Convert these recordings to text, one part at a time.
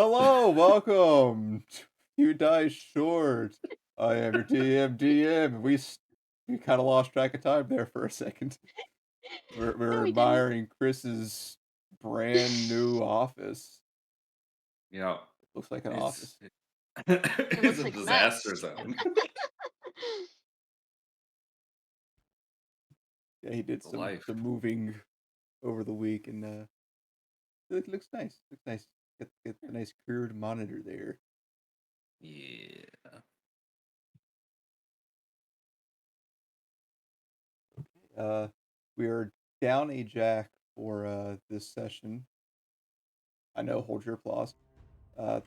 Hello, welcome. You die short. I am your DM. We kind of lost track of time there for a second. We're No, we didn't. admiring Chris's brand new office. Yeah, Looks like an it's office. It it's looks a like a disaster mess. zone. Yeah, he did The some life. moving over the week, and it looks nice. Looks nice. Get the nice curved monitor there. Yeah. Uh, we are down a jack for this session. I know. Hold your applause. Uh,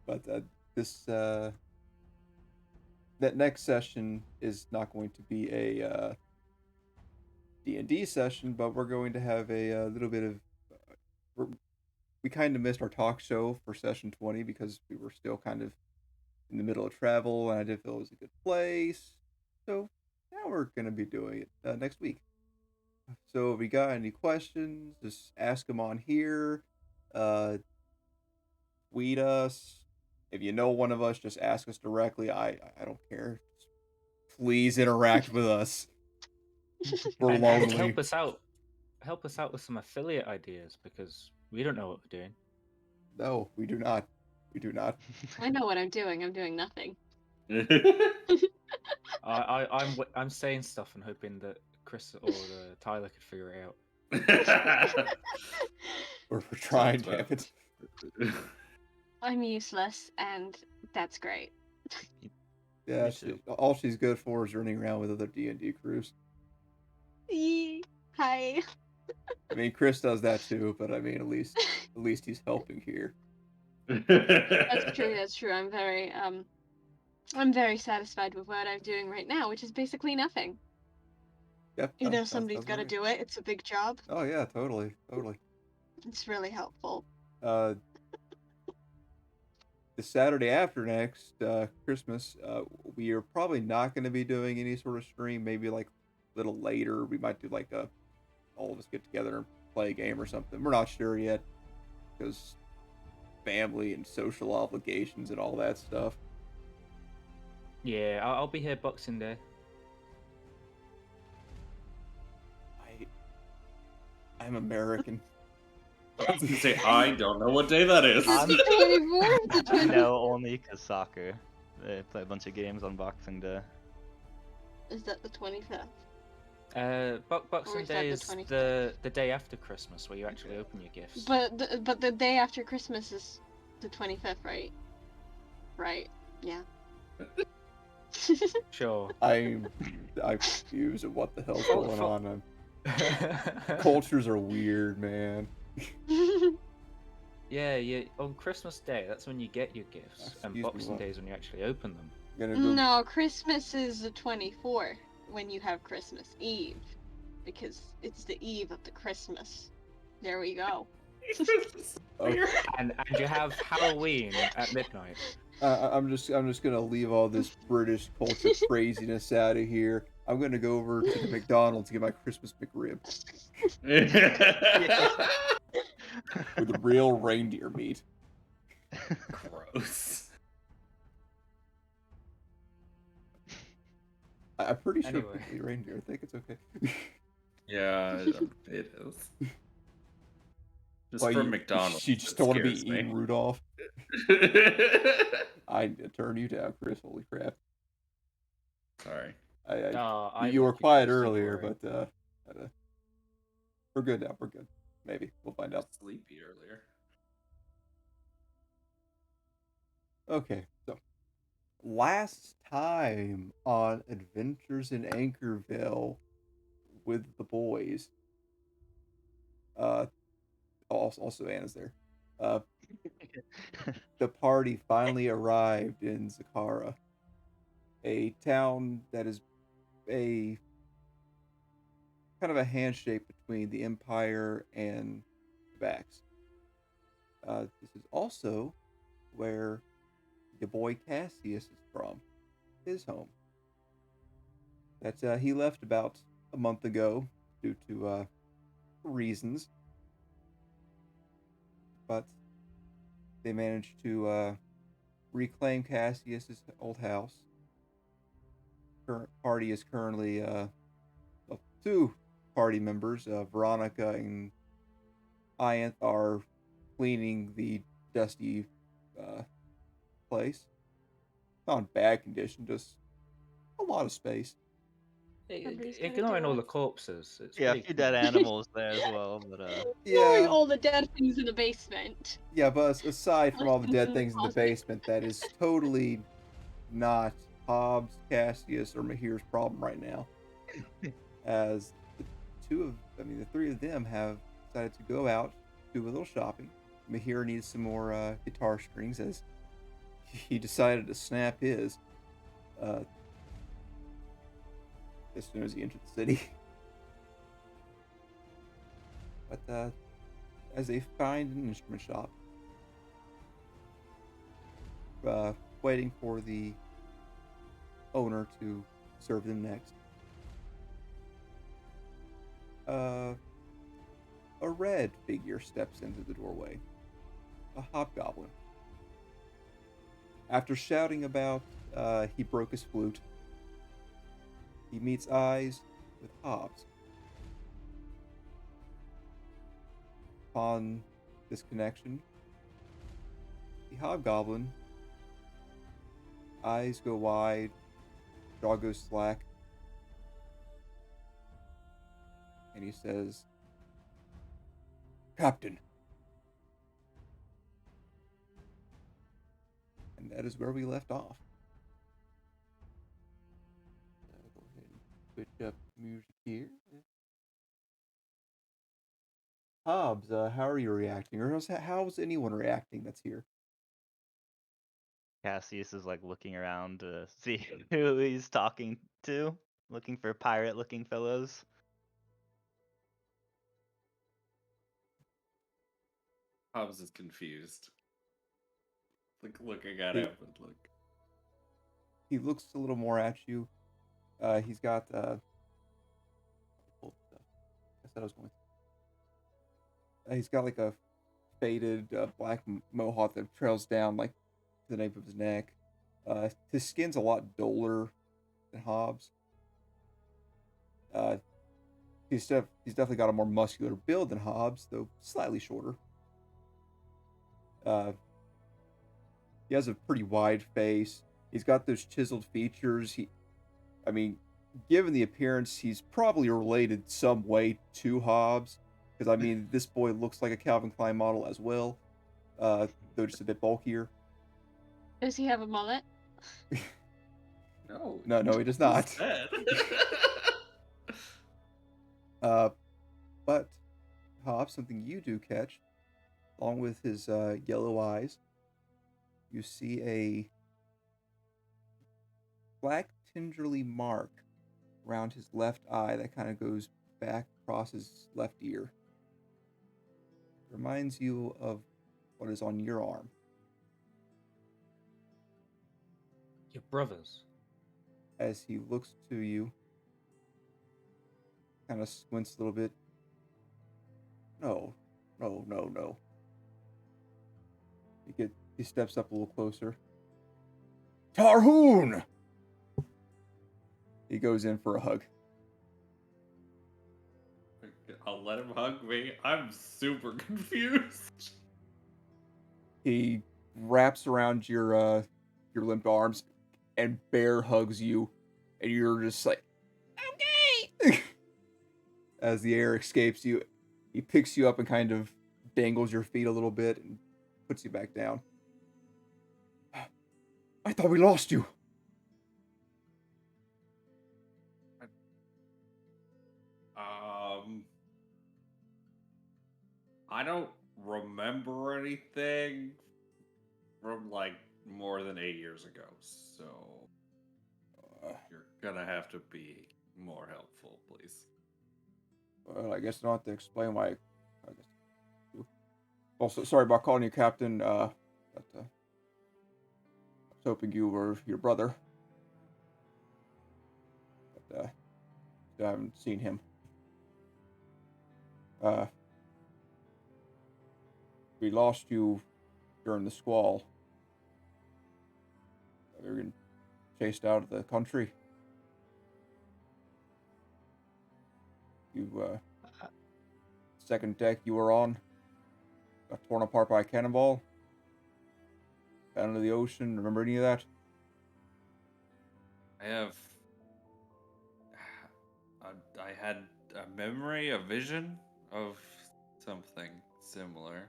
but this that next session is not going to be a D&D session, but we're going to have a little bit of we're, we kind of missed our talk show for session 20 because we were still kind of in the middle of travel, and I didn't feel it was a good place. So now we're going to be doing it next week. So if we got any questions, just ask them on here. Uh, Tweet us. If you know one of us, just ask us directly. I don't care. Just please interact with us. We're And lonely. help us out with some affiliate ideas because we don't know what we're doing. No, we do not. We do not. I know what I'm doing. I'm doing nothing. I'm saying stuff and hoping that Chris or Tyler could figure it out. We're trying, Sounds damn bad. it. I'm useless, and that's great. Yeah, Me too. all she's good for is running around with other D&D crews. Yee. Hi. I mean, Chris does that too, but I mean, at least he's helping here. That's true. That's true. I'm very satisfied with what I'm doing right now, which is basically nothing. Yep, You know, somebody's sounds got to right. do it. It's a big job. Oh yeah, totally. It's really helpful. Uh, the Saturday after next, Christmas, we are probably not going to be doing any sort of stream. Maybe like a little later, we might do like all of us get together and play a game or something. We're not sure yet because family and social obligations and all that stuff. Yeah, I'll be here Boxing Day. I'm American. I was gonna say I don't know what day that is. It's the 24th, the 20th. No, only because soccer. They play a bunch of games on Boxing Day. Is that the 25th? Boxing is that Day the is 25th? the day after Christmas where you actually open your gifts. But the day after Christmas is the 25th, right? Right. Yeah. Sure. I'm confused at what the hell's Oh, going fuck. on. Cultures are weird, man. Yeah. On Christmas Day, that's when you get your gifts, Excuse and me, Boxing what? Day is when you actually open them. I'm gonna go. No, Christmas is the 24th when you have Christmas Eve, because it's the eve of the Christmas. There we go. Okay. And you have Halloween at midnight. I'm just gonna leave all this British culture craziness out of here. I'm gonna go over to the McDonald's to get my Christmas McRib with the real reindeer meat. Gross. I'm pretty sure Anyway. people eat reindeer. I think it's okay. Yeah, it is. Just Why, for McDonald's. You just it don't want to be scares me. eating Rudolph. I'd turn you down, Chris. Holy crap! Sorry. You were like it, quiet Chris, don't earlier, worry. but we're good now. We're good. Maybe we'll find out. Sleepy earlier. Okay, so last time on Adventures in Anqkorveil with the boys, also Anna's there. The party finally arrived in Zakara, a town that is a kind of a handshake between the Empire and the Vax. This is also where your boy Cassius is from, his home. That he left about a month ago due to reasons. but they managed to reclaim Cassius's old house. Current party is currently well, two party members, Veronica and Ianth, are cleaning the dusty place. Not in bad condition, just a lot of space. Somebody's gotta Ignoring do all it. the corpses, it's Yeah, a pretty few clean. dead animals there as well, but Ignoring Yeah, all the dead things in the basement. yeah, but aside from all the dead In the things in the closet. basement, that is totally not Hobbs, Cassius, or Mahir's problem right now. As the three of them have decided to go out, do a little shopping. Mahir needs some more guitar strings, as he decided to snap his uh, as soon as he entered the city. But as they find an instrument shop, waiting for the owner to serve them next, a red figure steps into the doorway, a hobgoblin. After shouting about he broke his flute, he meets eyes with Hobbs. Upon this connection, the hobgoblin eyes go wide, jaw goes slack, and he says, "Captain." And that is where we left off. Go ahead and switch up music here. Hobbs, how are you reacting? Or how's anyone reacting that's here? Cassius is like looking around to see who he's talking to, looking for pirate-looking fellows. Hobbs is confused. Like looking at He- him and like He looks a little more at you. He's got hold stuff. I said I was going. He's got like a faded black mohawk that trails down like to the nape of his neck. His skin's a lot duller than Hobbs. He's definitely got a more muscular build than Hobbs, though slightly shorter. He has a pretty wide face. He's got those chiseled features. Given the appearance, he's probably related some way to Hobbs, because this boy looks like a Calvin Klein model as well, though just a bit bulkier. Does he have a mullet? no. No, he does not. He's dead. But Hobbs, something you do catch, along with his yellow eyes, you see a black tingerly mark around his left eye that kind of goes back across his left ear. Reminds you of what is on your arm. Your brothers. As he looks to you, kind of squints a little bit. No. He steps up a little closer. Tarhoon! He goes in for a hug. I'll let him hug me. I'm super confused. He wraps around your limp arms and bear hugs you, and you're just like, okay. As the air escapes you, he picks you up and kind of dangles your feet a little bit and puts you back down. I thought we lost you. I don't remember anything from like more than 8 years ago, so you're gonna have to be more helpful, please. Well, I guess I don't have to explain why. I guess. Also, sorry about calling you Captain. But I was hoping you were your brother. But I haven't seen him. We lost you during the squall. We were getting chased out of the country. You, second deck you were on got torn apart by a cannonball. Down into the ocean. Remember any of that? I have. I had a memory, a vision of something similar.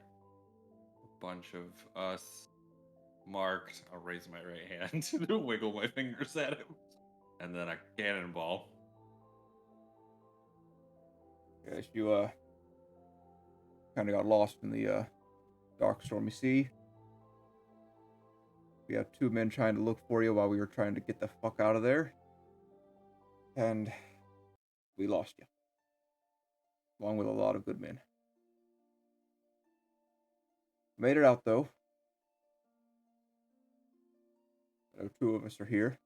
A bunch of us marked. I'll raise my right hand to wiggle my fingers at him. And then a cannonball. Yes, you, kind of got lost in the, dark, stormy sea. We had 2 men trying to look for you while we were trying to get the fuck out of there. And we lost you. Along with a lot of good men. Made it out, though. 2 of us are here.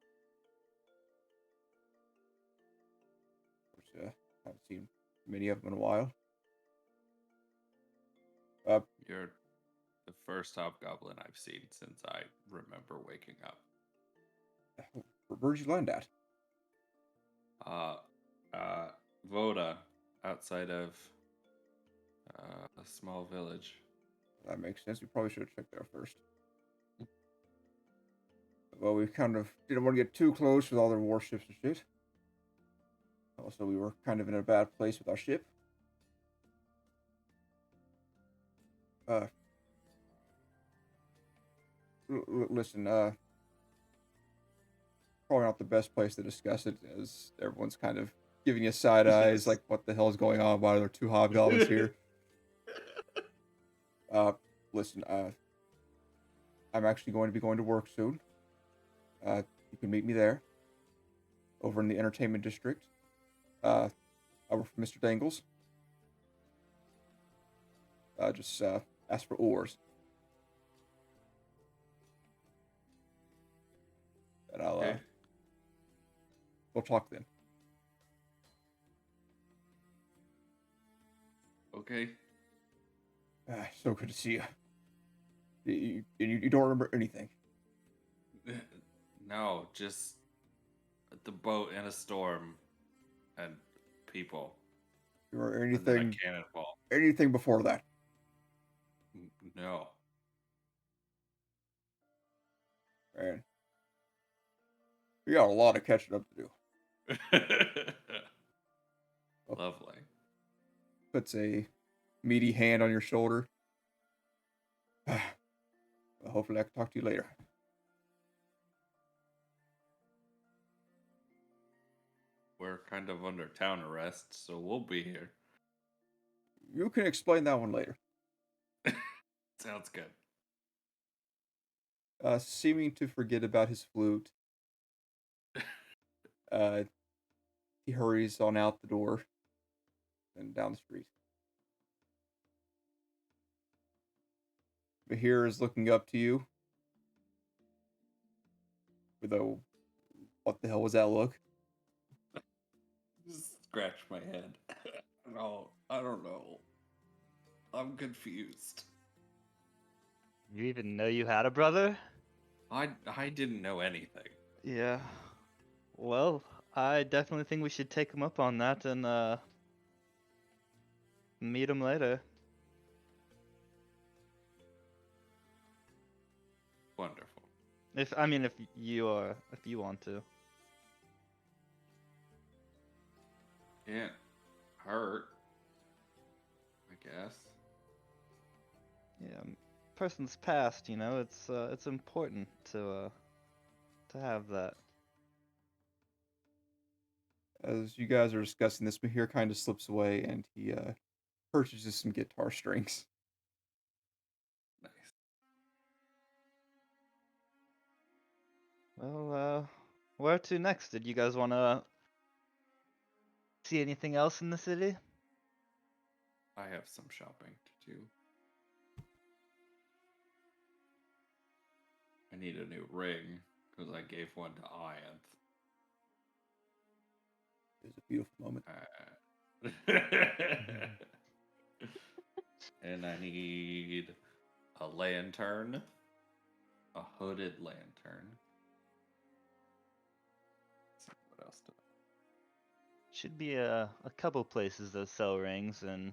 Of course, haven't seen many of them in a while. You're the first hobgoblin I've seen since I remember waking up. Where'd you land at? Voda, outside of a small village. That makes sense. We probably should have checked there first. Well, we kind of didn't want to get too close with all their warships and shit. Also, we were kind of in a bad place with our ship. Listen, probably not the best place to discuss it, as everyone's kind of giving you side eyes, like, what the hell's going on? Why are there 2 hobgoblins here? Listen, I'm actually going to be going to work soon. You can meet me there, over in the entertainment district. I work for Mr. Dangles. Just ask for oars. And I'll, Okay. We'll talk then. Okay. So good to see you. You don't remember anything. No, just the boat in a storm and people. You remember And then a anything? cannonball. Anything before that? No. Man, we got a lot of catching up to do. Lovely. Puts a meaty hand on your shoulder. Well, hopefully I can talk to you later. We're kind of under town arrest, so we'll be here. You can explain that one later. Sounds good. Seeming to forget about his flute, he hurries on out the door and down the street. Bahir is looking up to you with a, what the hell was that look? Just scratch my head. No, I don't know. I'm confused. You even know you had a brother? I didn't know anything. Yeah. Well, I definitely think we should take him up on that and meet him later. Wonderful. If you want to. Can't hurt, I guess. Yeah, person's past, you know, it's important to have that. As you guys are discussing this, Mahir kind of slips away and he purchases some guitar strings. Nice. Well, where to next? Did you guys want to see anything else in the city? I have some shopping to do. I need a new ring because I gave one to Ianth. It's a beautiful moment. And I need a lantern, a hooded lantern. Let's see what else? Should be a couple places that sell rings, and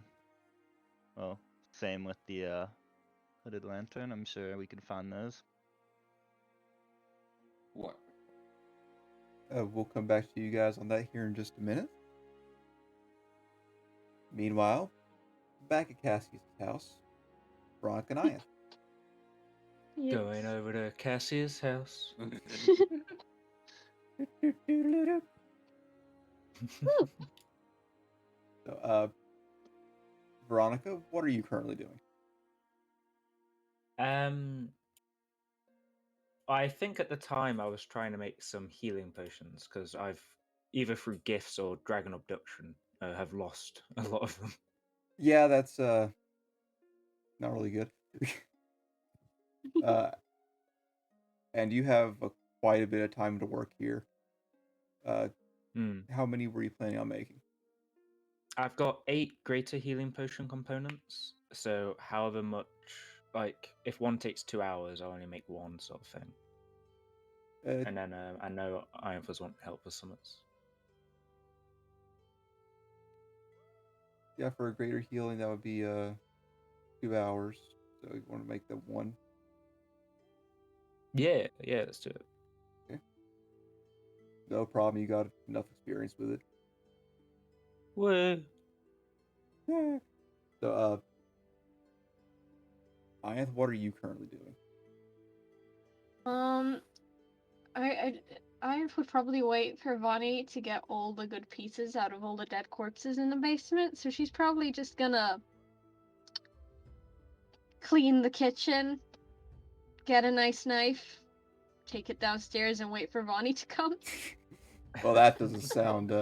well, same with the hooded lantern. I'm sure we can find those. What? We'll come back to you guys on that here in just a minute. Meanwhile, back at Cassie's house, Bronk and Ian. Going over to Cassia's house. So, Veronica, what are you currently doing? I think at the time I was trying to make some healing potions because I've either through gifts or dragon abduction have lost a lot of them. Yeah, that's not really good. And you have quite a bit of time to work here. How many were you planning on making? I've got 8 greater healing potion components, so however much, like, if one takes 2 hours, I only make 1 sort of thing. And then I know Ironfuzz won't help with summits. Yeah, for a greater healing, that would be 2 hours. So you want to make that 1. Yeah, let's do it. Okay. No problem. You got enough experience with it. Whoa. Yeah. So, Ian, what are you currently doing? I would probably wait for Vonnie to get all the good pieces out of all the dead corpses in the basement, so she's probably just gonna clean the kitchen, get a nice knife, take it downstairs, and wait for Vonnie to come. Well, that doesn't sound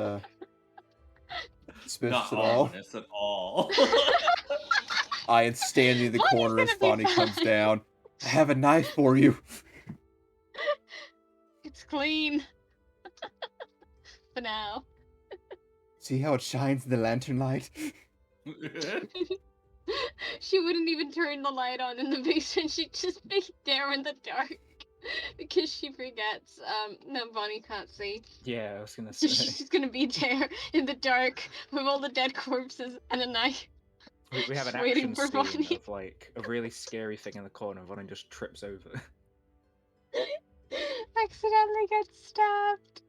suspicious Not at all. ominous at all. Ian standing in the Vonnie's corner as gonna be Bonnie comes fine. down. I have a knife for you. It's clean. For now. See how it shines in the lantern light? She wouldn't even turn the light on in the basement. She'd just be there in the dark. Because she forgets, no, Bonnie can't see. Yeah, I was gonna So say. she's gonna be there in the dark with all the dead corpses and a knife. We have an waiting action for scene Bonnie. of like a really scary thing in the corner. Vonnie just trips over. Accidentally gets stabbed.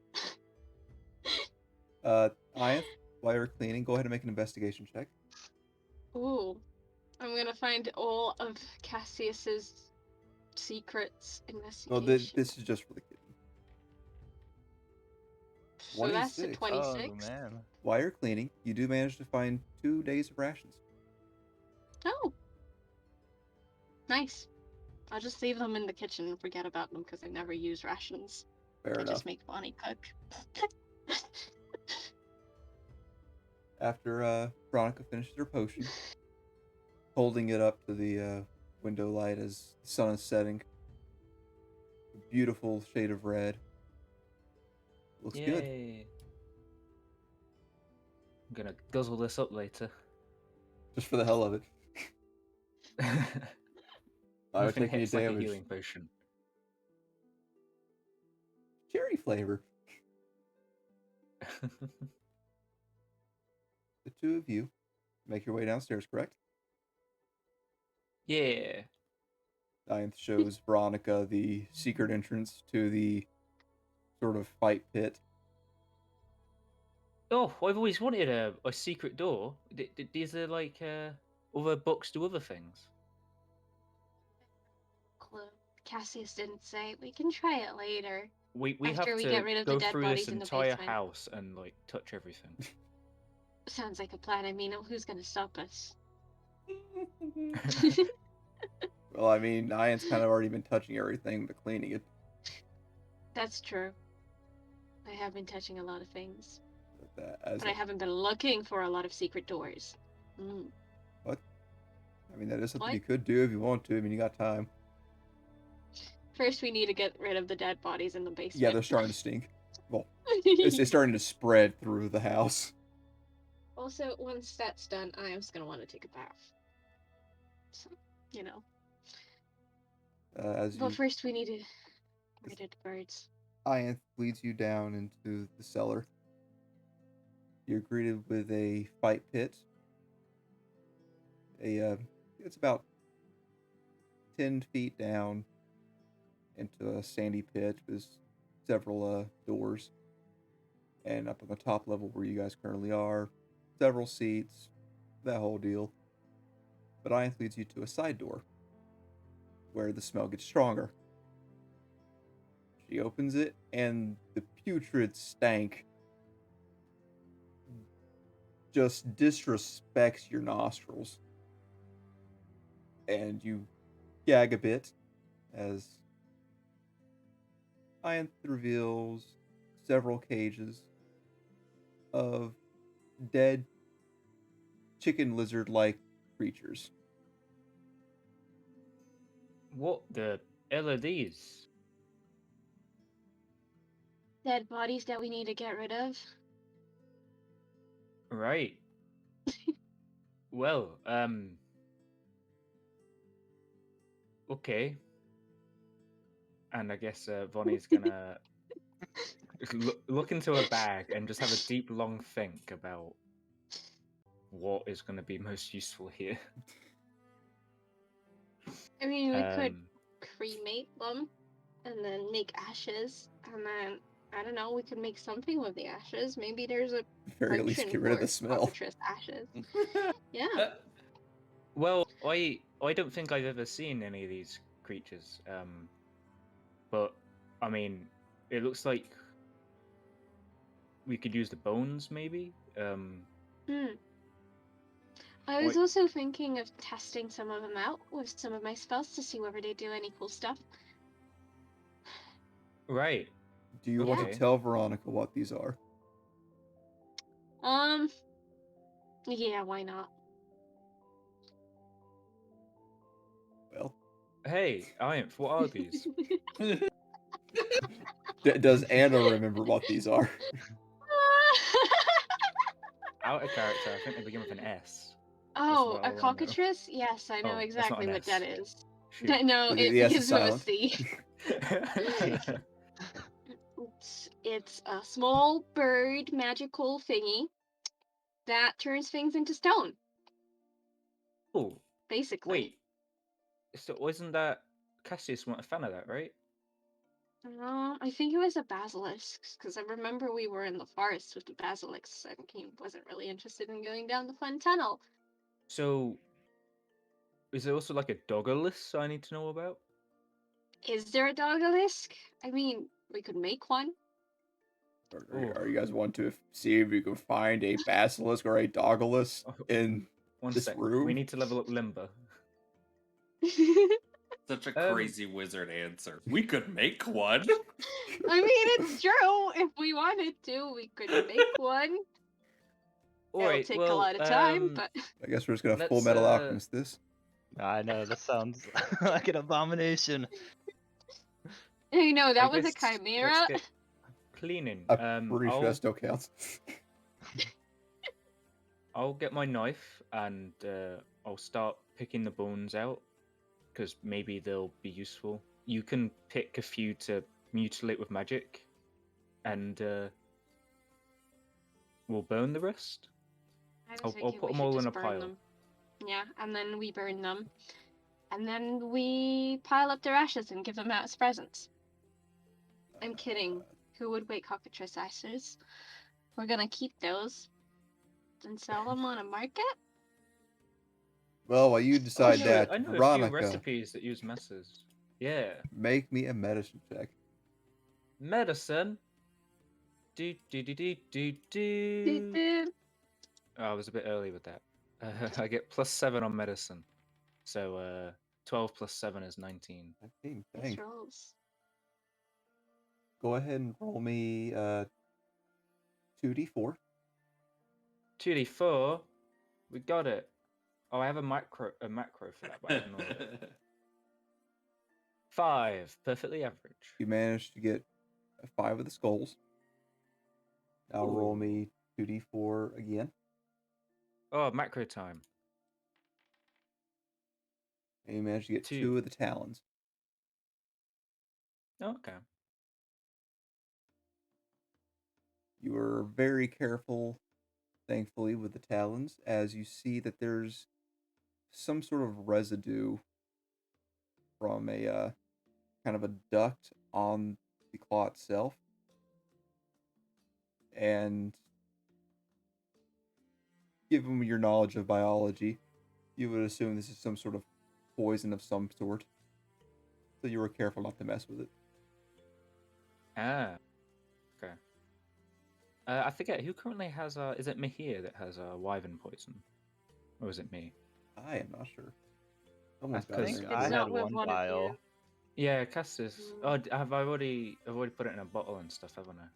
Ian, while you're cleaning, go ahead and make an investigation check. Ooh. I'm gonna find all of Cassius's secrets investigation. Well, this is just for the kitchen. So that's a 26. 26. Oh man. While you're cleaning, you do manage to find 2 days of rations. Oh. Nice. I'll just leave them in the kitchen and forget about them because I never use rations. Fair I enough. just make Bonnie cook. After Veronica finishes her potion, holding it up to the window light as the sun is setting. Beautiful shade of red. Looks good. Yay. I'm gonna guzzle this up later. Just for the hell of it. I would Nothing take any hits like a damage. healing potion. Cherry flavor. The 2 of you make your way downstairs, correct? Yeah. Ninth shows Veronica the secret entrance to the sort of fight pit. Oh, I've always wanted a secret door. These are like other books do other things. Clue. Cassius didn't say. We can try it later. We After have we to get rid of the go dead through bodies this in the entire basement. house and like touch everything. Sounds like a plan. I mean, who's gonna stop us? Well, I mean, Ian's kind of already been touching everything but cleaning it. That's true. I have been touching a lot of things. As But I haven't been looking for a lot of secret doors. Mm. What? I mean, that is something What? you could do if you want to. I mean, you got time. First, we need to get rid of the dead bodies in the basement. Yeah, they're starting to stink. Well, it's starting to spread through the house. Also, once that's done, I am just gonna want to take a bath. So, you know. As But you first, we need to get rid of the birds. Ianth leads you down into the cellar. You're greeted with a fight pit. It's about 10 feet down into a sandy pit with several doors. And up on the top level where you guys currently are, several seats, that whole deal. But Ianth leads you to a side door where the smell gets stronger. She opens it, and the putrid stank just disrespects your nostrils. And you gag a bit as Ianth reveals several cages of dead chicken lizard-like creatures. What the hell are these? Dead bodies that we need to get rid of. Right. Well, okay. And I guess Vonnie's gonna look into a bag and just have a deep, long think about what is going to be most useful here. I mean, we could cremate them and then make ashes, and then I don't know. We could make something with the ashes. Maybe there's a Very at least potion get rid of for the smell. cockatrice ashes. Yeah. Well, I don't think I've ever seen any of these creatures. But I mean, it looks like we could use the bones, maybe. I was also thinking of testing some of them out with some of my spells to see whether they do any cool stuff. Right. Do you want to tell Veronica what these are? Yeah, why not? Well. Hey, Ianth, what are these? Does Anna remember what these are? Out of character, I think they begin with an S. Oh, a cockatrice? Yes, I know exactly what that is. No, it begins with a C. It's a small bird magical thingy that turns things into stone. Oh, basically. Wait, so wasn't that Cassius weren't a fan of that, right? I think it was a basilisk, because I remember we were in the forest with the basilisks, and he wasn't really interested in going down the fun tunnel. So, is there also like a doggerless I need to know about? Is there a doggerlisk? I mean, we could make one. Are you guys want to see if you can find a basilisk or a doggerless in this room? We need to level up Limber. Such a crazy wizard answer. We could make one. I mean, it's true. If we wanted to, we could make one. It'll take a lot of time, but I guess we're just gonna Full Metal Alchemist this. I know, that sounds like an abomination. You know, that was a chimera. Cleaning. I'm pretty sure that still counts. I'll get my knife and I'll start picking the bones out, because maybe they'll be useful. You can pick a few to mutilate with magic, and we'll burn the rest. I'll put them all in a pile. Them. Yeah, and then we burn them. And then we pile up their ashes and give them out as presents. I'm kidding. Who would wait cockatrice ashes? We're gonna keep those and sell them on a market? Well, while you decide that, I know Veronica, a few recipes that use messes. Yeah. Make me a medicine check. Medicine? Do. Oh, I was a bit early with that. I get +7 on medicine. So 12 plus 7 is 19. 19, dang. Go ahead and roll me 2d4. 2d4? We got it. Oh, I have a macro for that, but I don't know. 5, perfectly average. You managed to get 5 of the skulls. Now roll me 2d4 again. Oh, macro time. And you managed to get 2 of the talons. Okay. You are very careful, thankfully, with the talons, as you see that there's some sort of residue from a kind of a duct on the claw itself. And given your knowledge of biology, you would assume this is some sort of poison of some sort. So you were careful not to mess with it. Ah, okay. I forget who currently has. Is it Mahir that has wyvern poison, or is it me? I am not sure. Someone's I got I it think in It's I there. had not with one one of you. vial. Yeah, Cassis. Oh, I've already put it in a bottle and stuff, haven't I?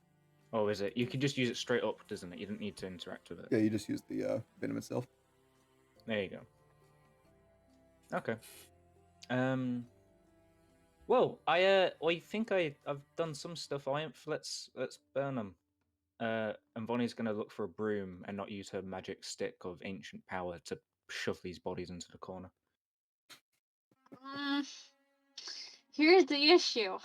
Oh, is it? You can just use it straight up, doesn't it? You don't need to interact with it. Yeah, you just use the venom itself. There you go. Okay. Well, I think I've done some stuff. Let's burn them. And Vonnie's gonna look for a broom and not use her magic stick of ancient power to shove these bodies into the corner. Mm, here's the issue.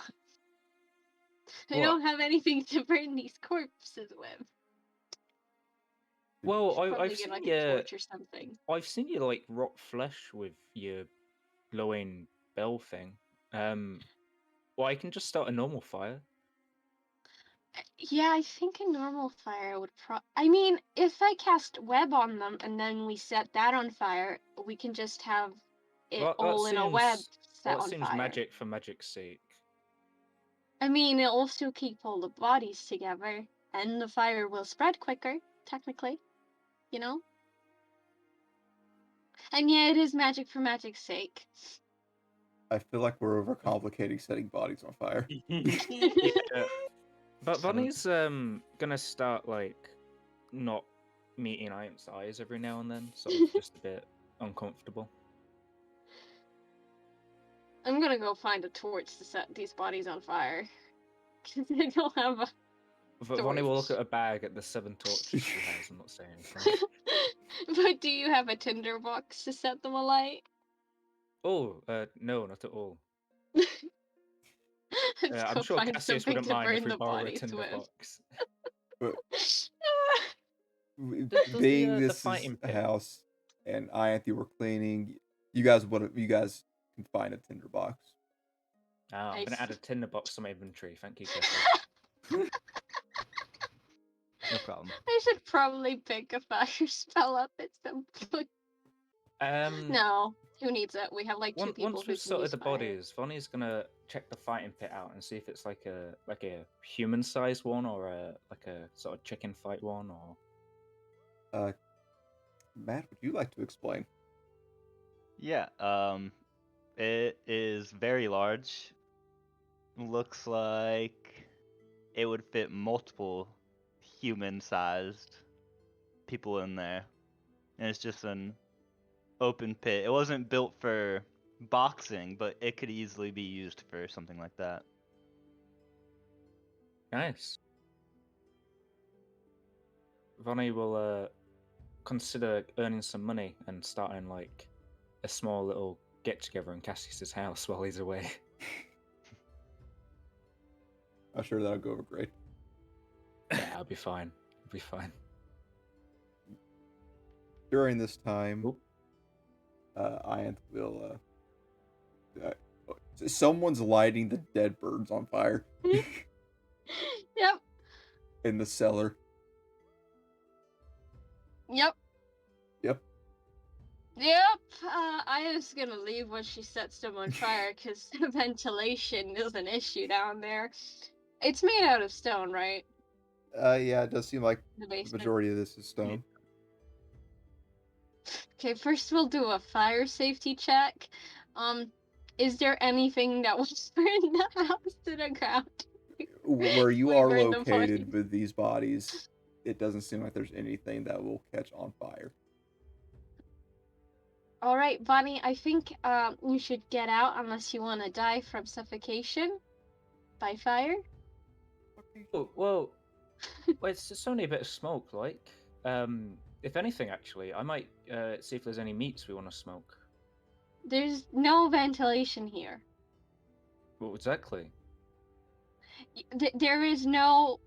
I What? don't have anything to burn these corpses with. Well, Probably I've get seen like you. a torch or something. I've seen you like rot flesh with your glowing bell thing. Well, I can just start a normal fire. Yeah, I think a normal fire would I mean, if I cast web on them and then we set that on fire, we can just have it That all in a web set that on seems fire. magic for magic's sake. I mean, it'll also keep all the bodies together, and the fire will spread quicker, technically. You know? And yeah, it is magic for magic's sake. I feel like we're overcomplicating setting bodies on fire. Yeah. But I don't- Bunny's gonna start like not meeting Iant's eyes every now and then, sort of just a bit uncomfortable. I'm gonna go find a torch to set these bodies on fire. Because I don't have a. But Vonnie will look Torch. at a bag at the 7 torches she has and not say anything. But do you have a tinder box to set them alight? Oh, no, not at all. Let's I'm go sure find Cassius something wouldn't to mind if burn we the borrow a bodies tinder with. box. But Does being the this is fighting a pit- house and I and you were cleaning, you guys can find a tinderbox. Oh, I'm I gonna add a see. tinder box to my inventory. Thank you, Cassius. No problem. I should probably pick a fire spell up at some point. No, who needs it? We have like two people Once who we've can sorted use the fire. bodies, Vonnie's gonna check the fighting pit out and see if it's like a human-sized one or a sort of chicken fight one or. Matt, would you like to explain? Yeah, it is very large. Looks like it would fit multiple human-sized people in there. And it's just an open pit. It wasn't built for boxing, but it could easily be used for something like that. Nice. Vonnie will consider earning some money and starting like a small little get together in Cassius's house while he's away. I'm sure that'll go over great. Yeah, I'll be fine. I'll be fine. During this time, Oop. Ianth will. Someone's lighting the dead birds on fire Yep. in the cellar. Yep. Yep. I was gonna leave when she sets them on fire because ventilation is an issue down there. It's made out of stone, right? Yeah, it does seem like The the basement. majority of this is stone. Okay, first we'll do a fire safety check. Is there anything that will burn the house to the ground? Where you We are burn the located bodies. with these bodies, it doesn't seem like there's anything that will catch on fire. All right, Bonnie, I think you should get out unless you want to die from suffocation by fire. Oh, well, it's only a bit of smoke, like. If anything, actually, I might see if there's any meats we want to smoke. There's no ventilation here. Well, exactly. There is no.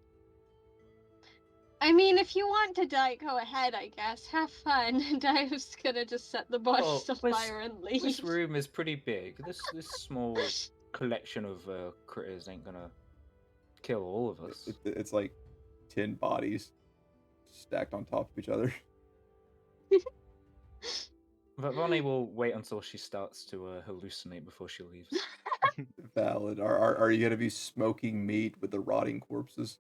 I mean, if you want to die, go ahead, I guess. Have fun. And I was gonna just set the bodies on fire and leave. This room is pretty big. This small collection of critters ain't gonna kill all of us. It's like 10 bodies stacked on top of each other. But Vonnie will wait until she starts to hallucinate before she leaves. Valid. Are you gonna be smoking meat with the rotting corpses?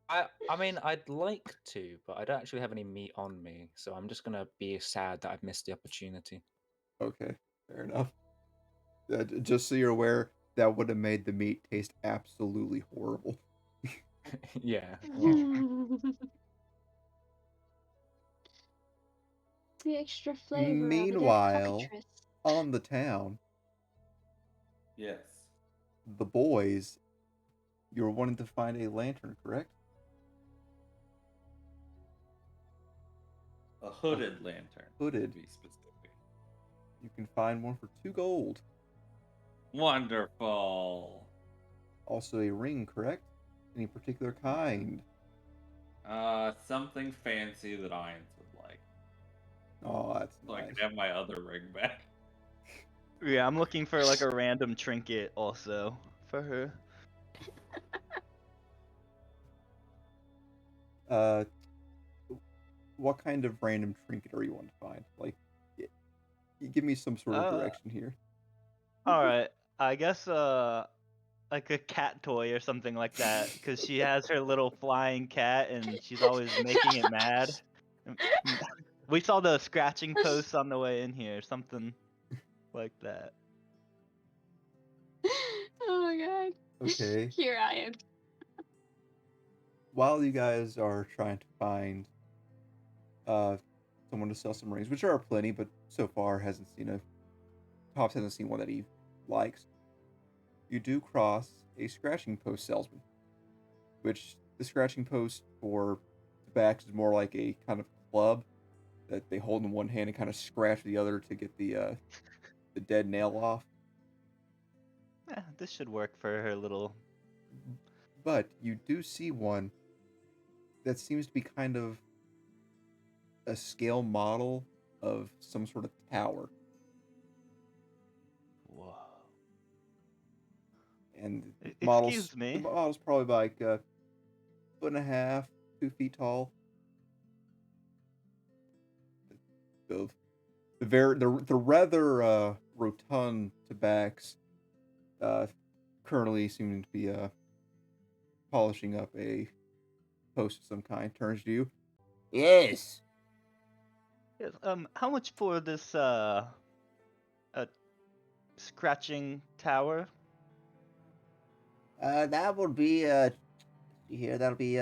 I mean, I'd like to, but I don't actually have any meat on me, so I'm just gonna be sad that I've missed the opportunity. Okay, fair enough. Just so you're aware, that would have made the meat taste absolutely horrible. Yeah. The extra flavor Meanwhile, of a dead cockatrice. on the town, Yes. the boys, you were wanting to find a lantern, correct? A hooded lantern. Hooded. To be specific. You can find one for 2 gold. Wonderful. Also a ring, correct? Any particular kind? Something fancy that Irons would like. Oh, that's So I nice. can have my other ring back. Yeah, I'm looking for like a random trinket also for her. What kind of random trinket are you wanting to find? Like, give me some sort of direction here. Alright, I guess like a cat toy or something like that, because she has her little flying cat and she's always making it mad. We saw the scratching posts on the way in here, something like that. Oh my god. Okay. Here I am. While you guys are trying to find someone to sell some rings, which there are plenty, but so far Tops hasn't seen one that he likes. You do cross a scratching post salesman, which the scratching post for the backs is more like a kind of club that they hold in one hand and kind of scratch the other to get the dead nail off. This should work for her little. But you do see one that seems to be kind of a scale model of some sort of tower. Whoa. And Excuse me. the model's probably like 1.5 feet, 2 feet tall. The rather rotund tabacs currently seem to be polishing up a post of some kind. Turns to you. Yes. Yes, how much for this scratching tower? That would be here. That'll be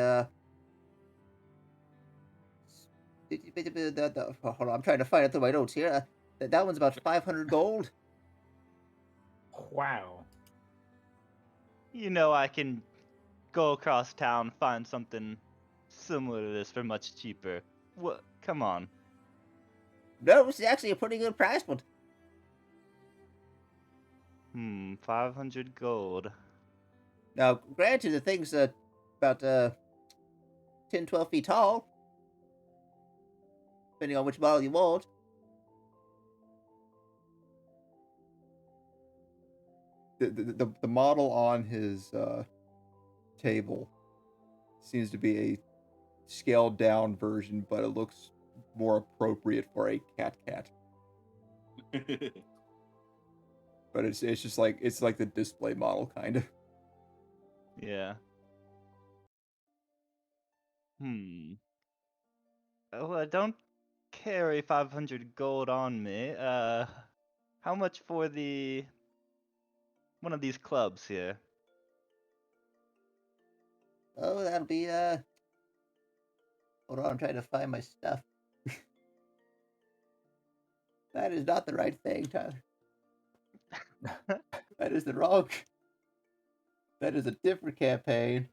hold on, I'm trying to find it through my notes here. That one's about 500 gold. Wow. You know, I can go across town, find something similar to this for much cheaper. What? Come on. No, this is actually a pretty good price point. 500 gold. Now, granted, the thing's about 10, 12 feet tall, depending on which model you want. The model on his table seems to be a scaled down version, but it looks more appropriate for a cat. But it's just like the display model kind of. Yeah. Well, I don't carry 500 gold on me. How much for one of these clubs here? Oh, that'll be hold on, I'm trying to find my stuff. That is not the right thing, Tyler. That is the wrong. That is a different campaign.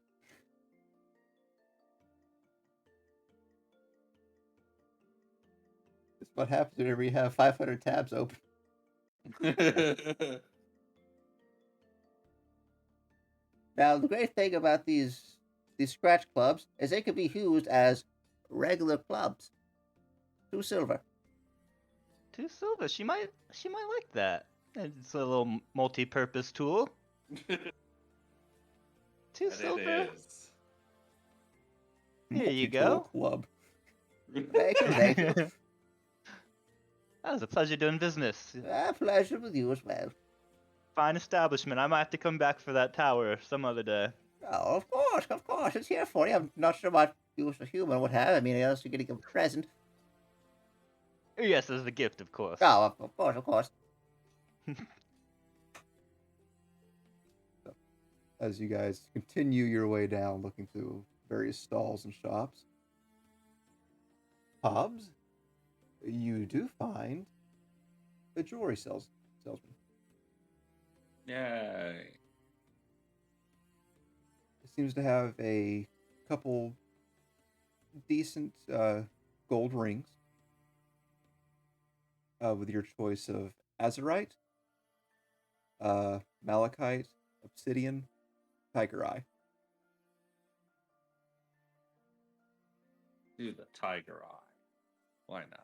That's what happens whenever you have 500 tabs open. Now, the great thing about these scratch clubs is they can be used as regular clubs. 2 silver. 2 silver. She might like that. It's a little multi-purpose tool. 2 And silver. it is. Here you Multi-tool go. club. Thank you, thank you. That was a pleasure doing business. Pleasure with you as well. Fine establishment. I might have to come back for that tower some other day. Oh, of course, it's here for you. I'm not sure what use a human would have. I mean, else you're getting a present. Yes, as a gift, of course. Oh, of course. As you guys continue your way down, looking through various stalls and shops, Hobbs, you do find a jewelry salesman. Yay. It seems to have a couple decent gold rings with your choice of azurite, malachite, obsidian, tiger eye. Do the tiger eye. Why not?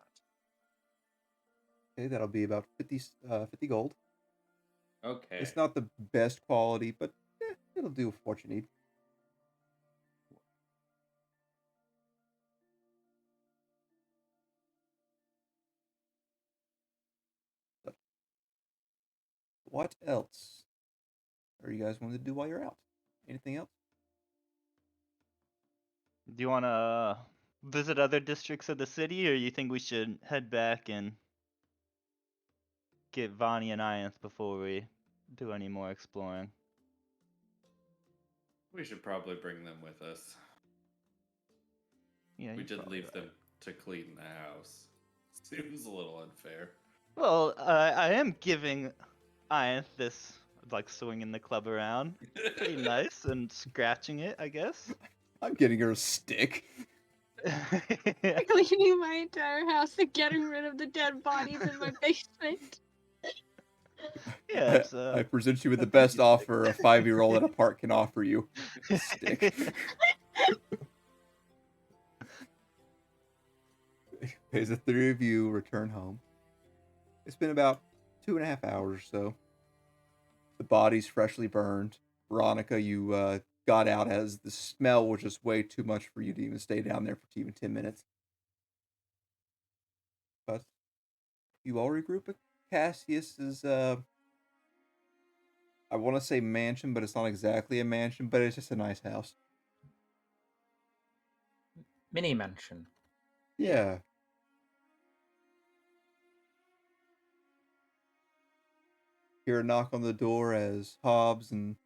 Okay, that'll be about 50 gold. Okay. It's not the best quality, but it'll do for what you need. So, what else are you guys wanting to do while you're out? Anything else? Do you want to visit other districts of the city, or you think we should head back and get Vonnie and Ianth before we do any more exploring? We should probably bring them with us. Yeah, We you're did probably leave right. them to clean the house. Seems a little unfair. Well, I am giving Ianth this, like, swinging the club around. Pretty nice, and scratching it, I guess. I'm getting her a stick. Cleaning my entire house and getting rid of the dead bodies in my basement. Yeah, it's I present you with the thank best you. offer a 5-year-old at a park can offer you. A stick. As the three of you return home, it's been about 2.5 hours or so. The body's freshly burned. Veronica, you got out as the smell was just way too much for you to even stay down there for even 10 minutes. But you all regroup at Cassius's, I want to say mansion, but it's not exactly a mansion, but it's just a nice house. Mini mansion. Yeah. Hear a knock on the door as Hobbs and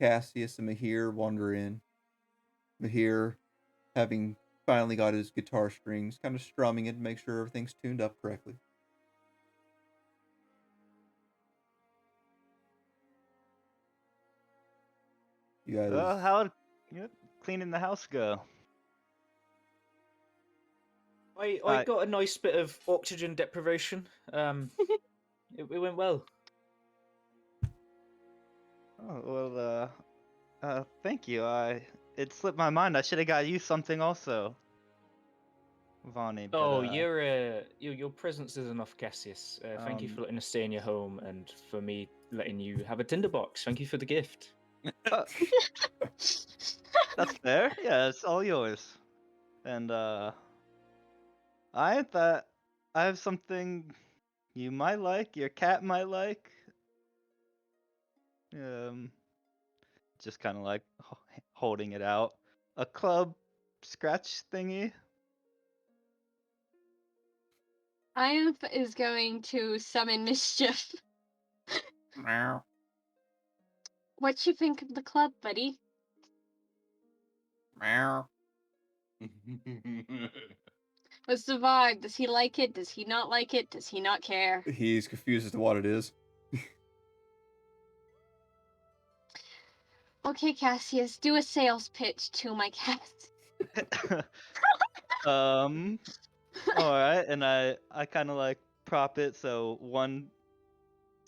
Cassius and Mahir wander in. Mahir, having finally got his guitar strings, kind of strumming it to make sure everything's tuned up correctly. You guys... How'd cleaning the house go? I got a nice bit of oxygen deprivation. It went well. Oh, well, thank you. It slipped my mind. I should have got you something also, Vonnie. But, Oh, your presence is enough, Cassius. Thank you for letting us stay in your home, and for me letting you have a tinderbox. Thank you for the gift. That's fair. Yeah, it's all yours. And I thought I have something you might like, your cat might like. Just kind of like holding it out. A club scratch thingy. Ianth is going to summon mischief. Meow. What you think of the club, buddy? Meow. What's the vibe? Does he like it? Does he not like it? Does he not care? He's confused as to what it is. Okay, Cassius, do a sales pitch to my cat. All right, and I kind of like prop it so one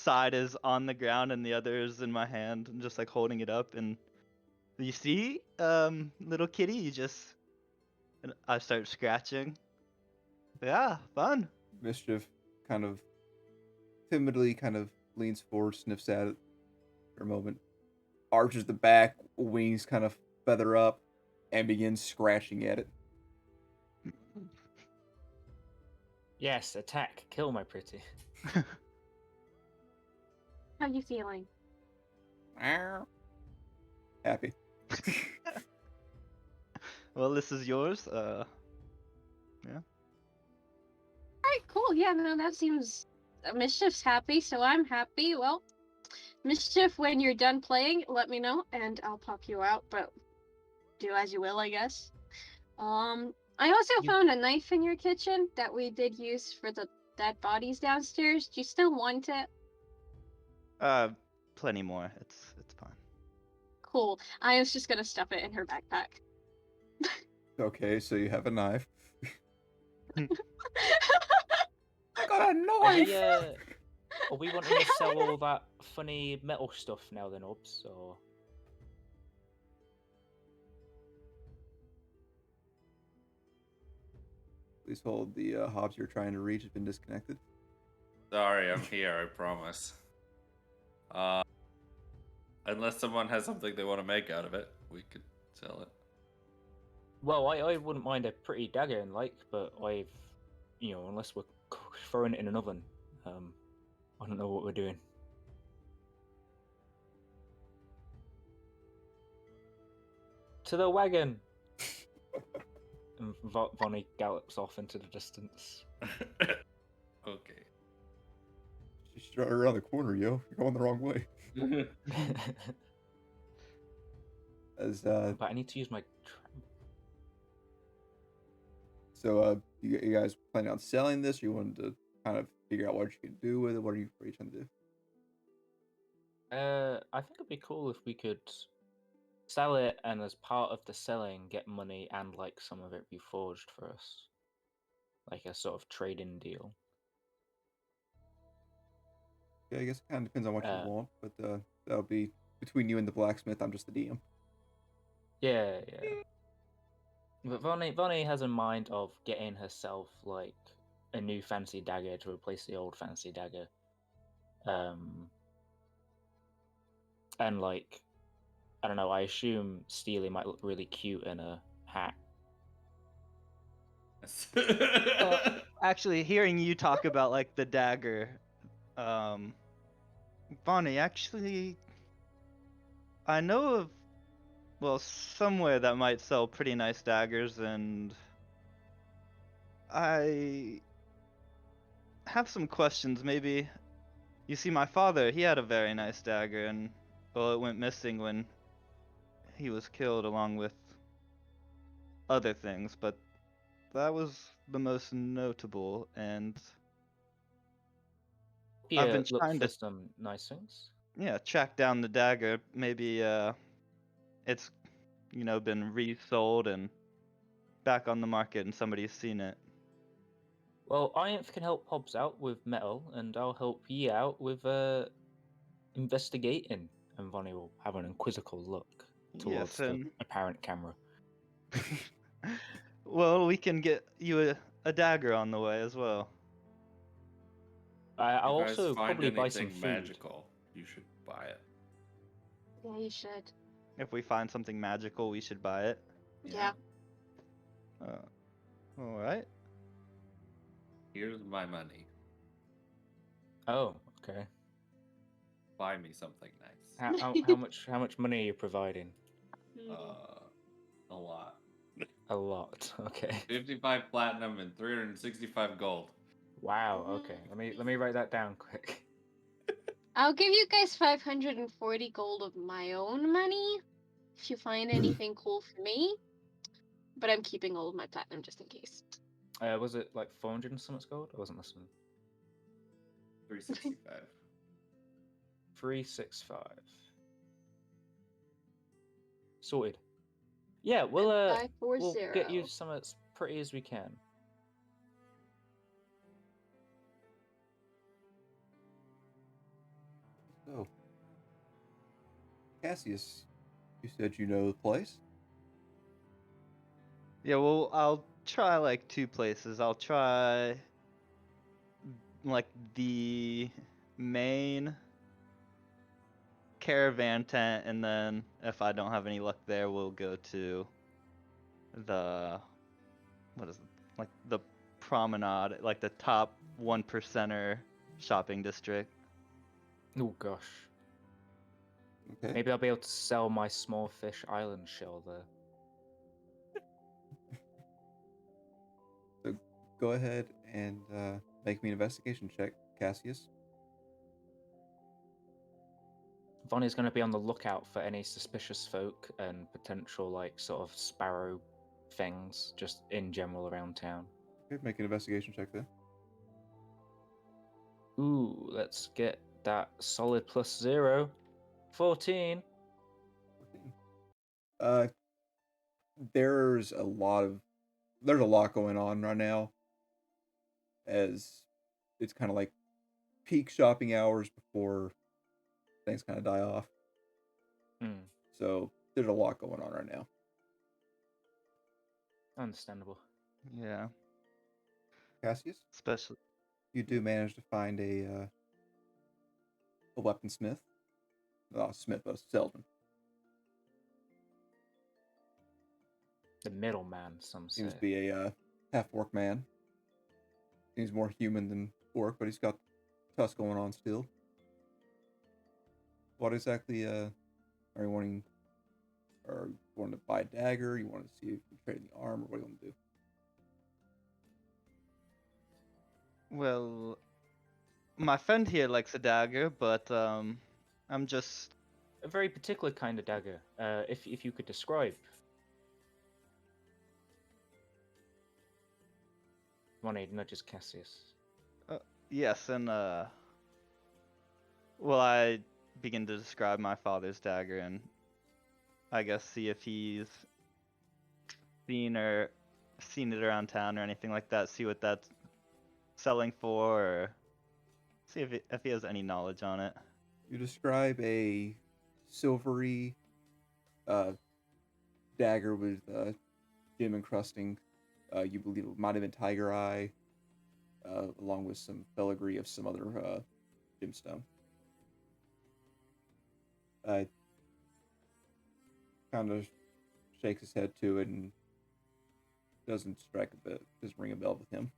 side is on the ground and the other is in my hand, and just like holding it up. And you see, little kitty, and I start scratching. Yeah, fun. Mischief kind of timidly kind of leans forward, sniffs at it for a moment, arches the back, wings kind of feather up, and begins scratching at it. Yes, attack, kill my pretty. How you feeling? Happy. Well, this is yours. Alright, cool. Yeah, no, that seems... Mischief's happy, so I'm happy. Well, Mischief, when you're done playing, let me know, and I'll pop you out, but do as you will, I guess. I also found a knife in your kitchen that we did use for the dead bodies downstairs. Do you still want it? Plenty more. It's fine. Cool. I was just gonna stuff it in her backpack. Okay, so you have a knife. I got a Are knife! we, are we wanting to sell all that funny metal stuff now then, Ubs, or...? Please hold. The hobs you're trying to reach has been disconnected. Sorry, I'm here, I promise. Unless someone has something they want to make out of it, we could sell it. Well, I wouldn't mind a pretty dagger and like, but unless we're throwing it in an oven, I don't know what we're doing. To the wagon! And Vonnie gallops off into the distance. Okay. She's right around the corner, yo. You're going the wrong way. As But I need to use my... So, you guys planning on selling this? Or you wanted to kind of figure out what you can do with it? What are you trying to do? I think it'd be cool if we could sell it, and as part of the selling, get money and like some of it reforged for us, like a sort of trade-in deal. Yeah, I guess it kind of depends on what you want, but that'll be between you and the blacksmith. I'm just the DM. Yeah. But Vonnie has a mind of getting herself like a new fancy dagger to replace the old fancy dagger. And like, I don't know, I assume Steely might look really cute in a hat. Actually, hearing you talk about like the dagger, Bonnie, actually, I know of, somewhere that might sell pretty nice daggers, and I have some questions. Maybe, you see, my father, he had a very nice dagger, and well, it went missing when he was killed along with other things, but that was the most notable, and I've been Look trying for to, some nice things. track down the dagger. Maybe it's been resold and back on the market and somebody's seen it. Well, Ianth can help Hobbs out with metal, and I'll help you out with investigating. And Vonnie will have an inquisical look towards Yes, the apparent camera. well, we can get you a dagger on the way as well. I'll If you guys also find probably buy some anything food. magical, you should buy it. Yeah, you should. If we find something magical, we should buy it. Yeah. All right. Here's my money. Oh, okay. Buy me something nice. How much money are you providing? A lot. A lot. Okay. 55 platinum and 365 gold. Wow. Okay. Let me write that down quick. I'll give you guys 540 gold of my own money if you find anything cool for me. But I'm keeping all of my platinum just in case. Was it like 400 and something gold? I wasn't listening. 365. 365. Sorted. Yeah, we'll get you 540. some as pretty as we can. Cassius, you said you know the place? Yeah, well, I'll try like 2 places. I'll try like the main caravan tent, and then if I don't have any luck there, we'll go to the like the promenade, like the top 1%er shopping district. Oh gosh. Okay. Maybe I'll be able to sell my small fish island shell there. So go ahead and make me an investigation check, Cassius. Vonnie's going to be on the lookout for any suspicious folk and potential, like, sort of sparrow things just in general around town. Okay, make an investigation check then. Ooh, let's get that solid +0. 14. 14. There's a lot going on right now, as it's kind of like peak shopping hours before things kind of die off. So there's a lot going on right now. Understandable. Yeah, Cassius, especially. you do manage to find a weaponsmith. Not a smith, but a salesman. The middleman, some say. Seems to be a half-orc man. Seems more human than orc, but he's got tusk going on still. What exactly are you wanting? Or you want to buy a dagger? You want to see if you trade in the armor? What do you want to do? Well, my friend here likes a dagger, but I'm just. A very particular kind of dagger. If you could describe. Vonnie nudges Cassius. Yes, and well, I begin to describe my father's dagger, and I guess see if he's seen it around town or anything like that. See what that's selling for, or see if he has any knowledge on it. You describe a silvery dagger with gem encrusting. You believe it might have been tiger eye, along with some filigree of some other gemstone. Kind of shakes his head to it and doesn't ring a bell with him.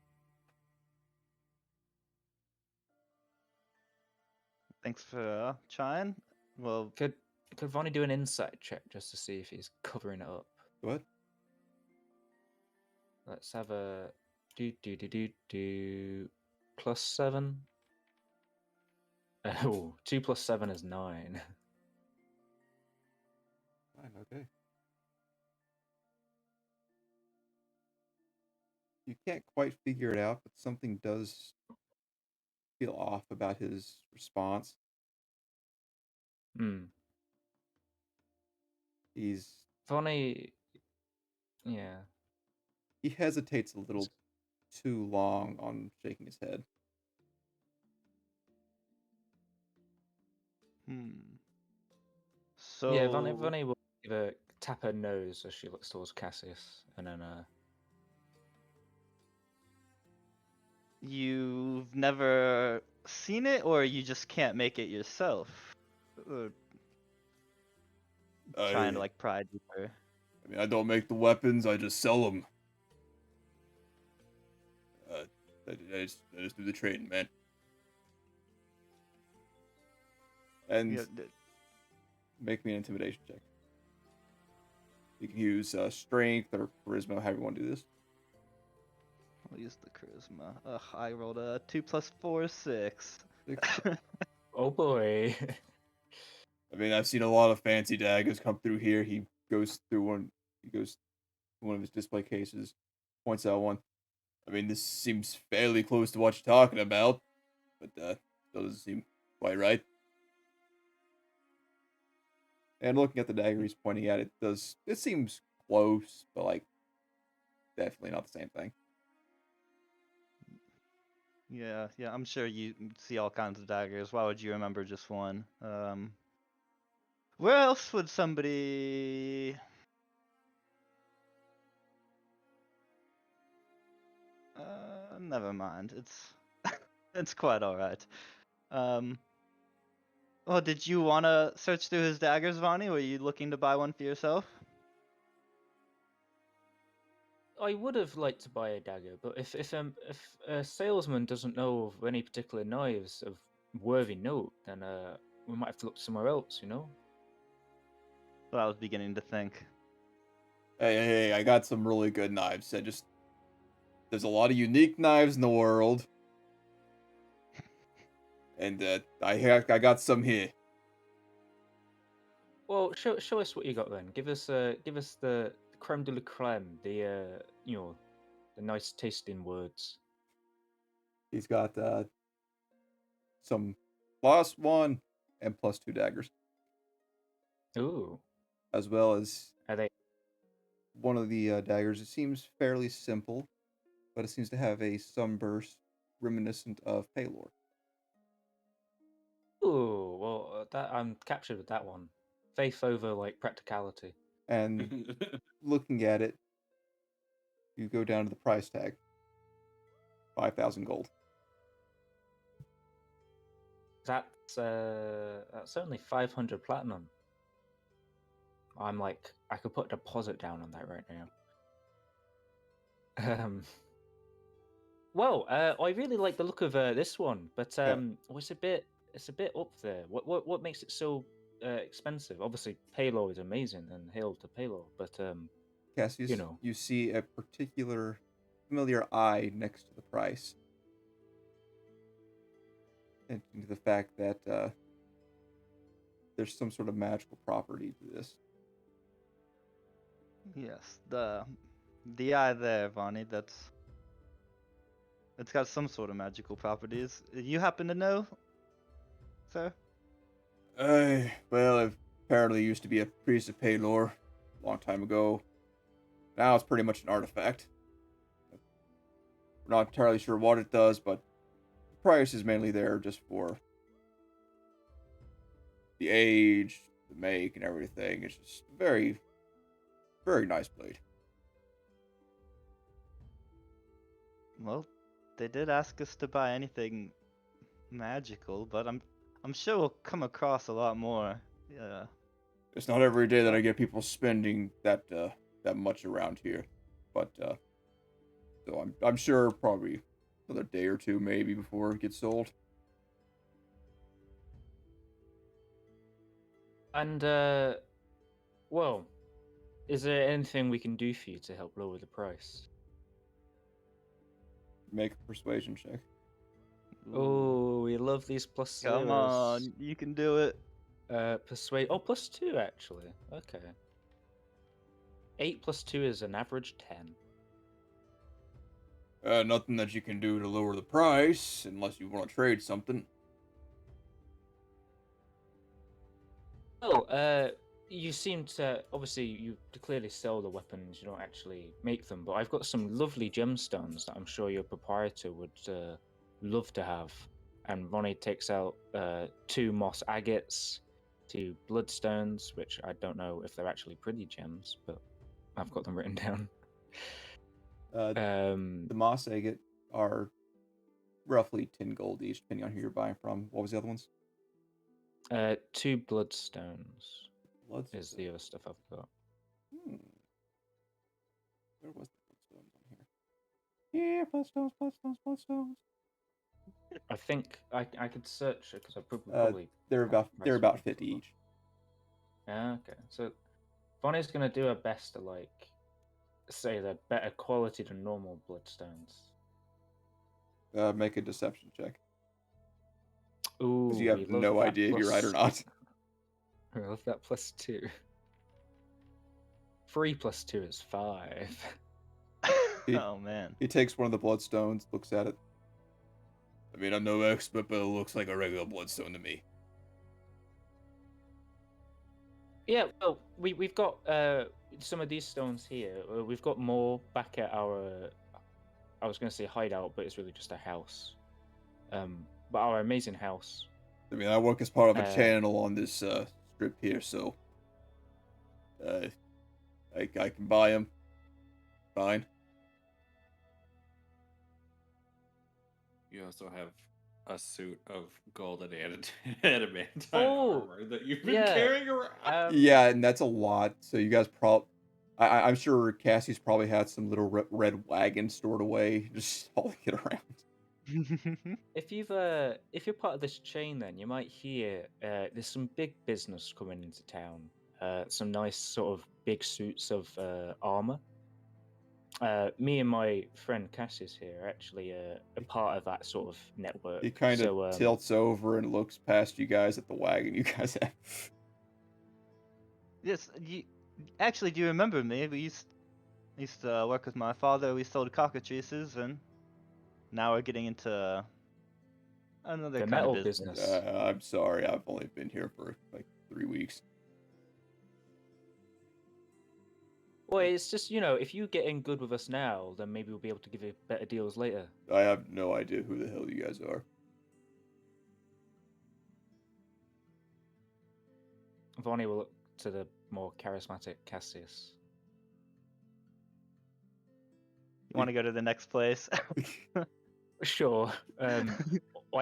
Thanks for trying. Well, Could Vonnie do an insight check just to see if he's covering it up? What? Let's have a +7. Oh, 2 + 7 is 9. Fine, okay. You can't quite figure it out, but something does feel off about his response. He's Vonnie, yeah. He hesitates a little too long on shaking his head. So Yeah, Vonnie will tap her nose as she looks towards Cassius, and then you've never seen it, or you just can't make it yourself? Trying to like pry deeper. I mean, I don't make the weapons; I just sell them. I just do the trading, man. And make me an intimidation check. You can use strength or charisma, however you want to do this. I'll use the charisma. Ugh, I rolled a 2 + 4 is 6. oh boy. I mean, I've seen a lot of fancy daggers come through here. He goes to one of his display cases, points out one. I mean, this seems fairly close to what you're talking about, but still doesn't seem quite right. And looking at the dagger he's pointing at, it seems close, but like definitely not the same thing. Yeah, I'm sure you see all kinds of daggers. Why would you remember just one? Where else would somebody? Never mind. It's quite all right. Well, did you want to search through his daggers, Vonnie? Were you looking to buy one for yourself? I would have liked to buy a dagger, but if a salesman doesn't know of any particular knives of worthy note, then we might have to look somewhere else. You know. What I was beginning to think. Hey, I got some really good knives. There's a lot of unique knives in the world, and I got some here. Well, show us what you got then. Give us the creme de la creme, the the nice tasting words. He's got some +1 and +2 daggers, Ooh, as well as are they? one of the daggers. It seems fairly simple, but it seems to have a sunburst reminiscent of Palor. Ooh, well, that I'm captured with that one. Faith over like practicality. And looking at it, you go down to the price tag, 5,000 gold. That's only 500 platinum. I'm like, I could put a deposit down on that right now. Well, I really like the look of this one, but it's a bit up there. What makes it so expensive? Obviously, Palor is amazing, and hail to Palor, but Cassius, you know, you see a particular familiar eye next to the price. And to the fact that there's some sort of magical property to this. Yes, the eye there, Vonnie. It's got some sort of magical properties. You happen to know, sir? Well, it apparently used to be a priest of Palor a long time ago. Now it's pretty much an artifact. We're not entirely sure what it does, but the price is mainly there just for the age, the make, and everything. It's just very, very nice blade. Well, they did ask us to buy anything magical, but I'm sure we'll come across a lot more. Yeah. It's not every day that I get people spending that much around here, but so I'm sure probably another day or two maybe before it gets sold. and well, is there anything we can do for you to help lower the price? Make a persuasion check. Oh, we love these plus zeros. Come on, you can do it. Persuade. Oh, +2 actually. Okay. 8 + 2 is an average 10. Nothing that you can do to lower the price unless you want to trade something. Well, you seem to obviously you clearly sell the weapons. You don't actually make them, but I've got some lovely gemstones that I'm sure your proprietor would love to have. And Ronnie takes out 2 moss agates, 2 bloodstones, which I don't know if they're actually pretty gems, but I've got them written down. The moss agate are roughly 10 gold each, depending on who you're buying from. What was the other ones? 2 bloodstones Bloodstone. is the other stuff I've got. Where was the bloodstones on here? Yeah, bloodstones. I think I could search it because I probably they're about 50 each. Yeah, okay. So Bonnie's gonna do her best to like say they're better quality than normal bloodstones. Make a deception check. Ooh, Because you have no idea if you're right or not. I love that +2. 3 + 2 is 5. Oh man. He takes one of the bloodstones, looks at it. I mean, I'm no expert, but it looks like a regular bloodstone to me. Yeah, well, we've got some of these stones here. We've got more back at our, I was going to say hideout, but it's really just a house. But our amazing house. I mean, I work as part of a channel on this strip here, so I can buy them. Fine. You also have a suit of golden adamantine Oh, armor that you've been yeah. carrying around. Yeah, and that's a lot. So you guys I'm sure Cassie's probably had some little red wagon stored away, just hauling it around. If you're part of this chain, then you might hear there's some big business coming into town. Some nice sort of big suits of armor. Me and my friend Cassius here are actually a part of that sort of network. He kind of So tilts over and looks past you guys at the wagon you guys have. Yes, actually, do you remember me? We used to work with my father. We sold cockatrices, and now we're getting into another the kind metal of business. business. I'm sorry, I've only been here for like 3 weeks. Well, it's just, if you get in good with us now, then maybe we'll be able to give you better deals later. I have no idea who the hell you guys are. Vonnie will look to the more charismatic Cassius. You want to go to the next place? Sure. I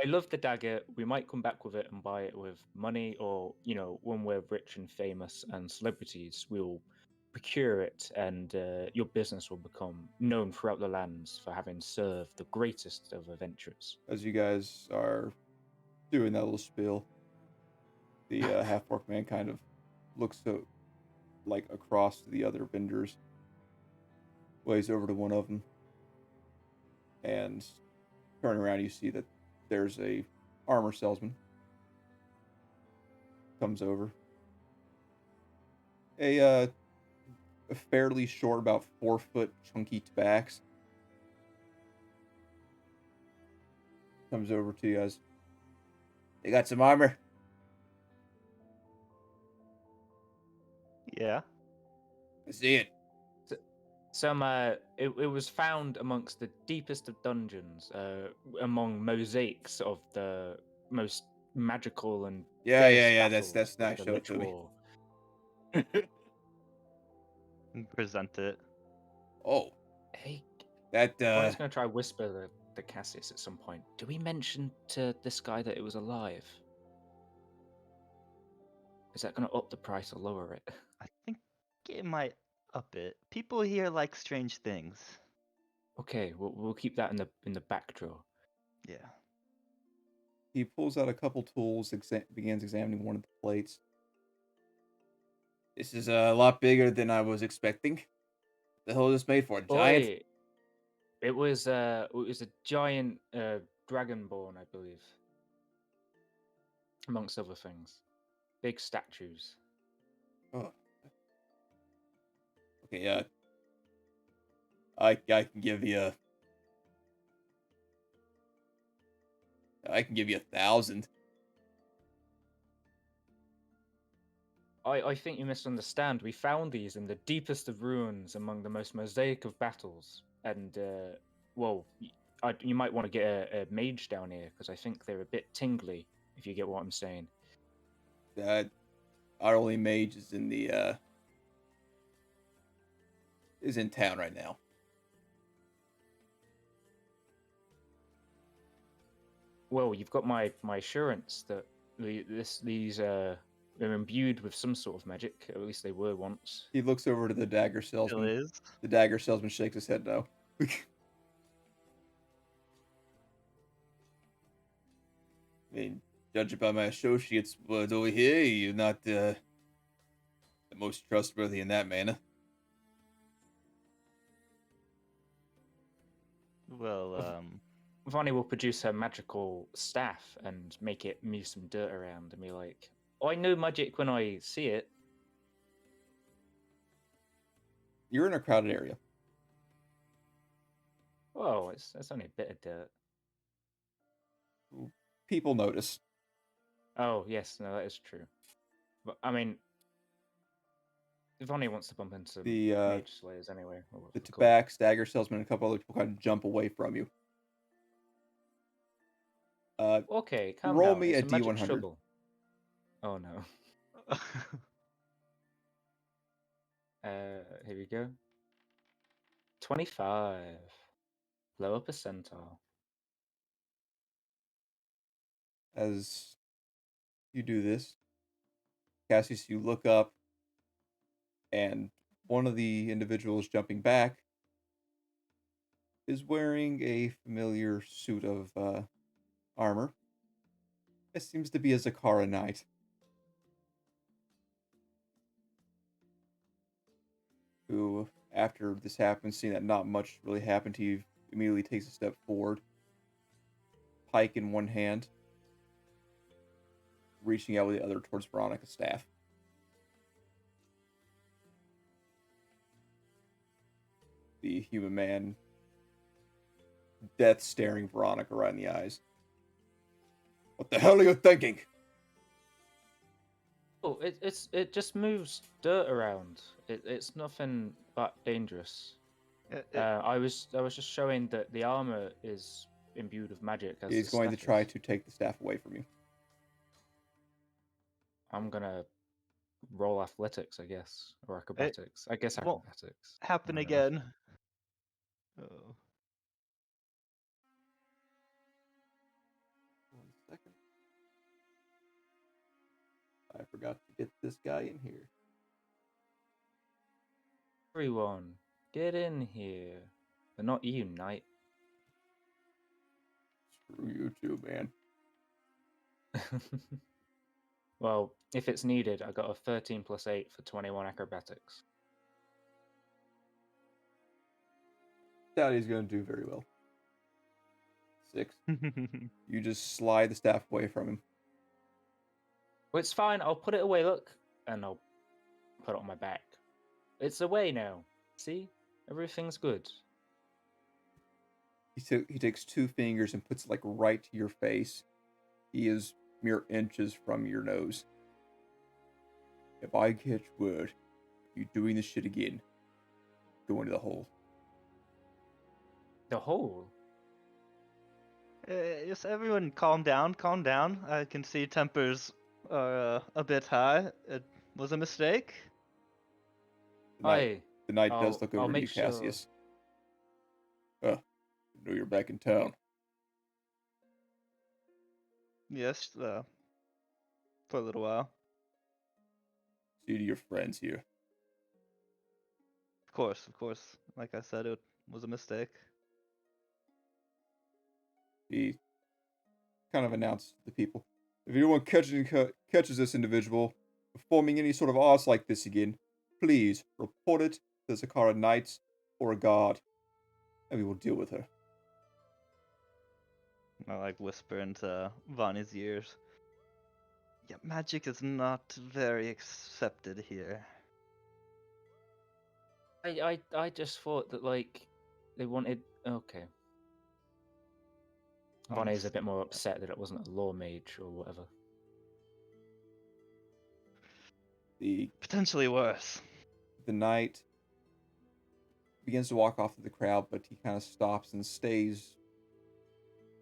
love the dagger. We might come back with it and buy it with money, or when we're rich and famous and celebrities, we'll procure it, and your business will become known throughout the lands for having served the greatest of adventurers. As you guys are doing that little spiel, the half-orc man kind of looks like across to the other vendors, ways over to one of them, and turning around, you see that there's a armor salesman. Comes over. A fairly short, about 4-foot, chunky tabax. Comes over to you guys. You got some armor? Yeah. I see it. It was found amongst the deepest of dungeons, among mosaics of the most magical and Yeah. battles That's of nice. the Show it Lich to me. War. And present it. Oh, Hey, that Bonnie's gonna try whisper the Cassius at some point. Do we mention to this guy that it was alive? Is that gonna up the price or lower it? I think it might up it. People here like strange things. Okay, we'll keep that in the back drawer. Yeah. he pulls out a couple tools, begins examining one of the plates. This is a lot bigger than I was expecting. The hell is this made for? A giant? Oi, it was a giant dragonborn, I believe, amongst other things. Big statues. Oh. Okay, yeah. I can give you. I can give you 1,000. I think you misunderstand. We found these in the deepest of ruins among the most mosaic of battles. And, you might want to get a mage down here, because I think they're a bit tingly, if you get what I'm saying. Our only mage is in the is in town right now. Well, you've got my assurance that these are imbued with some sort of magic. At least they were once. He looks over to the dagger Still salesman. is. The dagger salesman shakes his head no. I mean, judging by my associates' words over here, you're not the most trustworthy in that manner. Well, Vonnie will produce her magical staff and make it move some dirt around and be like, "Oh, I know magic when I see it." You're in a crowded area. Oh, it's only a bit of dirt. People notice. Oh, yes, no, that is true. But I mean, Vonnie wants to bump into The mage slayers anyway. or what's the it called. tabax, dagger salesman, and a couple other people kind of jump away from you. Okay, calm roll down. me It's a magic D100. struggle. Oh no. Here we go. 25. Lower percentile. As you do this, Cassius, you look up, and one of the individuals jumping back is wearing a familiar suit of armor. It seems to be a Zakara knight. Who, after this happens, seeing that not much really happened to you, immediately takes a step forward, pike in one hand, reaching out with the other towards Veronica's staff. The human man, death staring Veronica right in the eyes. What the hell are you thinking? Oh, it just moves dirt around. It's nothing that dangerous. I was just showing that the armor is imbued with magic. As He's the going to staff try is. to take the staff away from you. I'm gonna roll athletics, I guess, or acrobatics. I guess won't acrobatics. happen Fair enough. again. Oh. 1 second. I forgot to get this guy in here. Everyone, get in here. But not you, knight. Screw you too, man. Well, if it's needed, I got a 13 plus 8 for 21 acrobatics. Doubt he's going to do very well. 6. You just slide the staff away from him. Well, it's fine. I'll put it away, look. And I'll put it on my back. It's away now. See? Everything's good. He takes 2 fingers and puts it like right to your face. He is mere inches from your nose. If I catch word you doing this shit again, go into the hole. The hole? Just everyone calm down, calm down. I can see tempers are a bit high. It was a mistake. The knight does I'll look over to make you, sure. Cassius. I know you're back in town. Yes, for a little while. See to your friends here. Of course, of course. Like I said, it was a mistake. He kind of announced to the people, if anyone catches this individual performing any sort of arts like this again, please report it to the Zakara Knights or a guard, and we will deal with her. I like whisper into Vonnie's ears. Yeah, magic is not very accepted here. I just thought that, like, they wanted... Okay. Bonnie's a bit more upset that it wasn't a law mage or whatever. Potentially worse. The knight begins to walk off to the crowd, but he kind of stops and stays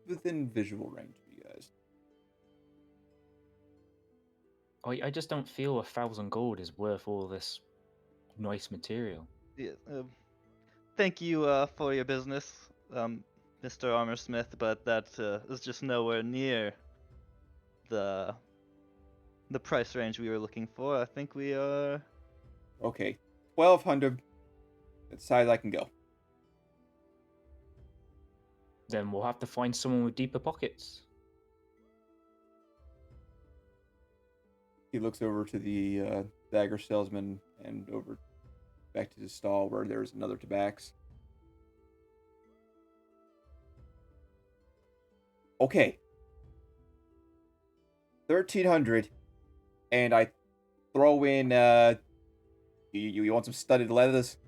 within visual range of you guys. I just don't feel 1,000 gold is worth all this nice material. Yeah, thank you for your business, Mr. Armorsmith, but that is just nowhere near the price range we were looking for. I think we are... Okay, 1,200. That's as high as I can go. Then we'll have to find someone with deeper pockets. He looks over to the Dagger salesman and over back to his stall where there's another tabax. Okay. 1,300, and I throw in, you want some studded leathers?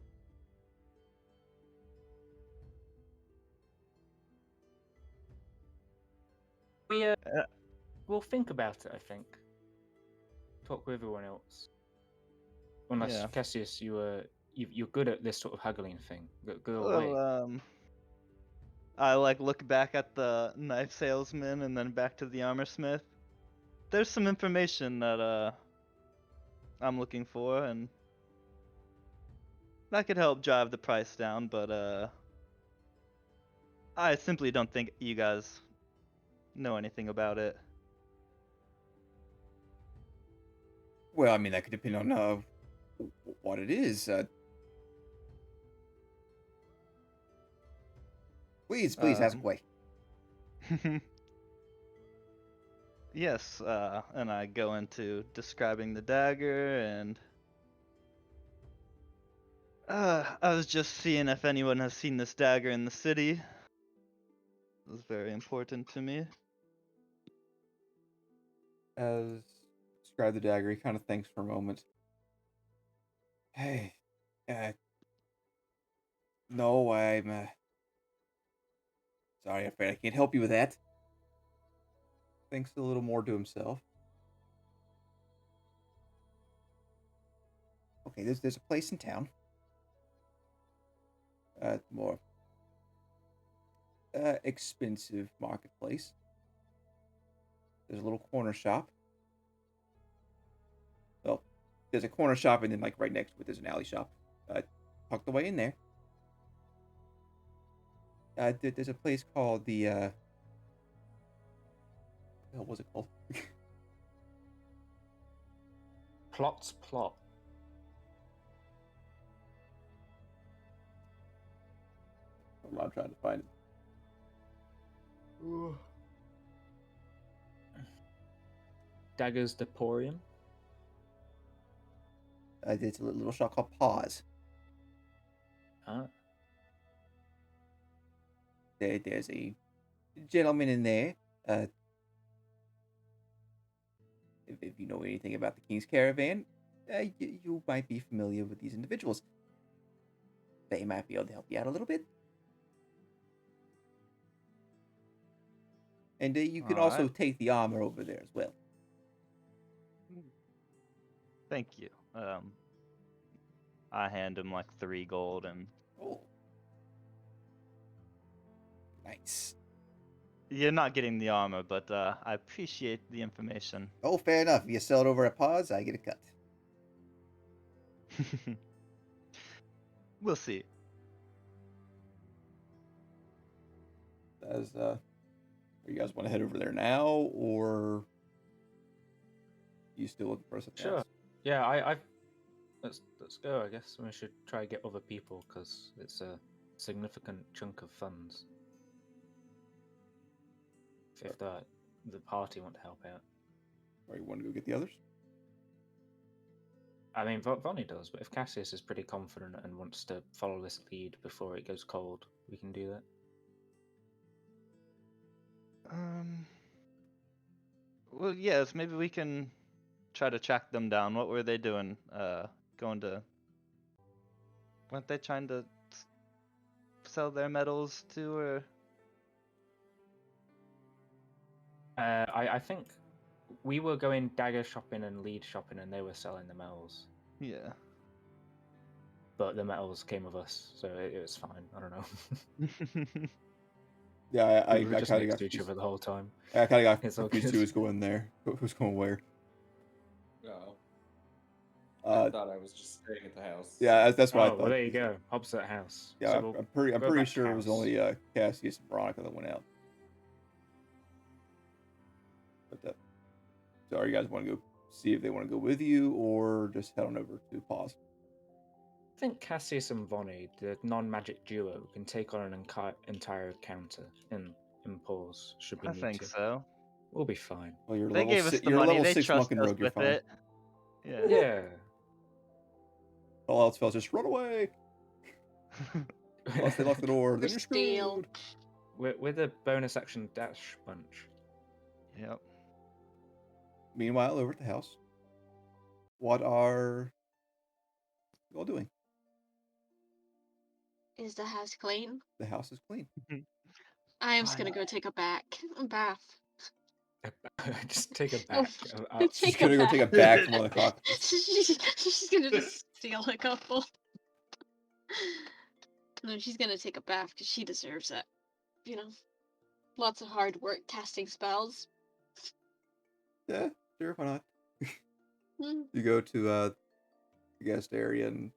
We'll think about it, I think. Talk with everyone else. Unless, Yeah. Cassius, you're good at this sort of haggling thing. Go away. Well, I look back at the knife salesman and then back to the armorsmith. There's some information that I'm looking for, and that could help drive the price down, but I simply don't think you guys know anything about it. Well, I mean, that could depend on what it is. Please ask Um, away. Yes, and I go into describing the dagger, and I was just seeing if anyone has seen this dagger in the city. It was very important to me. As describe the dagger, he kind of thinks for a moment. Hey, no, I'm sorry, I'm afraid I can't help you with that. Thinks a little more to himself. Okay, there's a place in town. More expensive marketplace. There's a little corner shop. Well, there's a corner shop, and then like right next to it, there's an alley shop. Tucked away in there. There's a place called the what the hell was it called? Plot's plot. I'm trying to find it. Dagger's Deporium. There's a little shop called Paws. Huh? There's a gentleman in there. If you know anything about the King's Caravan, you might be familiar with these individuals. They might be able to help you out a little bit. And you can also Alright. take the armor over there as well. Thank you. I hand him like 3 gold, and Oh. Nice. you're not getting the armor, but I appreciate the information. Oh, fair enough. If you sell it over at Paws, I get a cut. We'll see. As you guys want to head over there now, or you still looking for something Sure. else? Yeah, let's go. I guess we should try to get other people because it's a significant chunk of funds. If the party want to help out. Or you want to go get the others? I mean, Vonnie does, but if Cassius is pretty confident and wants to follow this lead before it goes cold, we can do that. Well, yes, maybe we can try to track them down. What were they doing? Going to... Weren't they trying to sell their medals too, or... I think we were going dagger shopping and lead shopping, and they were selling the metals. Yeah. But the metals came with us, so it was fine. I don't know. Yeah, I we were just kind of next got to each confused. other the whole time. I kind of got It's all confused good. who's going there, who's going where. No. I thought I was just staying at the house. Yeah, that's what I Oh, thought. well, there you go. Opposite house. Yeah, So I'm pretty go back sure it was house. only Cassius and Veronica that went out. But so, you guys want to go see if they want to go with you, or just head on over to Paws? I think Cassius and Vonnie, the non-magic duo, can take on an entire counter in pause. Should we I need think to? so. We'll be fine. Well, you're They gave us the you're a money. level They 6 trust monk and us rogue. You're with fine. it. Yeah. Yeah. All else fails, just run away. Once they lock the door, then you're Steal. screwed. We're the bonus action dash bunch. Yep. Meanwhile, over at the house, what are you all doing? Is the house clean? The house is clean. I am just gonna go take a bath. Just take a Oh, back. She's Take gonna a go take a bath. back from one of the cockroaches. She's gonna just steal a couple. No, she's gonna take a bath because she deserves it. You know, lots of hard work casting spells. Yeah, sure, why not? You go to the guest area, and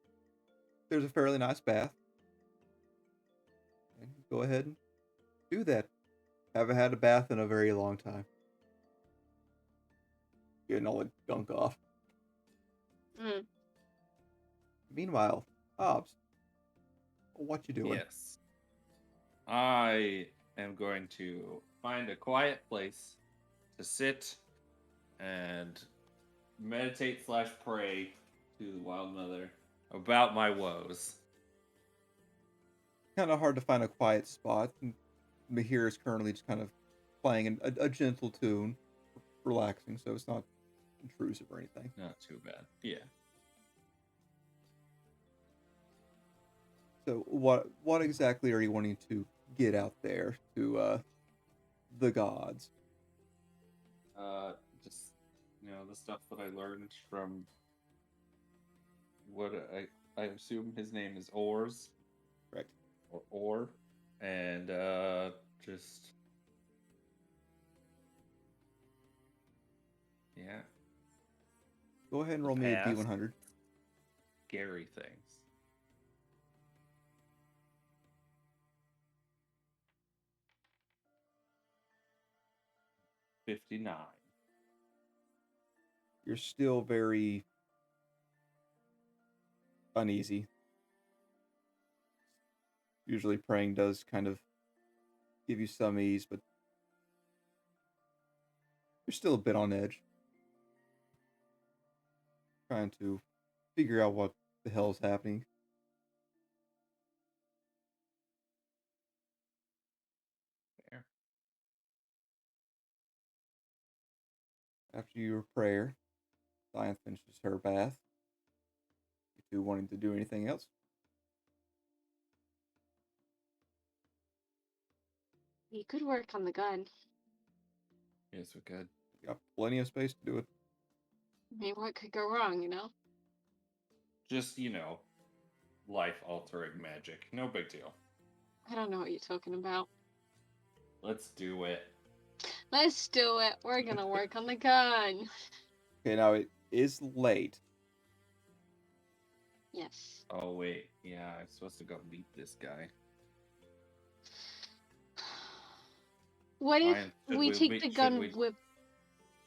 there's a fairly nice bath. And go ahead and do that. Haven't had a bath in a very long time. Getting all the gunk off. Mm. Meanwhile, Hobbs, what you doing? Yes. I am going to find a quiet place to sit and meditate / pray to the Wild Mother about my woes. Kind of hard to find a quiet spot. And Mahir is currently just kind of playing a gentle tune, relaxing, so it's not intrusive or anything. Not too bad. Yeah. So what exactly are you wanting to get out there to the gods? Just the stuff that I learned from what I assume his name is Ors. Correct. Or and just yeah. Go ahead and roll me a D100. Scary things. $59. You're still very uneasy. Usually praying does kind of give you some ease, but you're still a bit on edge. Trying to figure out what the hell is happening. Fair. After your prayer, Diane finishes her bath. You two wanting to do anything else? You could work on the gun. Yes, we could. You got plenty of space to do it. I mean, what could go wrong, you know? Just, life-altering magic. No big deal. I don't know what you're talking about. Let's do it. Let's do it. We're gonna work on the gun. Okay, now it is late. Yes. Oh, wait. Yeah, I'm supposed to go meet this guy. What if Ryan, should we take meet- the should gun we with...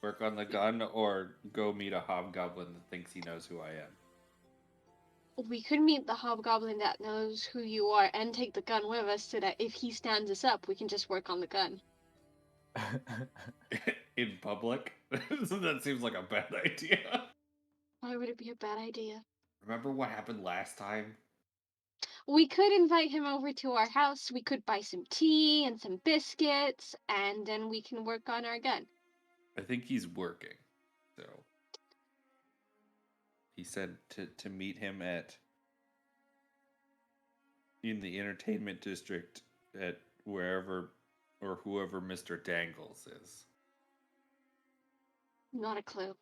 work on the gun or go meet a hobgoblin that thinks he knows who I am? We could meet the hobgoblin that knows who you are and take the gun with us so that if he stands us up, we can just work on the gun. In public? That seems like a bad idea. Why would it be a bad idea? Remember what happened last time? We could invite him over to our house. We could buy some tea and some biscuits, and then we can work on our gun. I think he's working. So he said to meet him in the entertainment district at wherever or whoever Mr. Dangles is. Not a clue.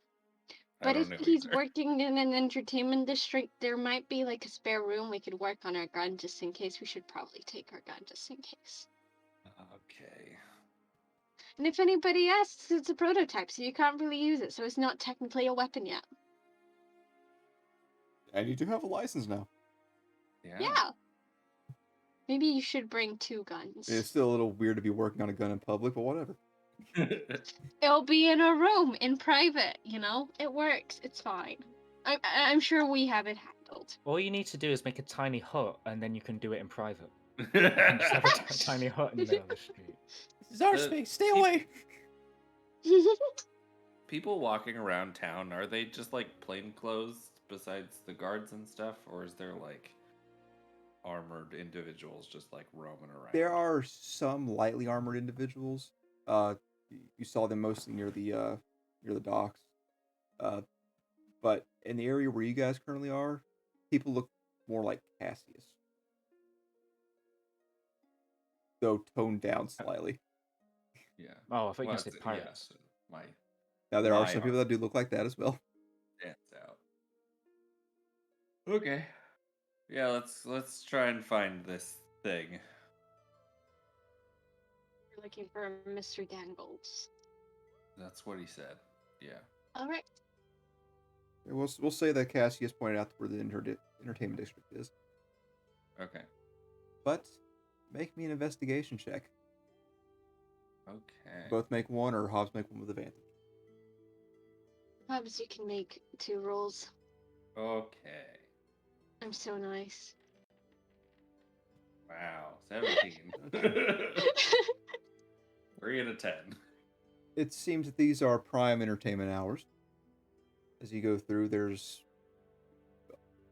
I But don't if know he's either. working in an entertainment district, there might be like a spare room we could work on our gun just in case. We should probably take our gun just in case. Okay. And if anybody asks, it's a prototype, so you can't really use it, so it's not technically a weapon yet. And you do have a license now. Yeah. Maybe you should bring 2 guns. It's still a little weird to be working on a gun in public, but whatever. It'll be in a room, in private, you know? It works. It's fine. I'm sure we have it handled. All you need to do is make a tiny hut, and then you can do it in private. And just have a tiny hut in the middle of the street. This is our space. Stay away. People walking around town, are they just like plainclothes besides the guards and stuff? Or is there like armored individuals just like roaming around? There are some lightly armored individuals. You saw them mostly near the docks. But in the area where you guys currently are, people look more like Cassius, though toned down slightly. Yeah. Oh, I thought you were going to say it's- pirates. yeah, my Now there are My some people that do look like that as well. stands out. Okay. Yeah, let's try and find this thing. We're looking for Mr. Dangles. That's what he said. Yeah. Alright. We'll say that Cassius pointed out where the entertainment district is. Okay. But make me an investigation check. Okay. Both make one, or Hobbs make one with advantage. Perhaps you can make 2 rolls. Okay. I'm so nice. Wow. 17. Okay. 3 out of 10. It seems that these are prime entertainment hours. As you go through, there's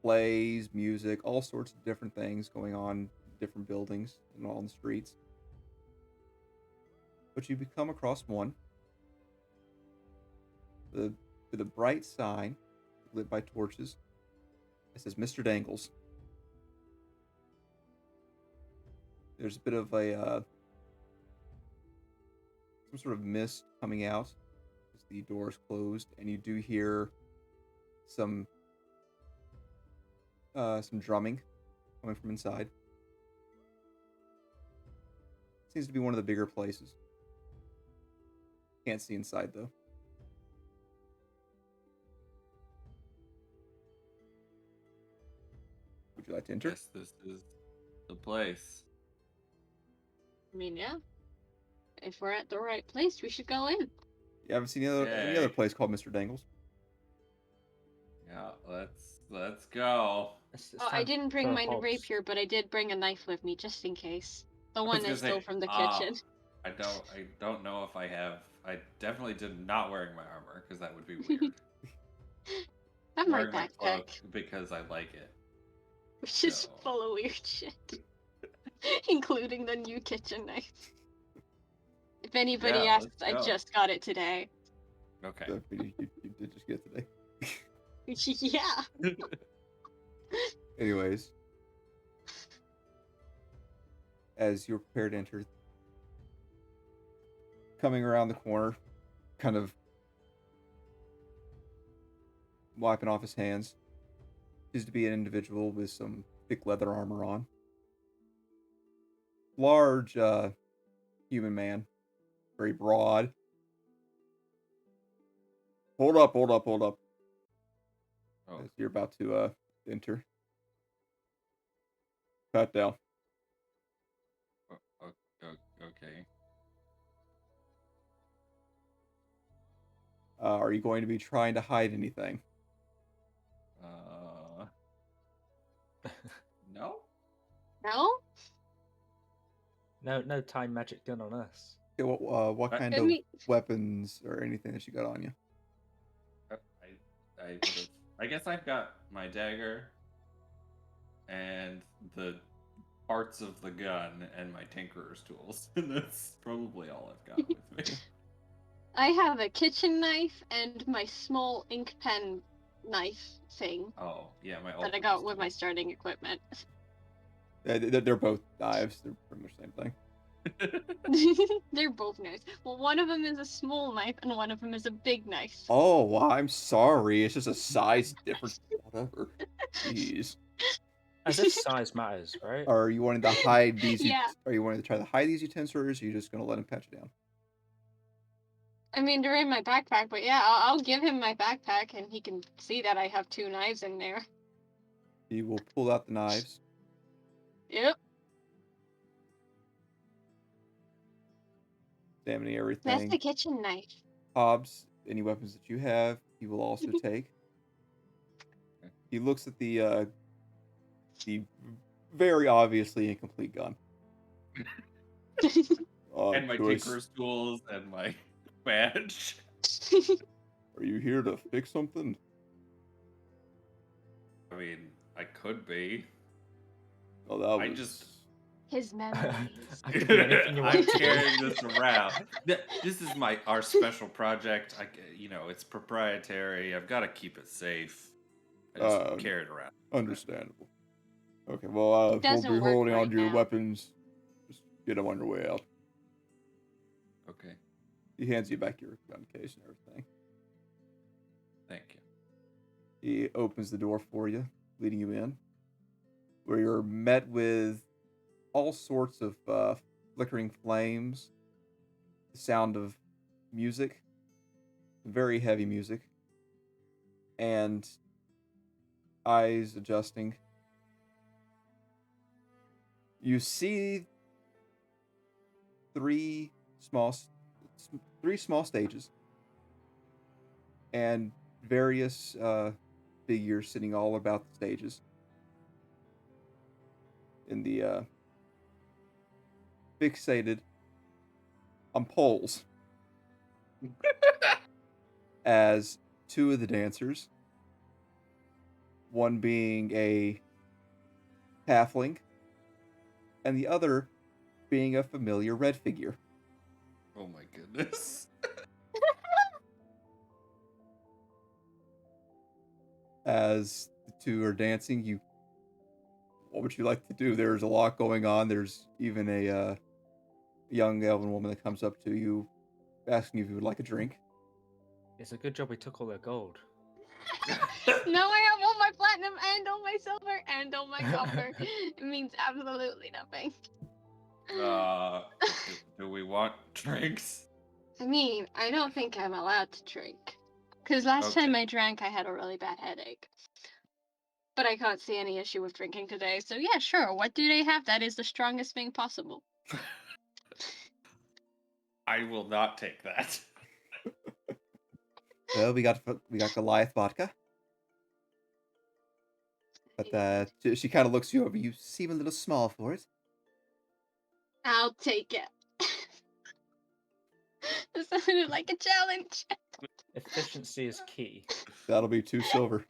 plays, music, all sorts of different things going on in different buildings and all on the streets. But you come across one with a bright sign lit by torches. It says Mr. Dangles. There's a bit of a some sort of mist coming out as the door is closed, and you do hear some drumming coming from inside. Seems to be one of the bigger places. Can't see inside though. Would you like to enter? Yes, this is the place. I mean, yeah. If we're at the right place, we should go in. You haven't seen any Yay. other place called Mr. Dangles? Yeah, let's go. Oh, I didn't bring my rapier, but I did bring a knife with me just in case. The one I stole from the kitchen. I don't know if I have. I definitely did not wearing my armor because that would be weird. I'm my Wearing my cloak backpack, because I like it. which is So. full of weird shit, including the new kitchen knife. If anybody Yeah, asks, let's I go. just got it today. Okay. You did just get today. Yeah. Anyways, as you're prepared to enter, coming around the corner, kind of wiping off his hands, seems to be an individual with some thick leather armor on. Large human man, very broad. Hold up. Oh, As you're about to enter. Pat down. okay. Are you going to be trying to hide anything? No. No? No time magic done on us. Okay, what kind of weapons or anything that you got on you? I guess I've got my dagger and the parts of the gun and my tinkerer's tools. That's probably all I've got with me. I have a kitchen knife and my small ink pen knife thing Oh, yeah, my that I got with my starting equipment. They're both knives. They're pretty much the same thing. They're both knives. Well, one of them is a small knife and one of them is a big knife. Oh, well, I'm sorry. It's just a size difference. Whatever. Jeez. As if size matters, right? Are you wanting to hide these? Yeah. Are you wanting to try to hide these utensils, or are you just going to let him pat you down? I mean, they're in my backpack, but yeah, I'll give him my backpack and he can see that I have 2 knives in there. He will pull out the knives. Yep. Examining everything. That's the kitchen knife. Hobbs, any weapons that you have, he will also take. He looks at the very obviously incomplete gun. And my tinkerer's tools and my badge. Are you here to fix something? I mean, I could be. Oh, that was... His memories. I'm carrying this around. This is our special project. It's proprietary. I've got to keep it safe. I just carry it around. Understandable. Okay, well, we'll be holding on to your weapons. Just get them on your way out. Okay. He hands you back your gun case and everything. Thank you. He opens the door for you, leading you in, where you're met with all sorts of flickering flames, the sound of music, very heavy music, and eyes adjusting. You see three small stages and various figures sitting all about the stages in the fixated on poles as two of the dancers, one being a halfling and the other being a familiar red figure. Oh my goodness. As the two are dancing, what would you like to do? There's a lot going on. There's even a young elven woman that comes up to you asking if you would like a drink. It's a good job we took all their gold. Now I have all my platinum and all my silver and all my copper. It means absolutely nothing. Do we want drinks? I mean, I don't think I'm allowed to drink. Because last time I drank, I had a really bad headache. But I can't see any issue with drinking today, so yeah, sure. What do they have that is the strongest thing possible? I will not take that. Well, we got Goliath Vodka. But she kind of looks you over. You seem a little small for it. I'll take it. This sounded like a challenge. Efficiency is key. That'll be 2 silver.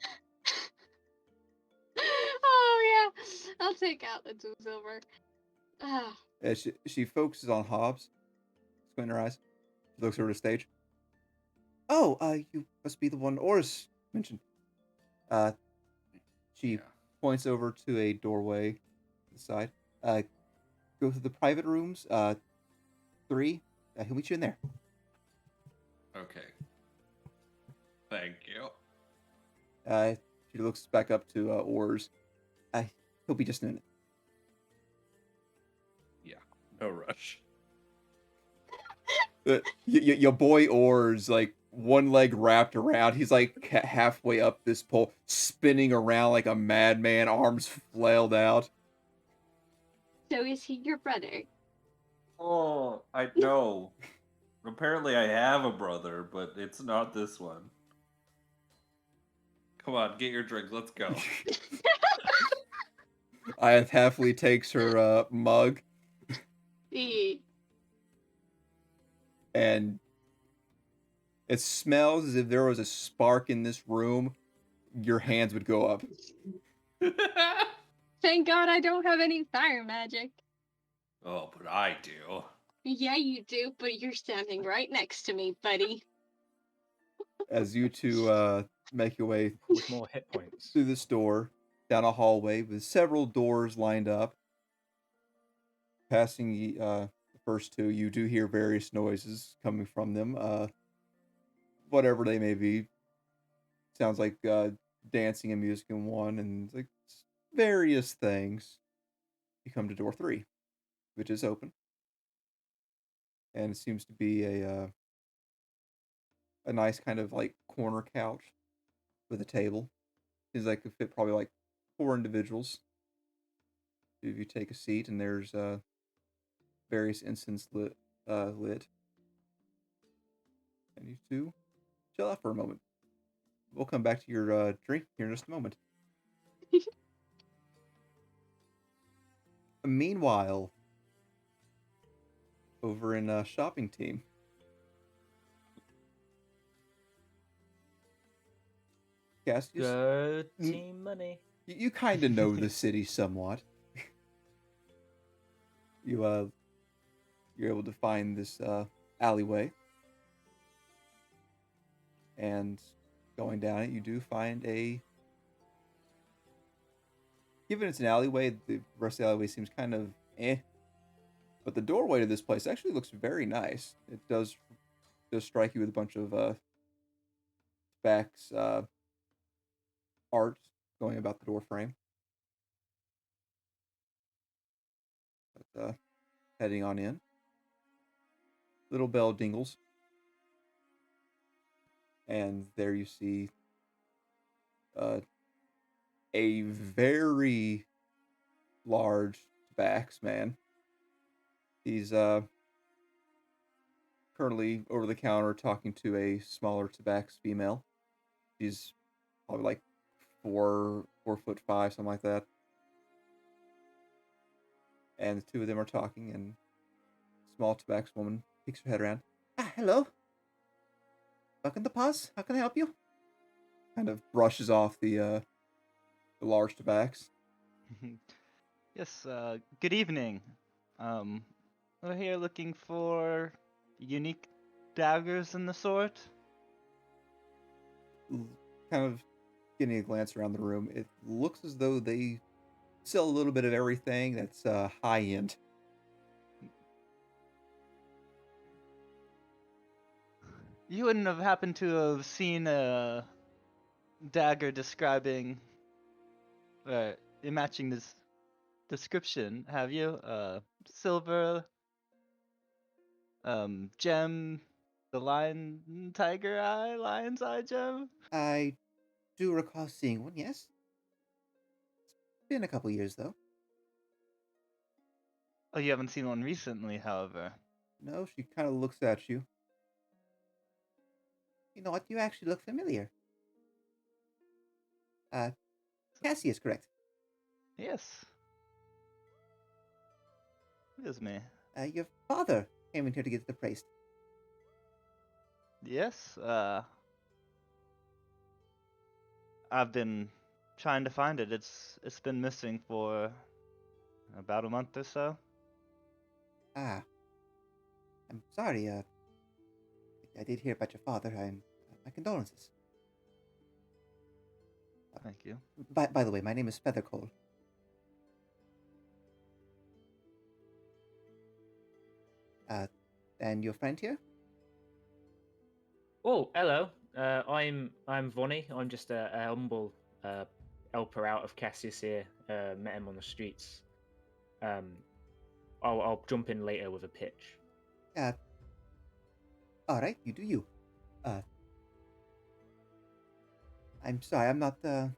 Oh yeah, I'll take out the 2 silver. She focuses on Hobbs, squinting her eyes. She looks over the stage. Oh, you must be the one Oris mentioned. She points over to a doorway to the side. Go to the private rooms. 3. He'll meet you in there. Okay. Thank you. She looks back up to Ors. He'll be just a minute. Yeah, no rush. Your boy Ors, like, one leg wrapped around. He's like halfway up this pole, spinning around like a madman, arms flailed out. So is he your brother? Oh, I know. Apparently I have a brother, but it's not this one. Come on, get your drink. Let's go. Iath happily takes her mug. And it smells as if there was a spark in this room. Your hands would go up. Thank God I don't have any fire magic. Oh, but I do. Yeah, you do, but you're standing right next to me, buddy. As you two make your way with more hit points through this door, down a hallway with several doors lined up. Passing the first 2, you do hear various noises coming from them. Whatever they may be. Sounds like dancing and music in one, and like various things. You come to door 3, which is open. And it seems to be a nice kind of like corner couch with a table. Seems like it could fit probably like 4 individuals. If you take a seat, and there's various incense lit, and you two chill out for a moment. We'll come back to your drink here in just a moment. Meanwhile, over in shopping team. Cassius, Good team money. You kind of know the city somewhat. You're able to find this alleyway, and going down it, you do find a. Given it's an alleyway, the rest of the alleyway seems kind of eh. But the doorway to this place actually looks very nice. It does strike you with a bunch of specs, art going about the door frame. But heading on in. Little bell dingles. And there you see a very large tabax man. He's currently over the counter talking to a smaller tabax female. She's probably like 4'5", something like that. And the two of them are talking, and small tabax woman peeks her head around. Hello. Welcome to Paz. How can I help you? Kind of brushes off the large tabax. Yes, good evening. We're here looking for unique daggers and the sort. Kind of getting a glance around the room, it looks as though they sell a little bit of everything that's high end. You wouldn't have happened to have seen a dagger describing, matching this description, have you? Silver, gem, the lion's eye gem? I do recall seeing one, yes. It's been a couple years, though. Oh, you haven't seen one recently, however. No, she kind of looks at you. You know what? You actually look familiar. Cassie is correct. Yes. It is me. Your father came in here to get the priest. Yes, I've been trying to find it. It's been missing for about a month or so. I'm sorry, I did hear about your father, and my condolences. Thank you. By the way, my name is Feathercole. And your friend here? Oh, hello. I'm Vonnie. I'm just a humble helper out of Cassius here. Met him on the streets. I'll jump in later with a pitch. Alright, you do you. I'm sorry, I'm not, can't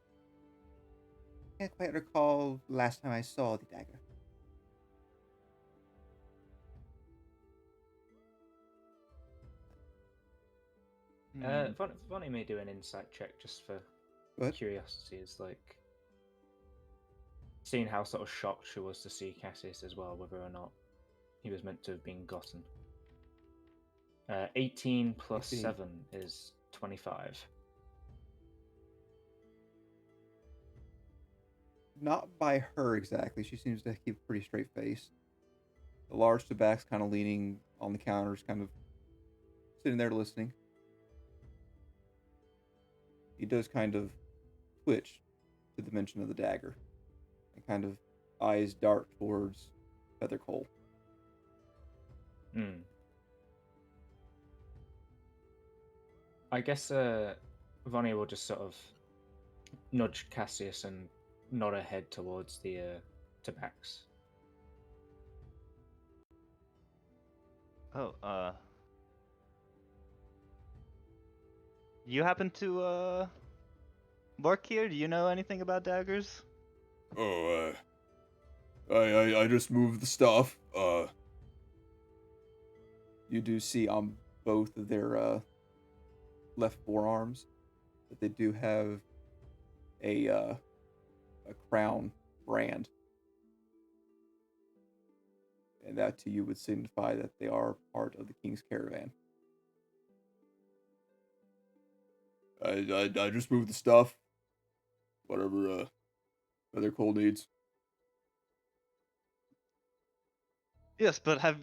quite recall last time I saw the dagger. Vonnie may do an insight check just for What? curiosity. Is like seeing how sort of shocked she was to see Cassius as well, whether or not he was meant to have been gotten. 18 plus 18. 7 is 25. Not by her exactly. She seems to keep a pretty straight face. The large tabax kind of leaning on the counters, kind of sitting there listening. He does kind of twitch to the mention of the dagger, and kind of eyes dart towards Feathercole. I guess Vonnie will just sort of nudge Cassius and nod her head towards the tabax. Oh, you happen to work here? Do you know anything about daggers? Oh, I just moved the stuff. You do see on both of their left forearms that they do have a crown brand, and that to you would signify that they are part of the king's caravan. I just moved the stuff. Whatever other Cole needs. Yes, but have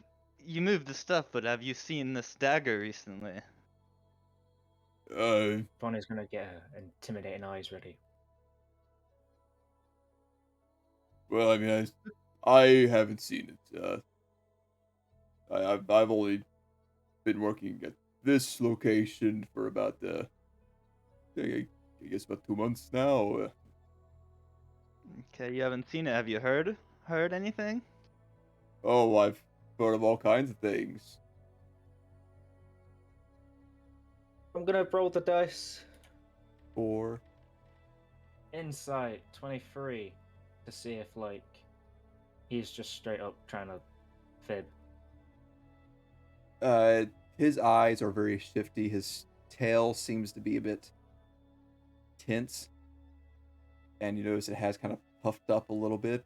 you moved the stuff? But have you seen this dagger recently? Vonnie's gonna get her intimidating eyes ready. Well, I mean, I haven't seen it. I've only been working at this location for about I guess about 2 months now. Okay, you haven't seen it. Have you heard anything? Oh, I've heard of all kinds of things. I'm gonna roll the dice. 4, Insight 23 to see if like he's just straight up trying to fib. His eyes are very shifty. His tail seems to be a bit tense, and you notice it has kind of puffed up a little bit.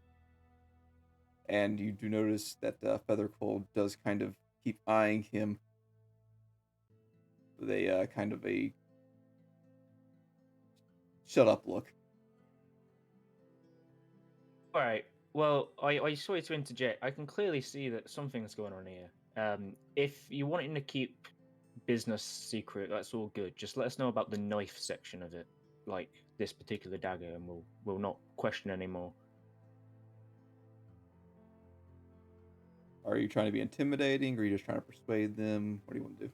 And you do notice that Feathercold does kind of keep eyeing him with a kind of a shut up look. All right. Well, I sorry to interject. I can clearly see that something's going on here. If you want him to keep business secret, that's all good. Just let us know about the knife section of it, like this particular dagger, and we'll not question anymore. Are you trying to be intimidating, or are you just trying to persuade them? What do you want to do?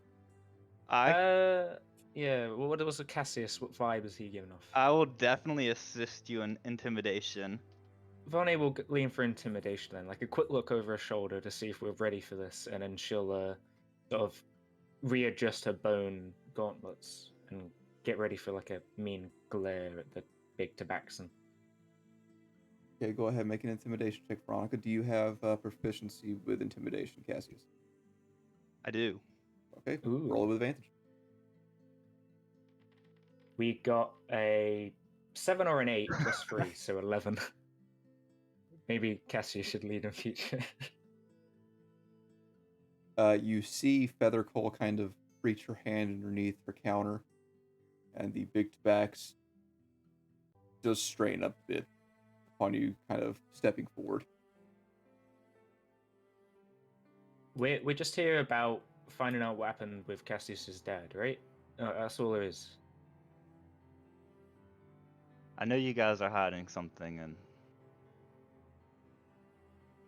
Yeah. Well, what was the Cassius? What vibe is he giving off? I will definitely assist you in intimidation. Vonnie will lean for intimidation then, like a quick look over her shoulder to see if we're ready for this, and then she'll sort of readjust her bone gauntlets and get ready for like a mean glare at the big tabaxan. Okay, go ahead, make an intimidation check, Veronica. Do you have proficiency with intimidation, Cassius? I do. Okay, Ooh. roll it with advantage. We got a 7 or an 8 plus 3, so 11. Maybe Cassius should lead in future. You see Feathercoal kind of reach her hand underneath her counter, and the big tabax does straighten up a bit upon you kind of stepping forward. We're just here about finding out what happened with Cassius's dad, right? That's all there is. I know you guys are hiding something, and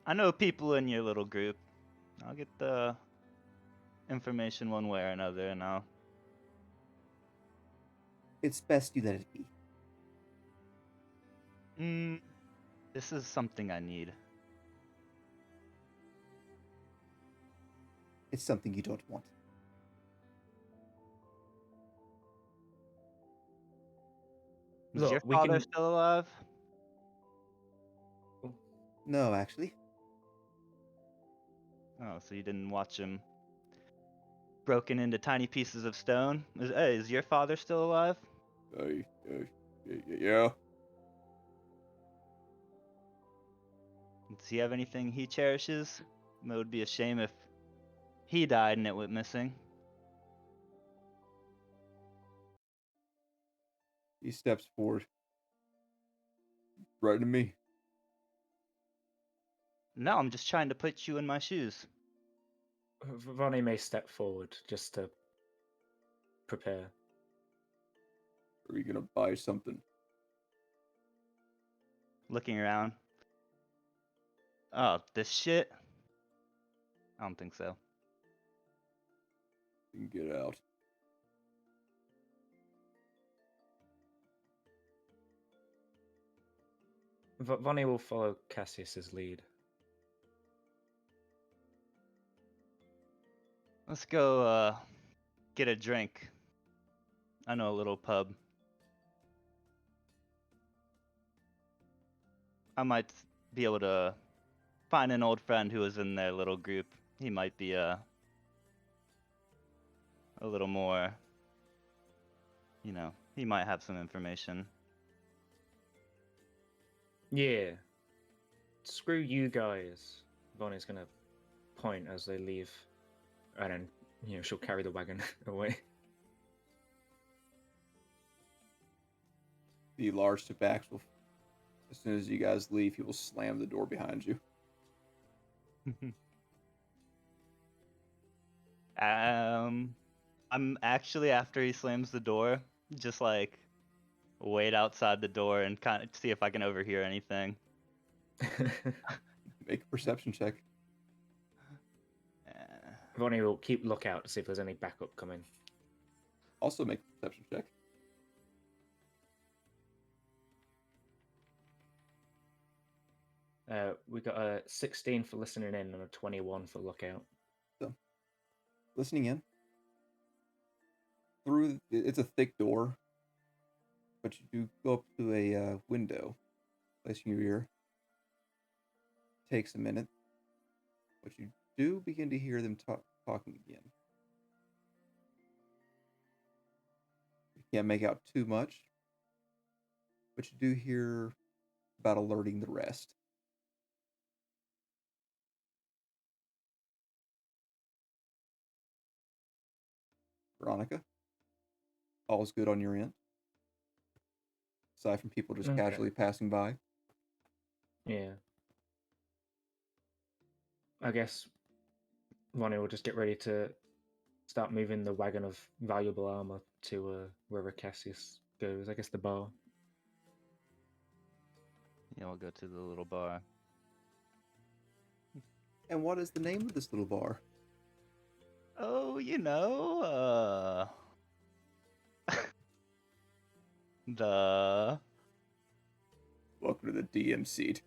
I know people in your little group. I'll get the information one way or another, and I'll... It's best you let it be. This is something I need. It's something you don't want. Is Look, your we father can- still alive? No, actually. Oh, so you didn't watch him broken into tiny pieces of stone? Is your father still alive? Yeah. Does he have anything he cherishes? It would be a shame if he died and it went missing. He steps forward. Right to me. No, I'm just trying to put you in my shoes. Vonnie may step forward just to prepare. Are you gonna buy something? Looking around. Oh, this shit? I don't think so. You can get out. Vonnie will follow Cassius's lead. Let's go get a drink. I know a little pub. I might be able to find an old friend who was in their little group. He might be a little more, he might have some information. Yeah. Screw you guys. Vonnie's gonna point as they leave, and then she'll carry the wagon away. The large tabax will, as soon as you guys leave, he will slam the door behind you. I'm actually, after he slams the door, just like wait outside the door and kind of see if I can overhear anything. Make a perception check. Vonnie will keep lookout to see if there's any backup coming. Also make a perception check. We got a 16 for listening in and a 21 for lookout. So, listening in. It's a thick door. but you do go up to a window, placing your ear. Takes a minute, but you do begin to hear them talking again. You can't make out too much, but you do hear about alerting the rest. Veronica, all's good on your end, aside from people just Okay. casually passing by. Yeah. I guess Ronnie will just get ready to start moving the wagon of valuable armor to wherever Cassius goes. I guess the bar. Yeah, we'll go to the little bar. And what is the name of this little bar? Oh, the Welcome to the DM seat.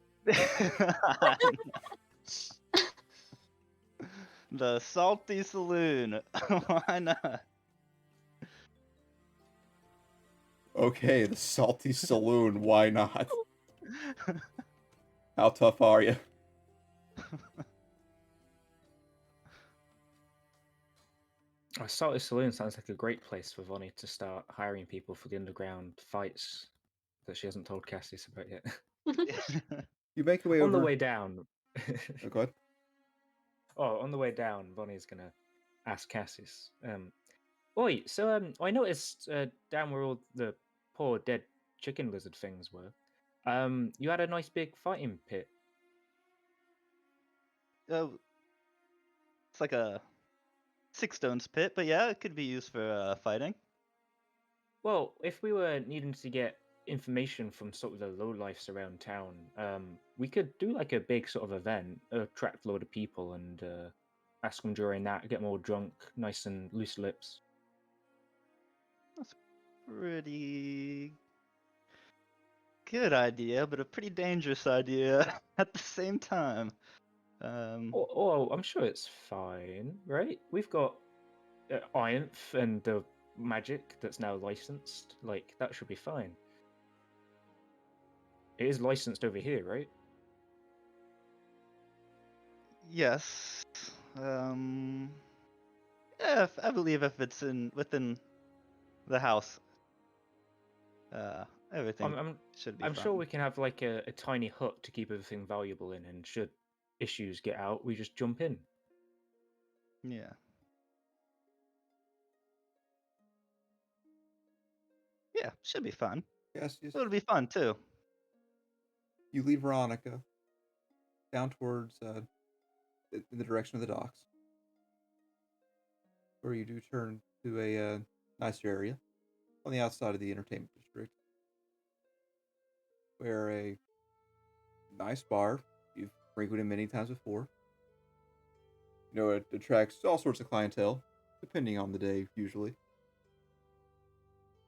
the Salty Saloon. Why not? Okay, the Salty Saloon. Why not? How tough are you? Salty Saloon sounds like a great place for Vonnie to start hiring people for the underground fights that she hasn't told Cassius about yet. You make your way On over. the way down. Oh, go ahead. Oh, on the way down, Vonnie's gonna ask Cassius. Oi, so I noticed down where all the poor dead chicken lizard things were, you had a nice big fighting pit. It's like a 6 stones pit, but yeah, it could be used for fighting. Well, if we were needing to get information from sort of the lowlifes around town, we could do like a big sort of event, attract a load of people, and ask them during that, get them all drunk, nice and loose lips. Pretty good idea, but a pretty dangerous idea at the same time. Oh, I'm sure it's fine, right? We've got Ironth and the magic that's now licensed. Like, that should be fine. It is licensed over here, right? Yes. Yeah, I believe if it's within the house, everything should be I'm fine. sure we can have like a tiny hut to keep everything valuable in, and should issues get out, we just jump in. Yeah. Yeah, should be fun. Yes. It'll be fun too. You lead Veronica down towards in the direction of the docks, where you do turn to a nicer area on the outside of the entertainment district, where a nice bar you've frequented many times before. You know, it attracts all sorts of clientele, depending on the day, usually.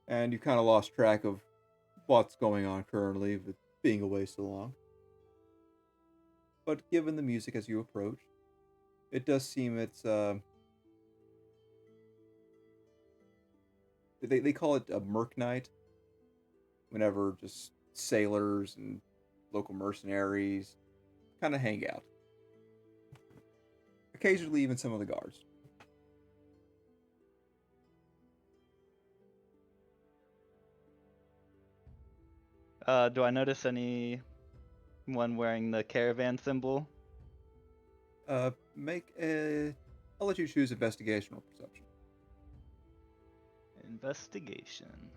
And you kind of lost track of what's going on currently with being away so long. But given the music as you approach, it does seem it's they call it a merc night. Whenever just sailors and local mercenaries kind of hang out. Occasionally, even some of the guards. Do I notice anyone wearing the caravan symbol? Make a. I'll let you choose investigation or perception. Investigation.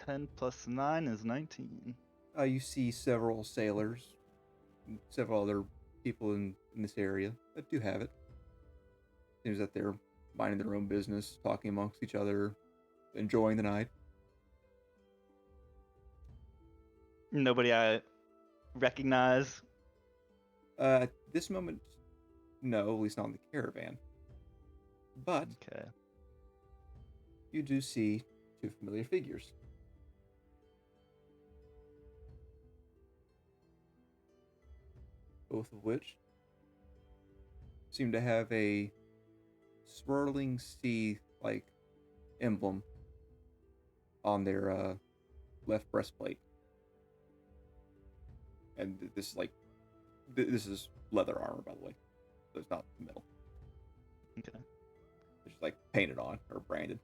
10 plus 9 is 19. You see several sailors, and several other people in this area that do have it. Seems that they're minding their own business, talking amongst each other, enjoying the night. Nobody I recognize. At this moment, no, at least not in the caravan. But Okay. you do see two familiar figures. Both of which seem to have a swirling sea like emblem on their left breastplate. And this is like, this is leather armor, by the way. So it's not metal. Okay. It's just like painted on or branded.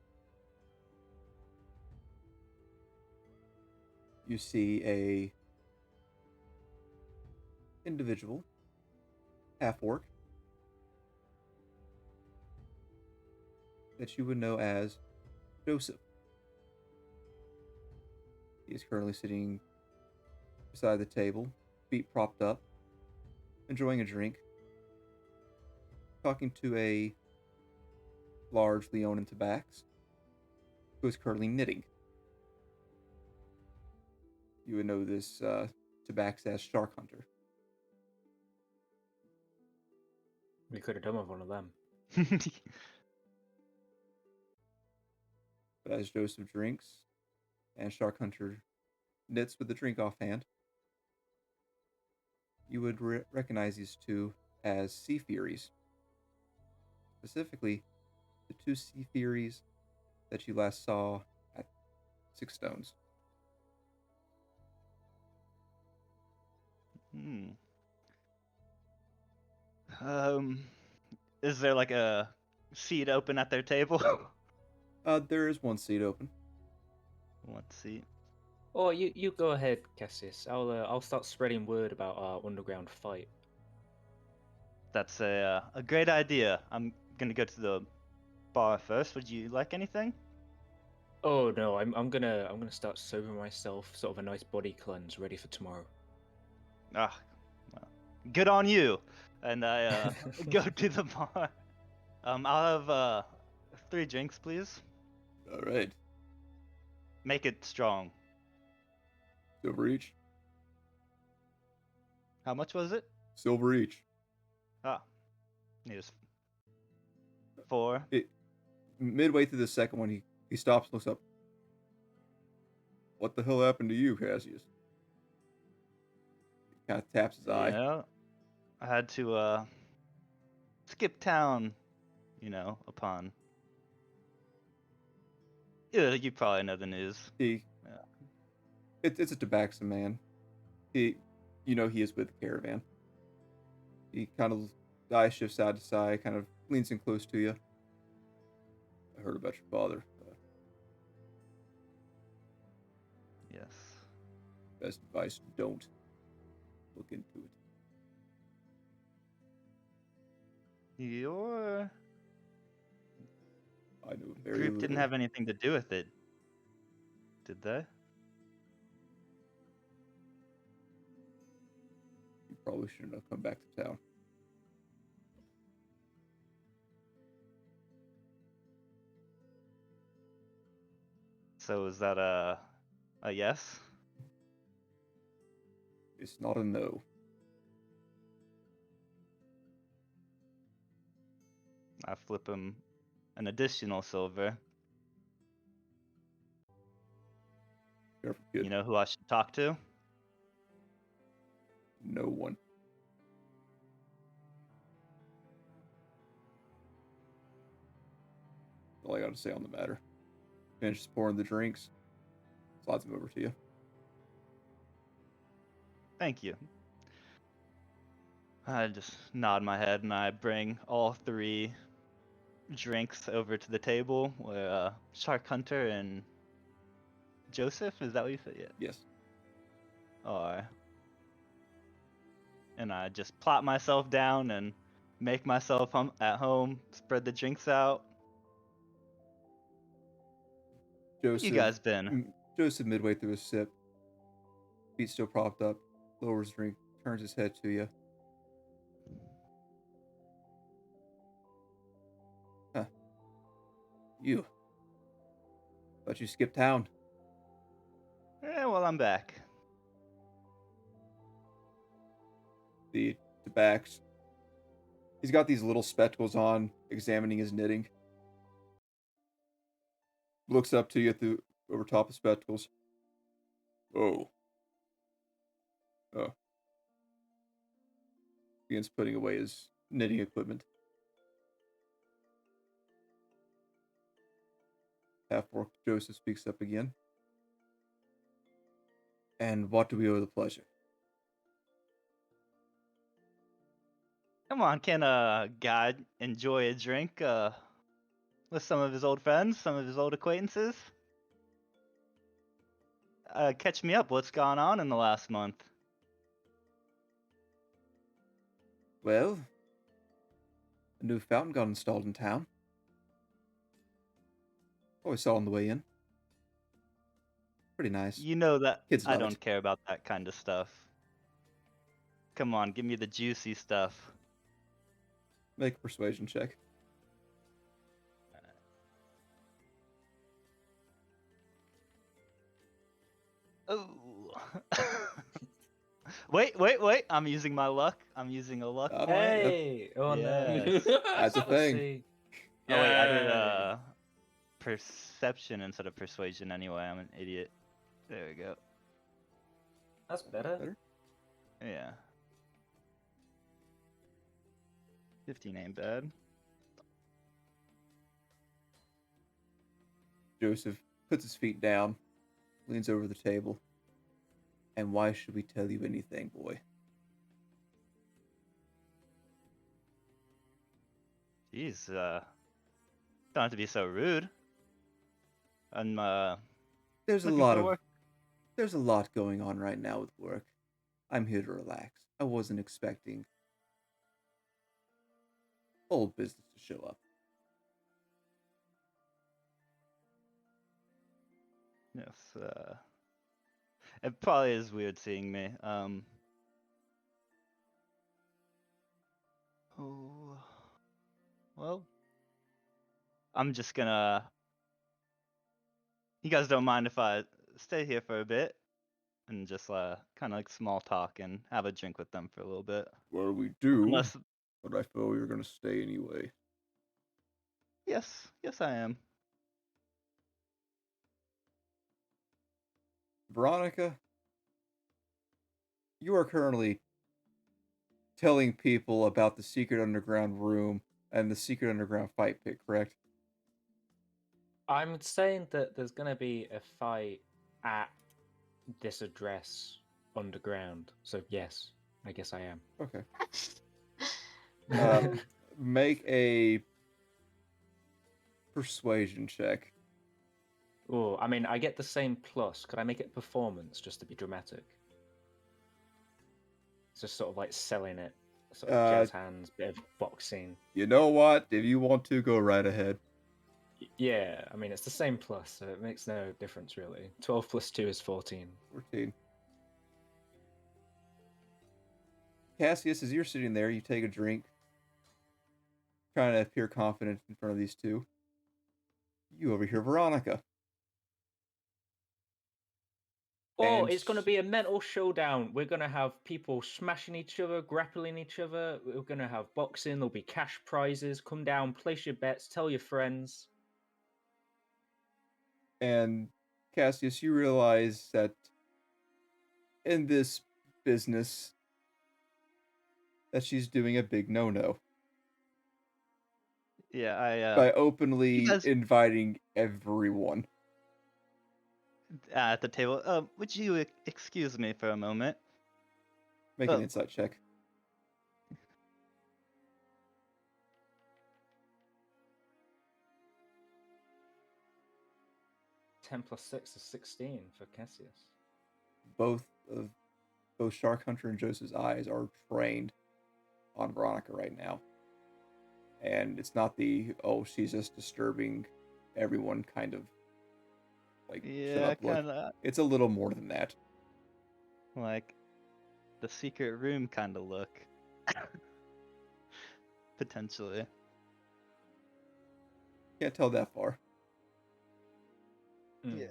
You see a individual, half-orc, that you would know as Joseph. He is currently sitting beside the table, feet propped up, enjoying a drink, talking to a large Leonin tabax, who is currently knitting. You would know this tabax as Shark Hunter. We could have done with one of them. But as Joseph drinks, and Shark Hunter knits with the drink offhand, you would recognize these two as Sea Furies. Specifically, the two Sea Furies that you last saw at Six Stones. Is there like a seat open at their table? There is one seat open. One seat. Oh, you go ahead, Cassius. I'll start spreading word about our underground fight. That's a great idea. I'm gonna go to the bar first. Would you like anything? Oh no, I'm gonna start sobering myself, sort of a nice body cleanse, ready for tomorrow. Ah, well, good on you. And I go to the bar. I'll have 3 drinks, please. All right. Make it strong. Silver each. How much was it? Silver each. Ah, it 4. Midway through the second one, he stops, looks up. What the hell happened to you, Cassius? He kind of taps his eye. Yeah, I had to skip town, upon. Yeah, you probably know the news. It's a Tabaxi man. He is with the caravan. He kind of eye shifts side to side, kind of leans in close to you. I heard about your father. Yes. Best advice: don't look into it. Your I know very group little. didn't have anything to do with it, did they? You probably shouldn't have come back to town. So is that a yes? It's not a no. I flip him an additional silver. Careful, kid. You know who I should talk to? No one. That's all I got to say on the matter. Finishes pouring the drinks. Slides them over to you. Thank you. I just nod my head and I bring all 3 drinks over to the table where Shark Hunter and Joseph, is that what you said? Yeah. Yes. Are. And I just plop myself down and make myself at home, spread the drinks out. Joseph, You guys been? Joseph, midway through a sip, feet still propped up, lowers drink, turns his head to you. Huh. You. Thought you skipped town. Well, I'm back. The Tabax. He's got these little spectacles on, examining his knitting. Looks up to you over top of spectacles. Oh. Oh. Begins putting away his knitting equipment. Half-orc Joseph speaks up again. And what do we owe the pleasure? Come on, can a guy enjoy a drink with some of his old friends, some of his old acquaintances? Catch me up. What's gone on in the last month? Well, a new fountain got installed in town. Oh, I saw on the way in. Pretty nice. You know that Kids I love don't it. care about that kind of stuff. Come on, give me the juicy stuff. Make a persuasion check. Oh. Wait. I'm using my luck. I'm using a luck point. Hey! Oh Yes. no. That's a Let's thing. see. Oh wait, I did Yay. perception instead of persuasion anyway. I'm an idiot. There we go. That's better. Better? Yeah. 15 ain't bad. Joseph puts his feet down, leans over the table. And why should we tell you anything, boy? Jeez, don't have to be so rude. I'm There's a looking lot for of work. there's a lot going on right now with work. I'm here to relax. I wasn't expecting old business to show up. Yes, it probably is weird seeing me. Oh, well, I'm just gonna. You guys don't mind if I stay here for a bit and just kind of like small talk and have a drink with them for a little bit. Well, we do, Unless, but I feel you're gonna stay anyway. yes, I am. Veronica, you are currently telling people about the secret underground room and the secret underground fight pit, correct? I'm saying that there's gonna be a fight at this address underground. So yes, I guess I am. Okay. Make a persuasion check. Oh, I mean, I get the same plus. Could I make it performance just to be dramatic? It's just sort of like selling it, sort of jazz hands, bit of boxing. You know what? If you want to, go right ahead. Yeah, I mean, it's the same plus, so it makes no difference really. 12 plus 2 is 14. 14. Cassius, as you're sitting there, you take a drink, trying to appear confident in front of these two. You overhear Veronica. Oh, And it's going to be a mental showdown. We're going to have people smashing each other, grappling each other. We're going to have boxing. There'll be cash prizes. Come down, place your bets, tell your friends. And Cassius, you realize that in this business, that she's doing a big no-no Yeah, I by openly you guys inviting everyone. at the table. Would you excuse me for a moment? Make an insight check. 10 plus 6 is 16 for Cassius. Both Shark Hunter and Joseph's eyes are trained on Veronica right now. And it's not the, oh, she's just disturbing everyone kind of like, shut Yeah, up look. kind of It's a little more than that. like the secret room kind of look. Potentially. Can't tell that far. Mm. Yeah.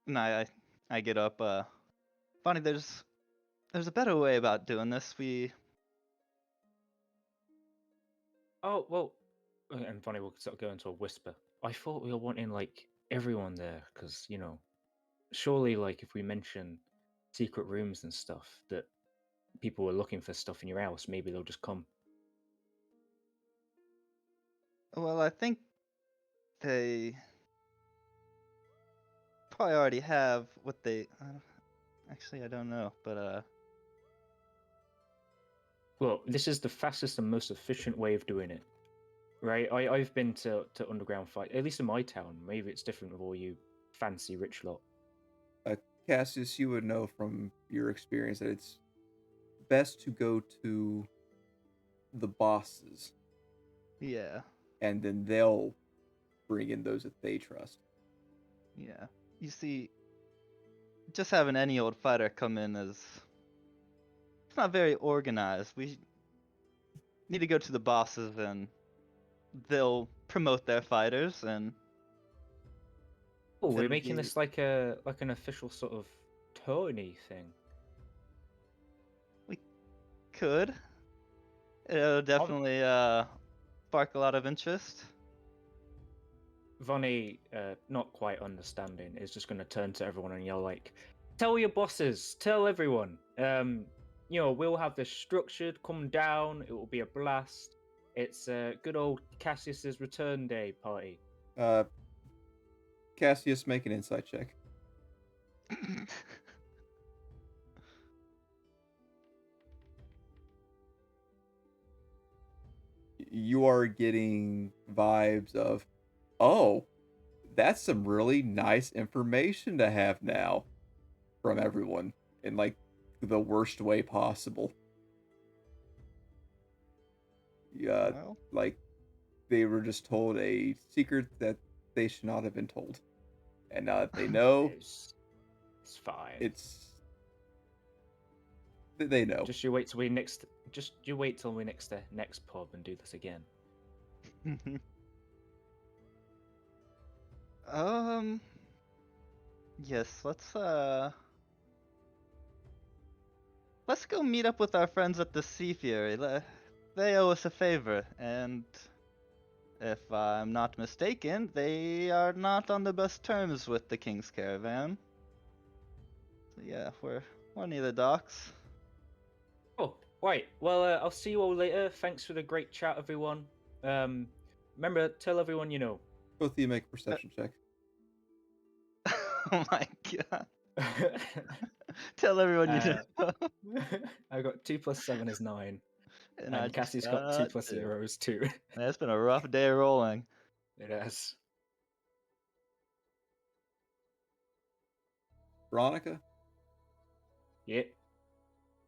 No, I get up. Funny, there's a better way about doing this. Oh, well, and funny, we'll sort of go into a whisper. I thought we were wanting, like, everyone there, because, you know, surely, like, if we mention secret rooms and stuff, that people were looking for stuff in your house, maybe they'll just come. Well, I think they probably already have what they. Actually, I don't know, but Well, this is the fastest and most efficient way of doing it, right? I've been to underground fight, at least in my town. Maybe it's different with all you fancy rich lot. Cassius, you would know from your experience that it's best to go to the bosses, yeah, and then they'll bring in those that they trust. yeah. You see, just having any old fighter come in is it's not very organized. We need to go to the bosses, and they'll promote their fighters, and Oh, we're it'll making be this like an official sort of tourney thing. could. It'll definitely spark a lot of interest. Vonnie, not quite understanding, is just going to turn to everyone and yell like, "Tell your bosses, tell everyone. We'll have this structured. Come down. It will be a blast. It's good old Cassius's return day party." Cassius, make an insight check. You are getting vibes of, oh, that's some really nice information to have now from everyone in like the worst way possible. Yeah, Well, like they were just told a secret that they should not have been told, and now that they know, It's fine. they know. Just you wait till we next the next pub and do this again. yes, let's go meet up with our friends at the Sea Fury. They owe us a favor, and if I'm not mistaken, they are not on the best terms with the King's Caravan. So yeah, we're near the docks. Oh, right. Well, I'll see you all later. Thanks for the great chat, everyone. Remember, tell everyone you know. Both of you make a perception check. Oh my god. Tell everyone you know. I got 2 + 7 is 9. And I And just Cassie's got 2 + two. 0 is 2. Man, it's been a rough day rolling. It has. Veronica, Yeah.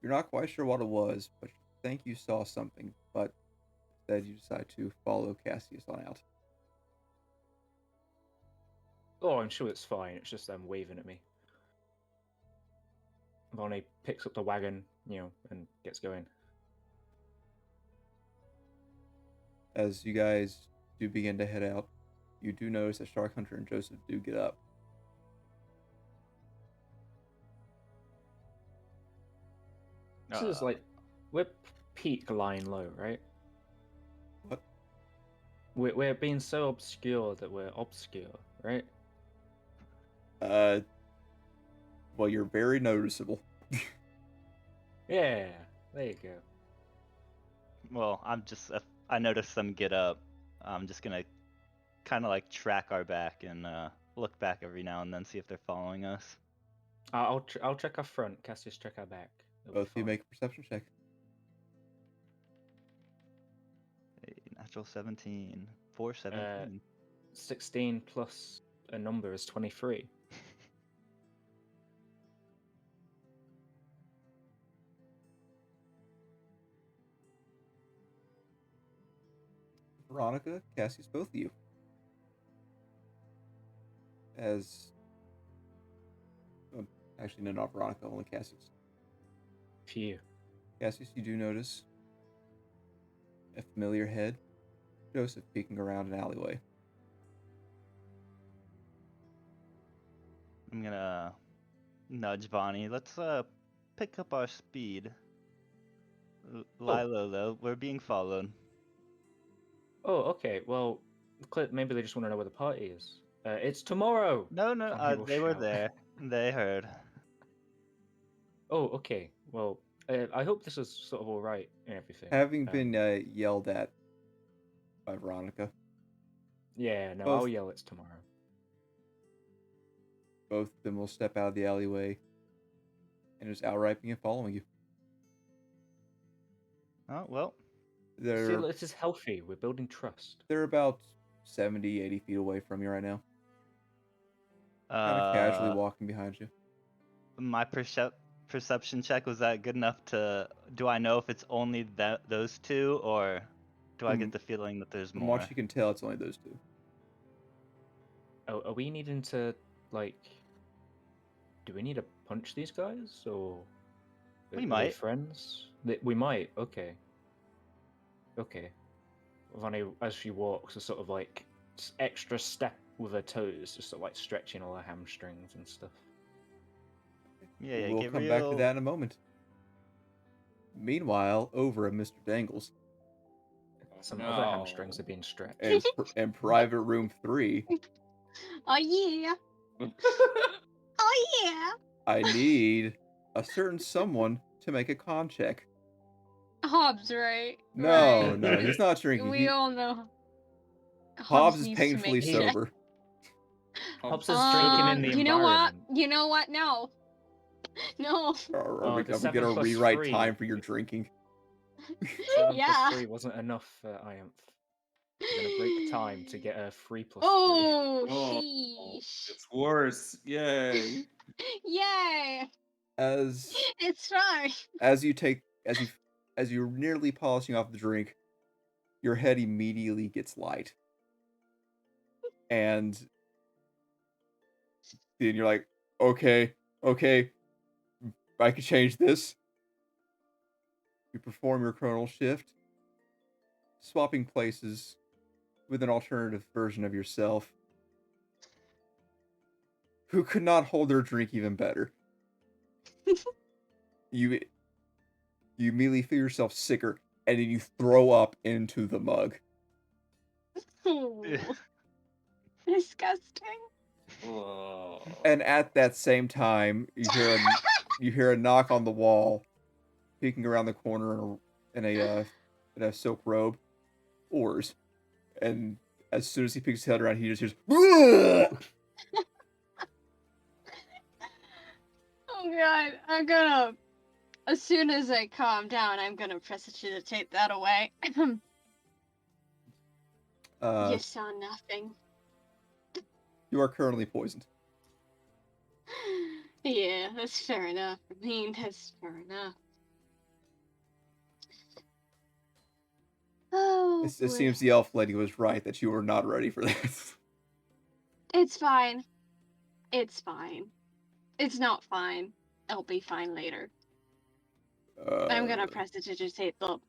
you're not quite sure what it was, but you think you saw something, but instead you decide to follow Cassius on out. Oh, I'm sure it's fine. It's just them waving at me. Vonnie picks up the wagon, and gets going. As you guys do begin to head out, you do notice that Shark Hunter and Joseph do get up. This is like, we're peak lying low, right? What? We're being so obscure that we're obscure, right? Well, you're very noticeable. Yeah, there you go. Well, I noticed them get up. I'm just gonna kind of like track our back and look back every now and then, see if they're following us. I'll check our front. Cassius, check our back. Both of you make a perception check. Hey, natural 17. 417. 16 plus a number is 23. Veronica, Cassius, both of you. Actually, no, not Veronica, only Cassius. Phew. Cassius, you do notice a familiar head, Joseph, peeking around an alleyway. I'm gonna nudge Bonnie. Let's pick up our speed. Lie low, though. We're being followed. Oh, okay. Well, maybe they just want to know where the party is. It's tomorrow. No, Bonnie will they were shout. there. They heard. Oh, okay. Well, I hope this is sort of all right and everything. Having been yelled at by Veronica. Yeah, no, both- I'll yell it's tomorrow. both of them will step out of the alleyway and just outright begin following you. Oh, well. I They're feel this is healthy. We're building trust. they're about 70, 80 feet away from you right now. Kind of casually walking behind you. My perception check, was that good enough to... Do I know if it's only those two, or do I get the feeling that there's From more? what you can tell, it's only those two. Oh, are we needing to, like... Do we need to punch these guys, or... We are they might. friends? We might, okay. Okay. Vanny, as she walks, a sort of, like, extra step with her toes, just sort of, like, stretching all her hamstrings and stuff. Yeah, We'll get come real. back to that in a moment. Meanwhile, over at Mr. Dangles. Some other hamstrings are being stretched. And private room 3. Oh yeah. Oh yeah. I need a certain someone to make a con check. Hobbs, right? No, Right. no, he's not drinking. We all know. Hobbs is needs to painfully make a check. sober. Hobbs is drinking in the You know what? environment. You know what? No. No. Are we the gonna 7 plus rewrite 3. time for your drinking? 7 Yeah. plus 3 wasn't enough for Ianth. We're gonna break time to get a 3 plus 3. Oh, Oh, sheesh. it's worse. Yay. Yay. As It's fine. as you're nearly polishing off the drink, your head immediately gets light. And then you're like, okay, I could change this. You perform your chronal shift, swapping places with an alternative version of yourself who could not hold their drink even better. You immediately feel yourself sicker, and then you throw up into the mug. Disgusting. Oh. And at that same time, you hear a knock on the wall, peeking around the corner in a silk robe, Oars. And as soon as he picks his head around, he just hears, "Ugh!" Oh god, I'm gonna... As soon as I calm down, I'm gonna prestidigitate that away. You saw nothing. You are currently poisoned. Yeah, that's fair enough. I mean, that's fair enough. Oh, It boy. seems the elf lady was right that you were not ready for this. It's fine. It's fine. It's not fine. It'll be fine later. I'm gonna prestidigitate the... Am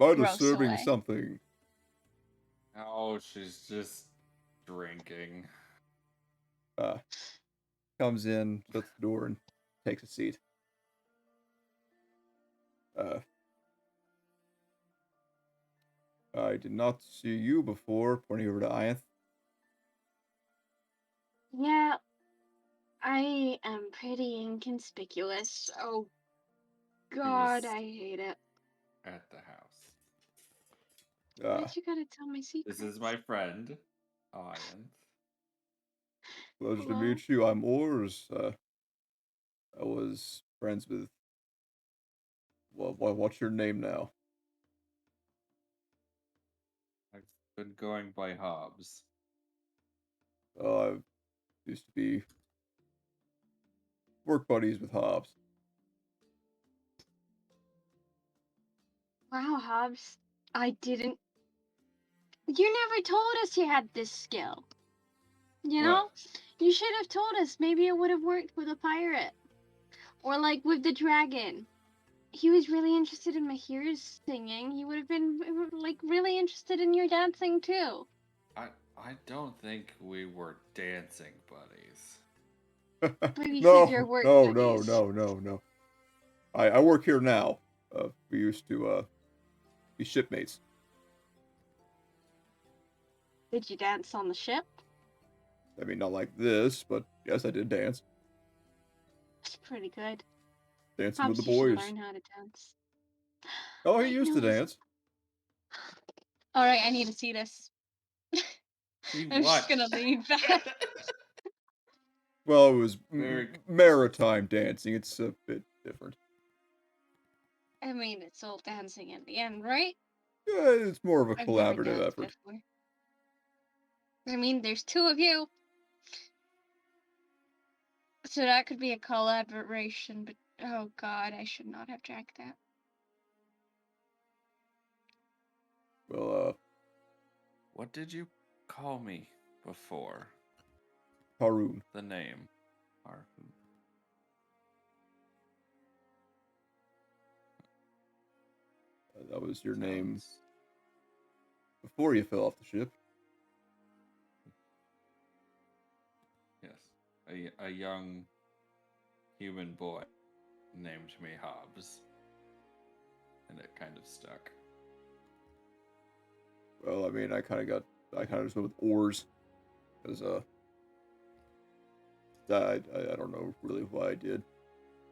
I gross disturbing away. something? Oh, she's just drinking. Comes in, shuts the door, and takes a seat. I did not see you before, pointing over to Ianth. Yeah, I am pretty inconspicuous. Oh, God, I hate it. At the house. Why'd you gotta tell my secrets? This is my friend, Ian. Pleasure to Hello? meet you. I'm Oars. I was friends with... Well, what's your name now? I've been going by Hobbs. I used to be work buddies with Hobbs. Wow, Hobbs. I didn't... You never told us you had this skill. You know? What? You should have told us. Maybe it would have worked with a pirate. Or like with the dragon. He was really interested in Mahir's singing. He would have been like really interested in your dancing too. I don't think we were dancing buddies. But you No, said your work no. buddies. I work here now. We used to be shipmates. Did you dance on the ship? I mean, not like this, but yes, I did dance. It's pretty good. Dancing Hobbs, with the you should boys. learn how to dance. Oh, he used to No, dance. All right, I need to see this. See I'm what? just gonna leave that. Well, it was Very- maritime dancing. It's a bit different. I mean, it's all dancing in the end, right? Yeah, it's more of a I've never collaborative danced effort. before. I mean, there's two of you. So that could be a collaboration, but oh god, I should not have drank that. Well, What did you call me before? Haroon. The name. Arthur. That was your name Sounds- before you fell off the ship. Yes. A young human boy named me Hobbs. And it kind of stuck. Well, I mean, I kind of just went with oars. Because, I don't know really why I did.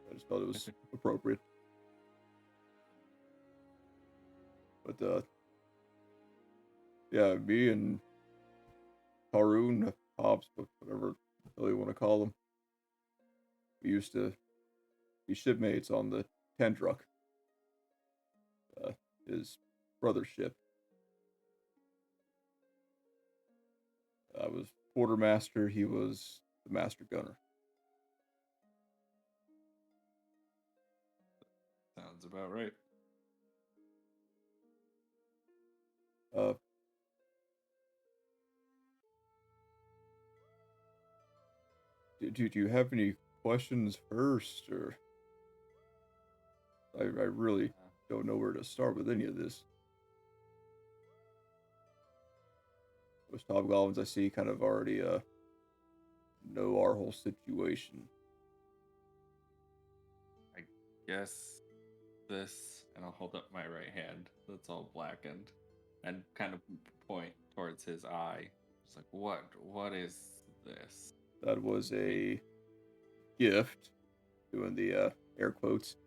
I just thought it was appropriate. But, yeah, me and Haroon, Hobbs, whatever the hell you want to call him, we used to be shipmates on the Tendruk, his brother's ship. I was quartermaster, he was the master gunner. Sounds about right. Uh, do you have any questions first, or I really don't know where to start with any of this. Most hobgoblins I see kind of already know our whole situation. I guess this, and I'll hold up my right hand that's all blackened, and kind of point towards his eye. It's like, what is this? That was a gift, doing the air quotes,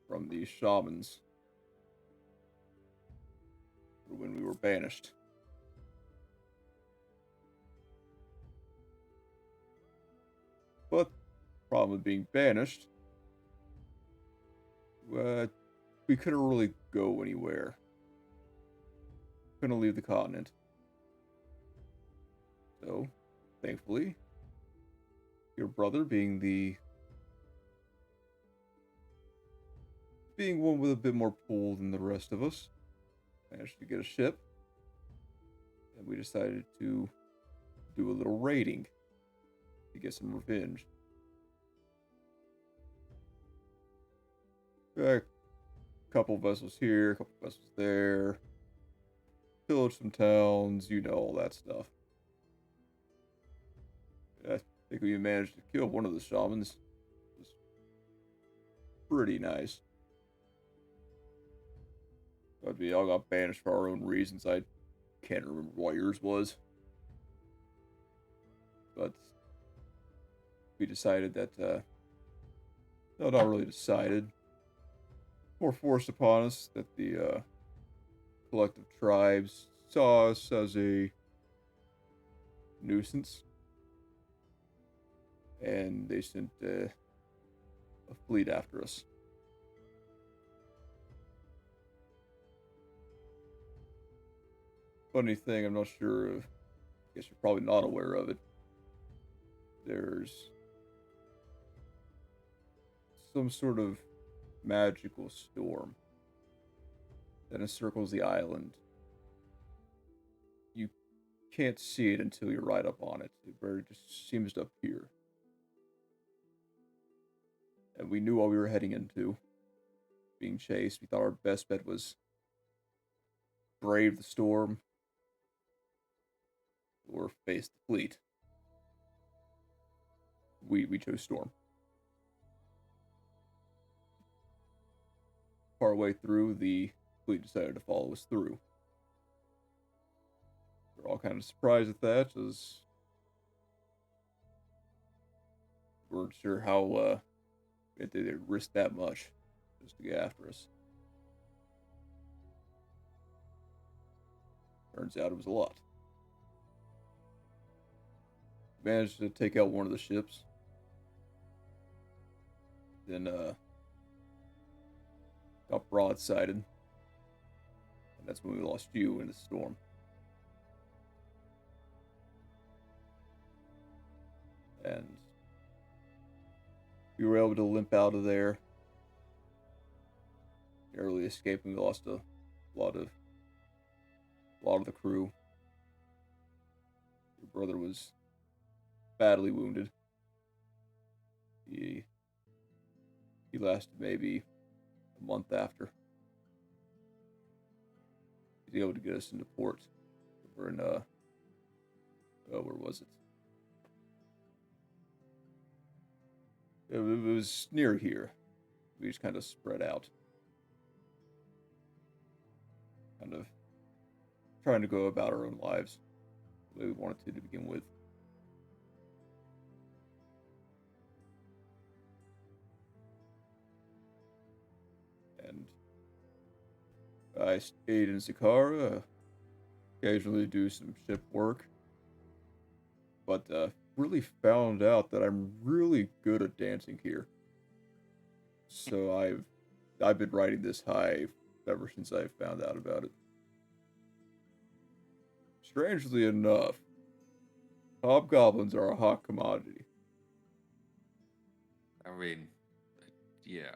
from the shamans when we were banished. But problem with being banished, we couldn't really go anywhere. Couldn't leave the continent. So, thankfully, your brother being one with a bit more pull than the rest of us, managed to get a ship, and we decided to do a little raiding to get some revenge. A couple vessels here, a couple vessels there, pillage some towns, you know, all that stuff. I think we managed to kill one of the shamans. It was pretty nice. But we all got banished for our own reasons. I can't remember what yours was. But we decided that, no, not really decided. More forced upon us that the collective tribes saw us as a nuisance. And they sent a fleet after us. Funny thing, I'm not sure, I guess you're probably not aware of it. There's some sort of magical storm that encircles the island. You can't see it until you're right up on it. It just seems to appear. And we knew what we were heading into. Being chased. We thought our best bet was brave the storm or face the fleet. We chose storm. Partway through, the fleet decided to follow us through. We're all kind of surprised at that, as we weren't sure how they'd risk that much just to get after us. Turns out it was a lot. managed to take out one of the ships. Then got broadsided. And that's when we lost you in the storm. And we were able to limp out of there. Narrowly escaping. We lost a lot of the crew. Your brother was badly wounded. He lasted maybe a month after. He was able to get us into port. We're in where was it? It was near here. We just kind of spread out. Kind of trying to go about our own lives the way we wanted to begin with. And I stayed in Zakara, occasionally do some ship work, but really found out that I'm really good at dancing here. So I've been riding this high ever since I found out about it. Strangely enough, hobgoblins are a hot commodity. I mean, yeah,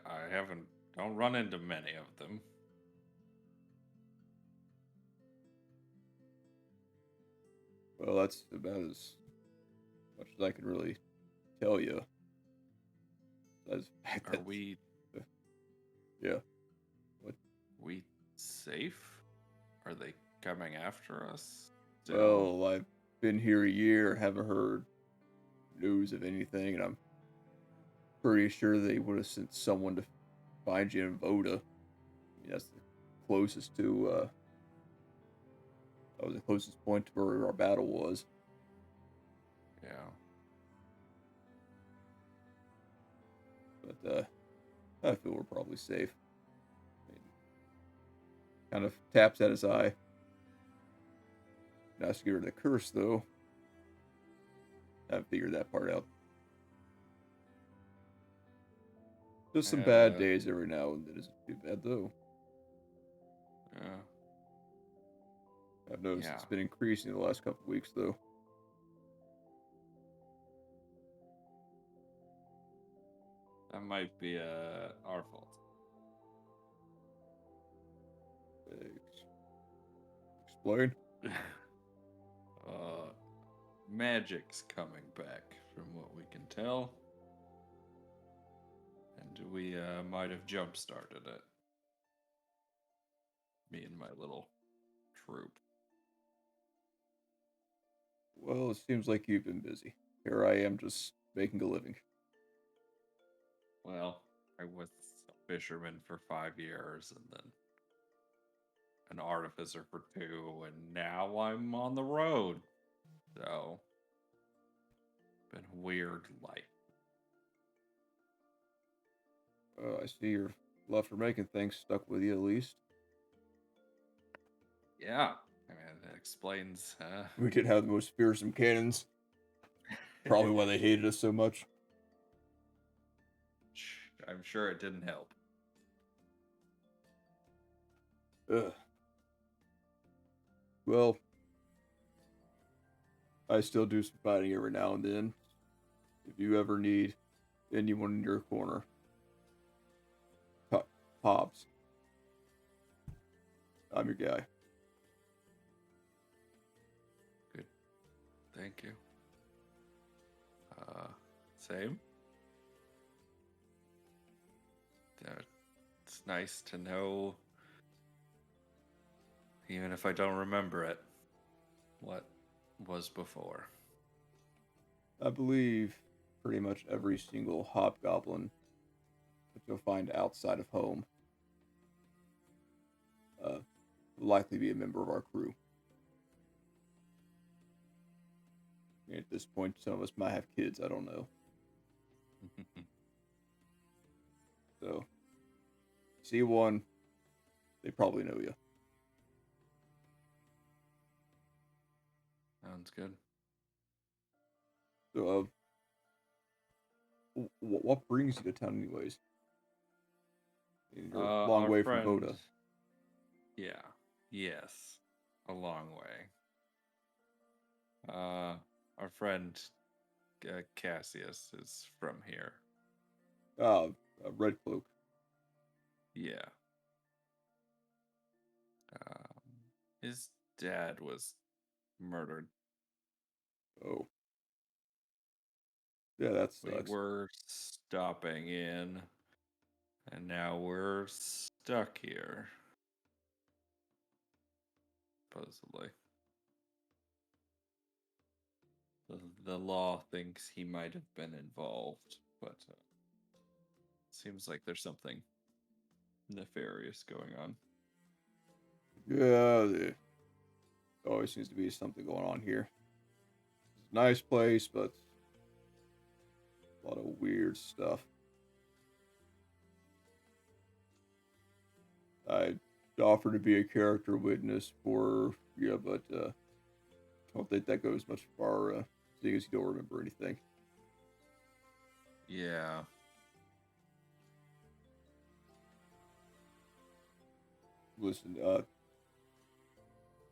don't run into many of them. Well, that's about as much as I can really tell you. Are we? Yeah. What? We safe? Are they coming after us? Well, I've been here a year, haven't heard news of anything, and I'm pretty sure they would have sent someone to find you in Voda. I mean, that's the closest to, that was the closest point to where our battle was. Yeah. But, I feel we're probably safe. I mean, kind of taps at his eye. Nice to get rid of the curse, though. I haven't figured that part out. Just some bad days every now and then isn't too bad, though. Yeah. I've noticed it's been increasing the last couple of weeks, though. That might be our fault. Explain? Magic's coming back, from what we can tell. And we might have jump-started it. Me and my little troop. Well, it seems like you've been busy. Here I am just making a living. Well, I was a fisherman for 5 years, and then an artificer for 2, and now I'm on the road. So, been a weird life. I see your love for making things stuck with you at least. Yeah, I mean, that explains. We did have the most fearsome cannons. Probably why they hated us so much. I'm sure it didn't help. Ugh. Well, I still do some fighting every now and then. If you ever need anyone in your corner, Hobbs, I'm your guy. Good. Thank you. Same. It's nice to know, even if I don't remember it, what was before. I believe pretty much every single hobgoblin that you'll find outside of home will likely be a member of our crew. And at this point, some of us might have kids, I don't know. So, see one, they probably know you. Sounds good. So, what brings you to town, anyways? You're a long Our way from friend. Voda. Yeah. Yes. A long way. Our friend Cassius is from here. Red Cloak. Yeah. His dad was murdered. Oh. Yeah, that We sucks. were stopping in, and now we're stuck here. Supposedly. The law thinks he might have been involved, but seems like there's something nefarious going on. Yeah, there always seems to be something going on here. It's a nice place, but a lot of weird stuff. I offered to be a character witness for you, but don't think that goes much far, seeing as you don't remember anything. Yeah. Listen,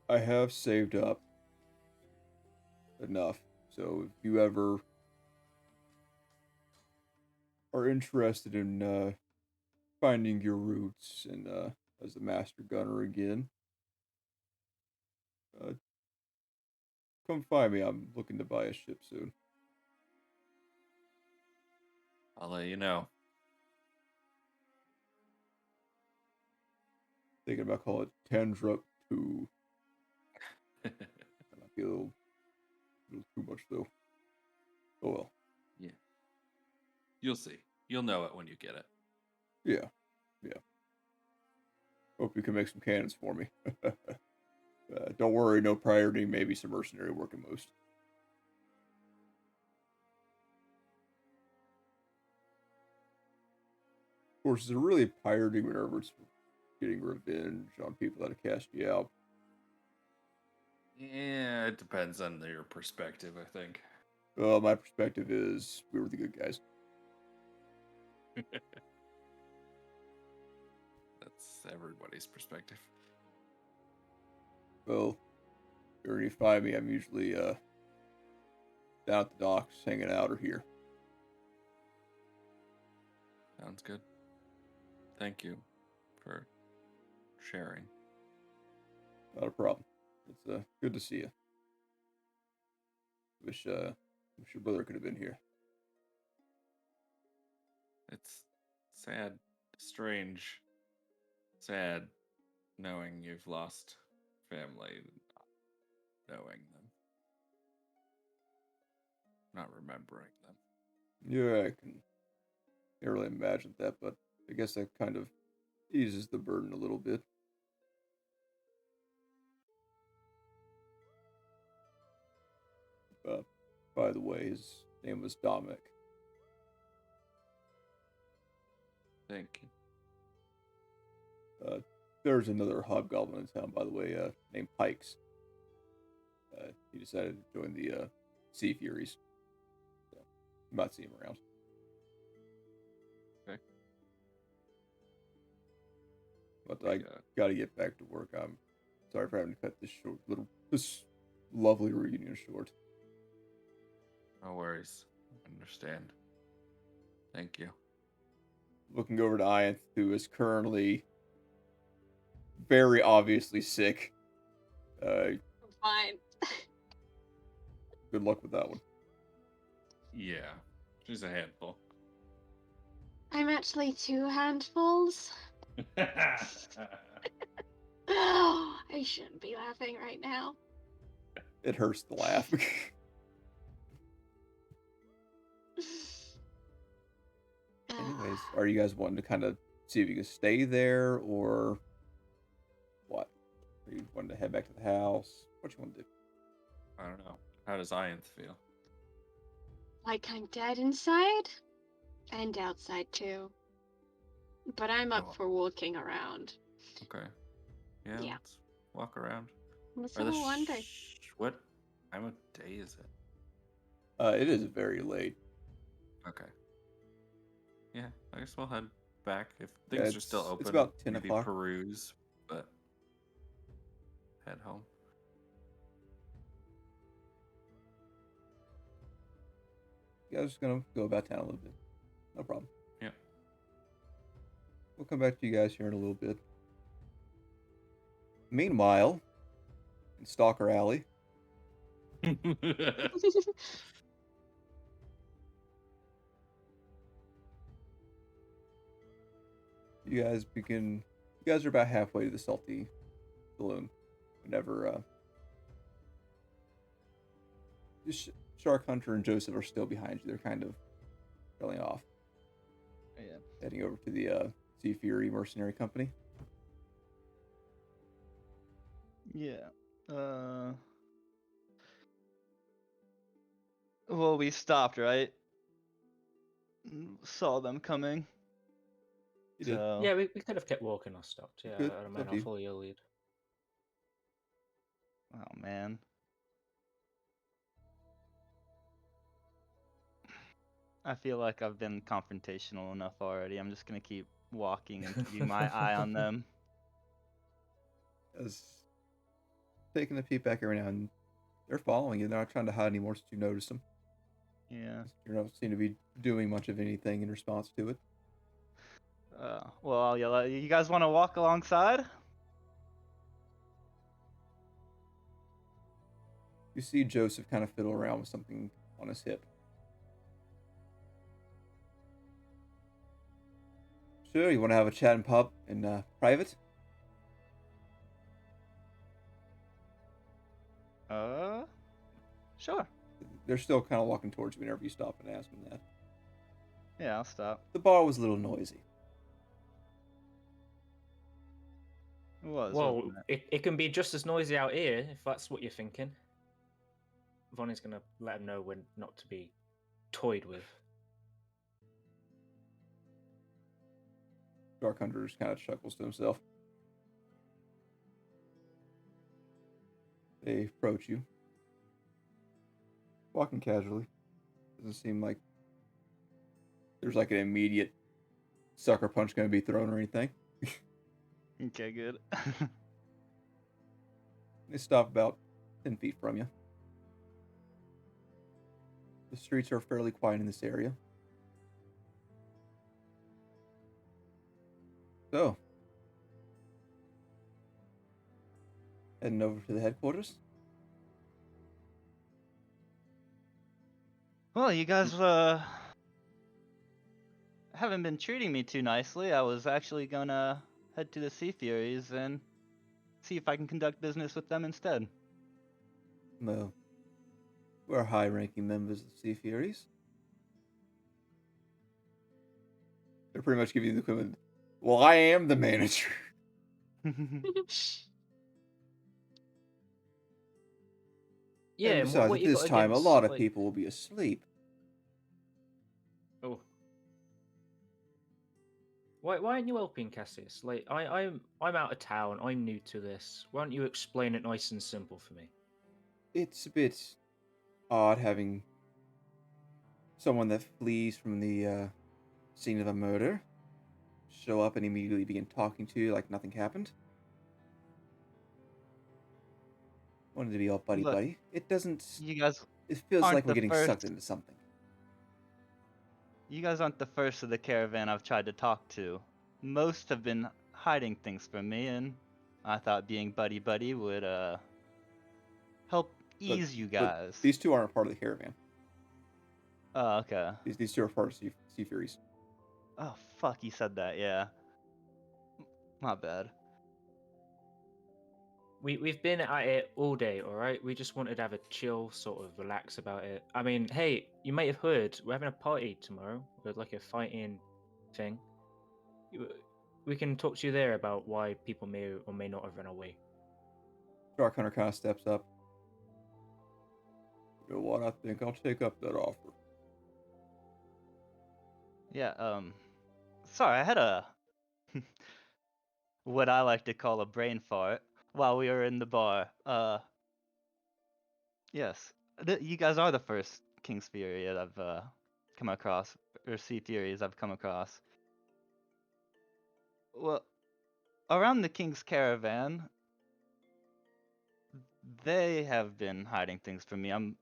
I have saved up enough, so if you ever are interested in finding your roots and as a master gunner again, come find me. I'm looking to buy a ship soon. I'll let you know. Thinking about calling it Tandrup 2. That might be a little too much, though. Oh well. Yeah. You'll see. You'll know it when you get it. Yeah. Hope you can make some cannons for me. Don't worry, no priority, maybe some mercenary work at most. Of course, it's really pirating whenever it's getting revenge on people that have cast you out. Yeah, it depends on your perspective, I think. My perspective is we were the good guys. That's everybody's perspective. Well, if you find me, I'm usually down at the docks, hanging out or here. Sounds good. Thank you for sharing. Not a problem. It's good to see you. Wish your brother could have been here. It's sad, strange, sad knowing you've lost family, not knowing them, not remembering them. Yeah, I can't really imagine that, but I guess that kind of eases the burden a little bit. By the way, his name was Dominic. Thank you. There's another hobgoblin in town, by the way, named Pikes. He decided to join the Sea Furies. So, you might see him around. Okay. But I gotta get back to work. I'm sorry for having to cut this lovely reunion short. No worries. Understand. Thank you. Looking over to Ianth, who is currently very obviously sick. I'm fine. Good luck with that one. Yeah, she's a handful. I'm actually 2 handfuls. Oh, I shouldn't be laughing right now. It hurts to laugh. Anyways, are you guys wanting to kind of see if you can stay there, or what? Are you wanting to head back to the house? What you want to do? I don't know. How does Ianth feel? Like I'm dead inside and outside too. But I'm up Oh. for walking around. Okay. Yeah, Yeah. let's walk around. Let's Are have the a wander. what time of day is it? It is very late. Okay. Yeah, I guess we'll head back if Yeah, things are still it's open. about 10 maybe o'clock. peruse, but head home. You guys are just gonna go about town a little bit. No problem. Yeah. We'll come back to you guys here in a little bit. Meanwhile, in Stalker Alley, you guys are about halfway to the Salty Saloon. Whenever Shark Hunter and Joseph are still behind you. They're kind of trailing off, Yeah. heading over to the Sea Fury Mercenary Company. Yeah. Well, we stopped, right? Saw them coming. You did. So Yeah, we could have kept walking or stopped. Yeah, Good, I it's mean, up to I'll you. follow your lead. oh man. I feel like I've been confrontational enough already. I'm just gonna keep walking and keeping my eye on them. As taking a peek back every now and then, they're following you. They're not trying to hide anymore since you noticed them. Yeah. You don't seem to be doing much of anything in response to it. Well, I'll yell at you. You guys want to walk alongside? You see Joseph kind of fiddle around with something on his hip. Sure, you want to have a chat in private? Sure. They're still kind of walking towards you whenever you stop and ask them that. Yeah, I'll stop. The bar was a little noisy. It was, Well, wasn't it? it can be just as noisy out here if that's what you're thinking. Vonnie's gonna let him know when not to be toyed with. Dark Hunter just kind of chuckles to himself. They approach you, walking casually. Doesn't seem like there's like an immediate sucker punch going to be thrown or anything. Okay, good. They stop about 10 feet from you. The streets are fairly quiet in this area. So, heading over to the headquarters. Well, you guys haven't been treating me too nicely. I was actually gonna head to the Sea Furies and see if I can conduct business with them instead. No, we're high-ranking members of the Sea Furies. They're pretty much giving you the equivalent. Well, I am the manager. Yeah, And besides, what at you this got time, a against, lot of like... people will be asleep. Oh. Why aren't you helping, Cassius? Like, I'm out of town. I'm new to this. Why don't you explain it nice and simple for me? It's a bit odd having someone that flees from the scene of a murder show up and immediately begin talking to you like nothing happened. Wanted to be all buddy Look, buddy. It doesn't. you guys It feels aren't like we're the getting sucked first. into something. You guys aren't the first of the caravan I've tried to talk to. Most have been hiding things from me, and I thought being buddy buddy would help ease you But guys. these two aren't part of the caravan. Oh, okay. These two are part of Sea Furies. Oh, fuck, you said that, yeah. My bad. We've been at it all day, all right? We just wanted to have a chill, sort of relax about it. I mean, hey, you might have heard we're having a party tomorrow with like a fighting thing. We can talk to you there about why people may or may not have run away. Dark Hunter kind of steps up. You know what? I think I'll take up that offer. Yeah, sorry, I had a what I like to call a brain fart while we were in the bar. Yes, you guys are the first King's Fury that I've come across, or sea theories I've come across. Well, around the King's Caravan, they have been hiding things from me. I'm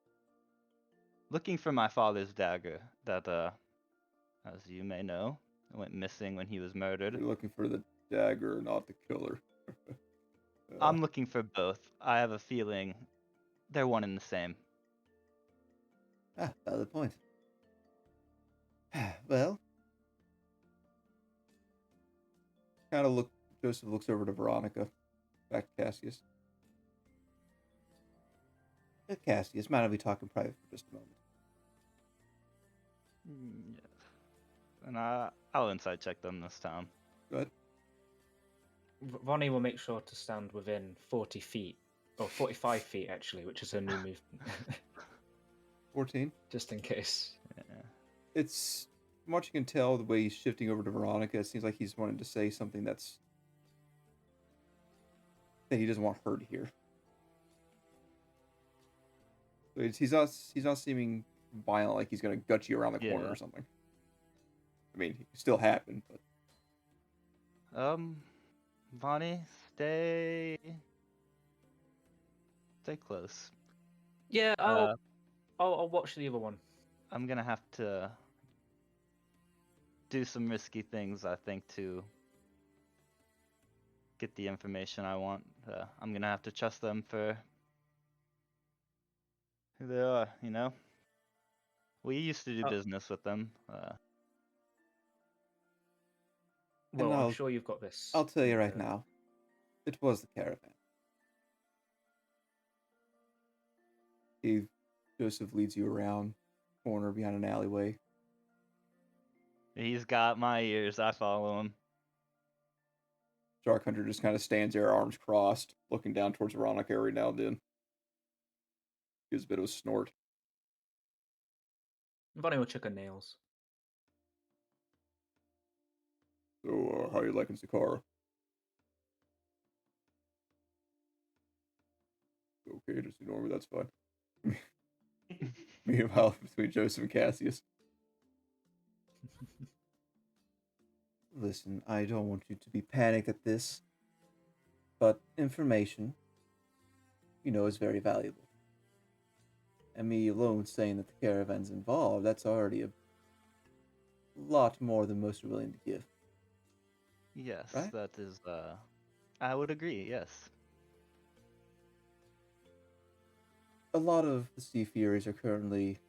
looking for my father's dagger that, as you may know, went missing when he was murdered. You're looking for the dagger, not the killer. I'm looking for both. I have a feeling they're one and the same. Valid point. Well, Joseph looks over to Veronica, back to Cassius. Cassius, mind if we talk in private for just a moment? Yes. And I'll inside check them this time. Go ahead. Vonnie will make sure to stand within 40 feet, or 45 feet actually, which is her new movement. 14. Just in case. Yeah. It's, from what you can tell, the way he's shifting over to Veronica, it seems like he's wanting to say something that he doesn't want her to hear. So he's not seeming violent, like he's gonna gut you around the corner Yeah. or something. I mean, it could still happen, but Vonnie, stay close. Yeah, I'll watch the other one. I'm gonna have to do some risky things, I think, to get the information I want. I'm gonna have to trust them for who they are, you know? We used to do Oh. business with them. Well, I'll- I'm sure you've got this. I'll tell you right under- now, it was the caravan. Joseph leads you around corner behind an alleyway. He's got my ears. I follow him. Shark Hunter just kind of stands there, arms crossed, looking down towards Veronica every now and then. Gives a bit of a snort. Vonnie will check her nails. So, how you liking Sakara? Okay, just ignore me, that's fine. Meanwhile, between Joseph and Cassius. Listen, I don't want you to be panicked at this, but information, is very valuable. And me alone saying that the caravan's involved, that's already a lot more than most are willing to give. Yes, Right? that is, I would agree, yes. A lot of the Sea Furies are currently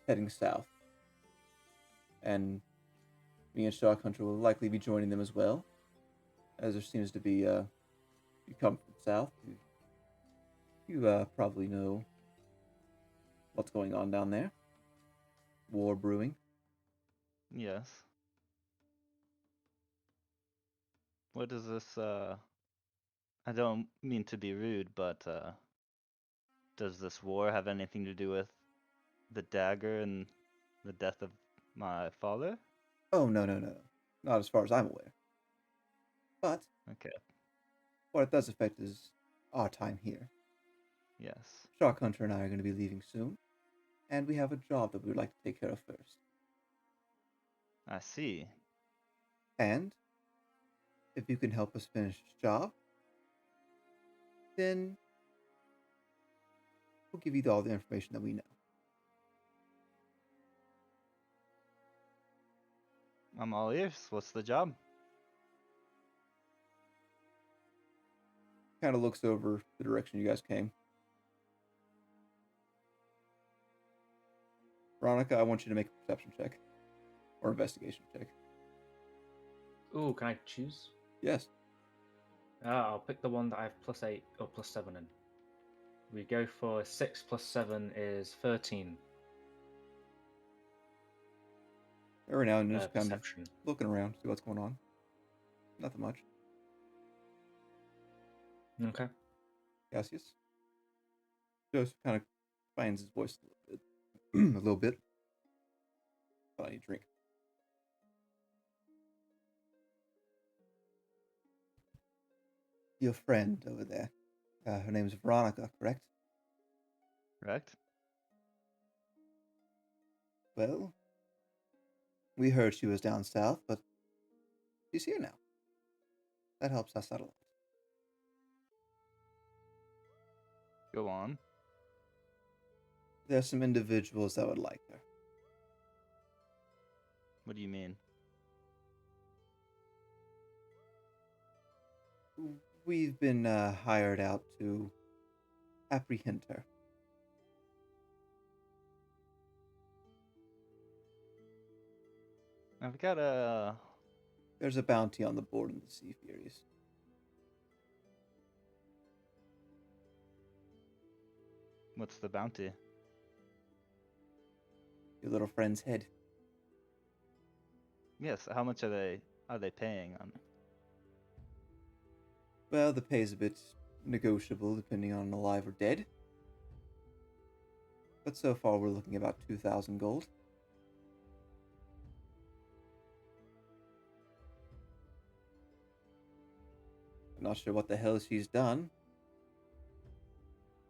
heading south. And me and Shark Hunter will likely be joining them as well. As there seems to be, you come from south, you probably know what's going on down there. War brewing. Yes. What is this, I don't mean to be rude, but, does this war have anything to do with the dagger and the death of my father? Oh, no. Not as far as I'm aware. But Okay, what it does affect is our time here. yes. Shark Hunter and I are going to be leaving soon, and we have a job that we would like to take care of first. I see. And if you can help us finish this job, then we'll give you all the information that we know. I'm all ears. What's the job? Kind of looks over the direction you guys came. Veronica, I want you to make a perception check. Or investigation check. Ooh, can I choose? Yes. I'll pick the one that I have +8 or +7 in. We go for 6 + 7 is 13. Every now and then just kind of Perception. looking around, see what's going on. Nothing much. Okay. Cassius. Joseph kind of finds his voice a little bit. A little bit. But I need a drink. Your friend over there, her name's Veronica, correct? Correct? Well, we heard she was down south, but she's here now. That helps us out a lot. Go on. There's some individuals that would like her. What do you mean? We've been hired out to apprehend her. I've got a. There's a bounty on the board in the Sea Furies. What's the bounty? Your little friend's head. Yes. How much are they paying on? Well, the pay's a bit negotiable depending on alive or dead. But so far we're looking about 2,000 gold. I'm not sure what the hell she's done.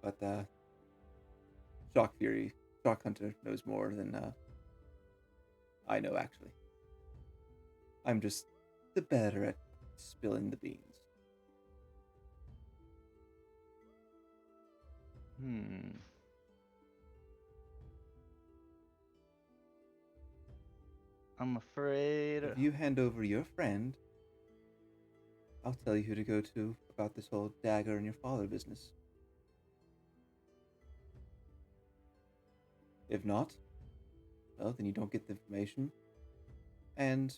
But Shock Hunter knows more than I know actually. I'm just the better at spilling the beans. I'm afraid. If you hand over your friend, I'll tell you who to go to about this whole Dagger and your father business. If not, well, then you don't get the information, and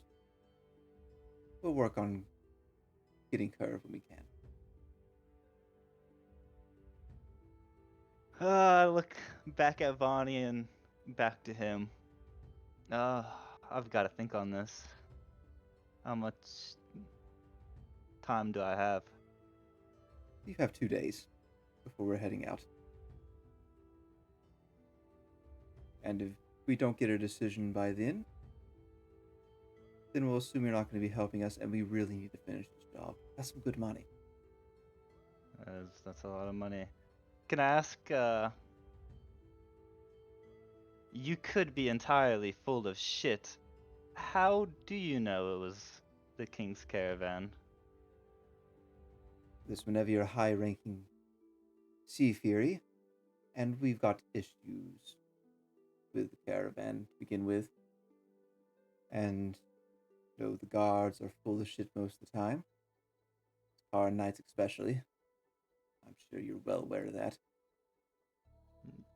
we'll work on getting Curve when we can. I look back at Vonnie and back to him. I've got to think on this. How much time do I have? You have 2 days before we're heading out. And if we don't get a decision by then we'll assume you're not going to be helping us, and we really need to finish this job. That's some good money. That's a lot of money. Can I ask, you could be entirely full of shit. How do you know it was the King's Caravan? This whenever you're a high-ranking Sea Fury, and we've got issues with the caravan to begin with. And the guards are full of shit most of the time. Our nights especially. I'm sure you're well aware of that.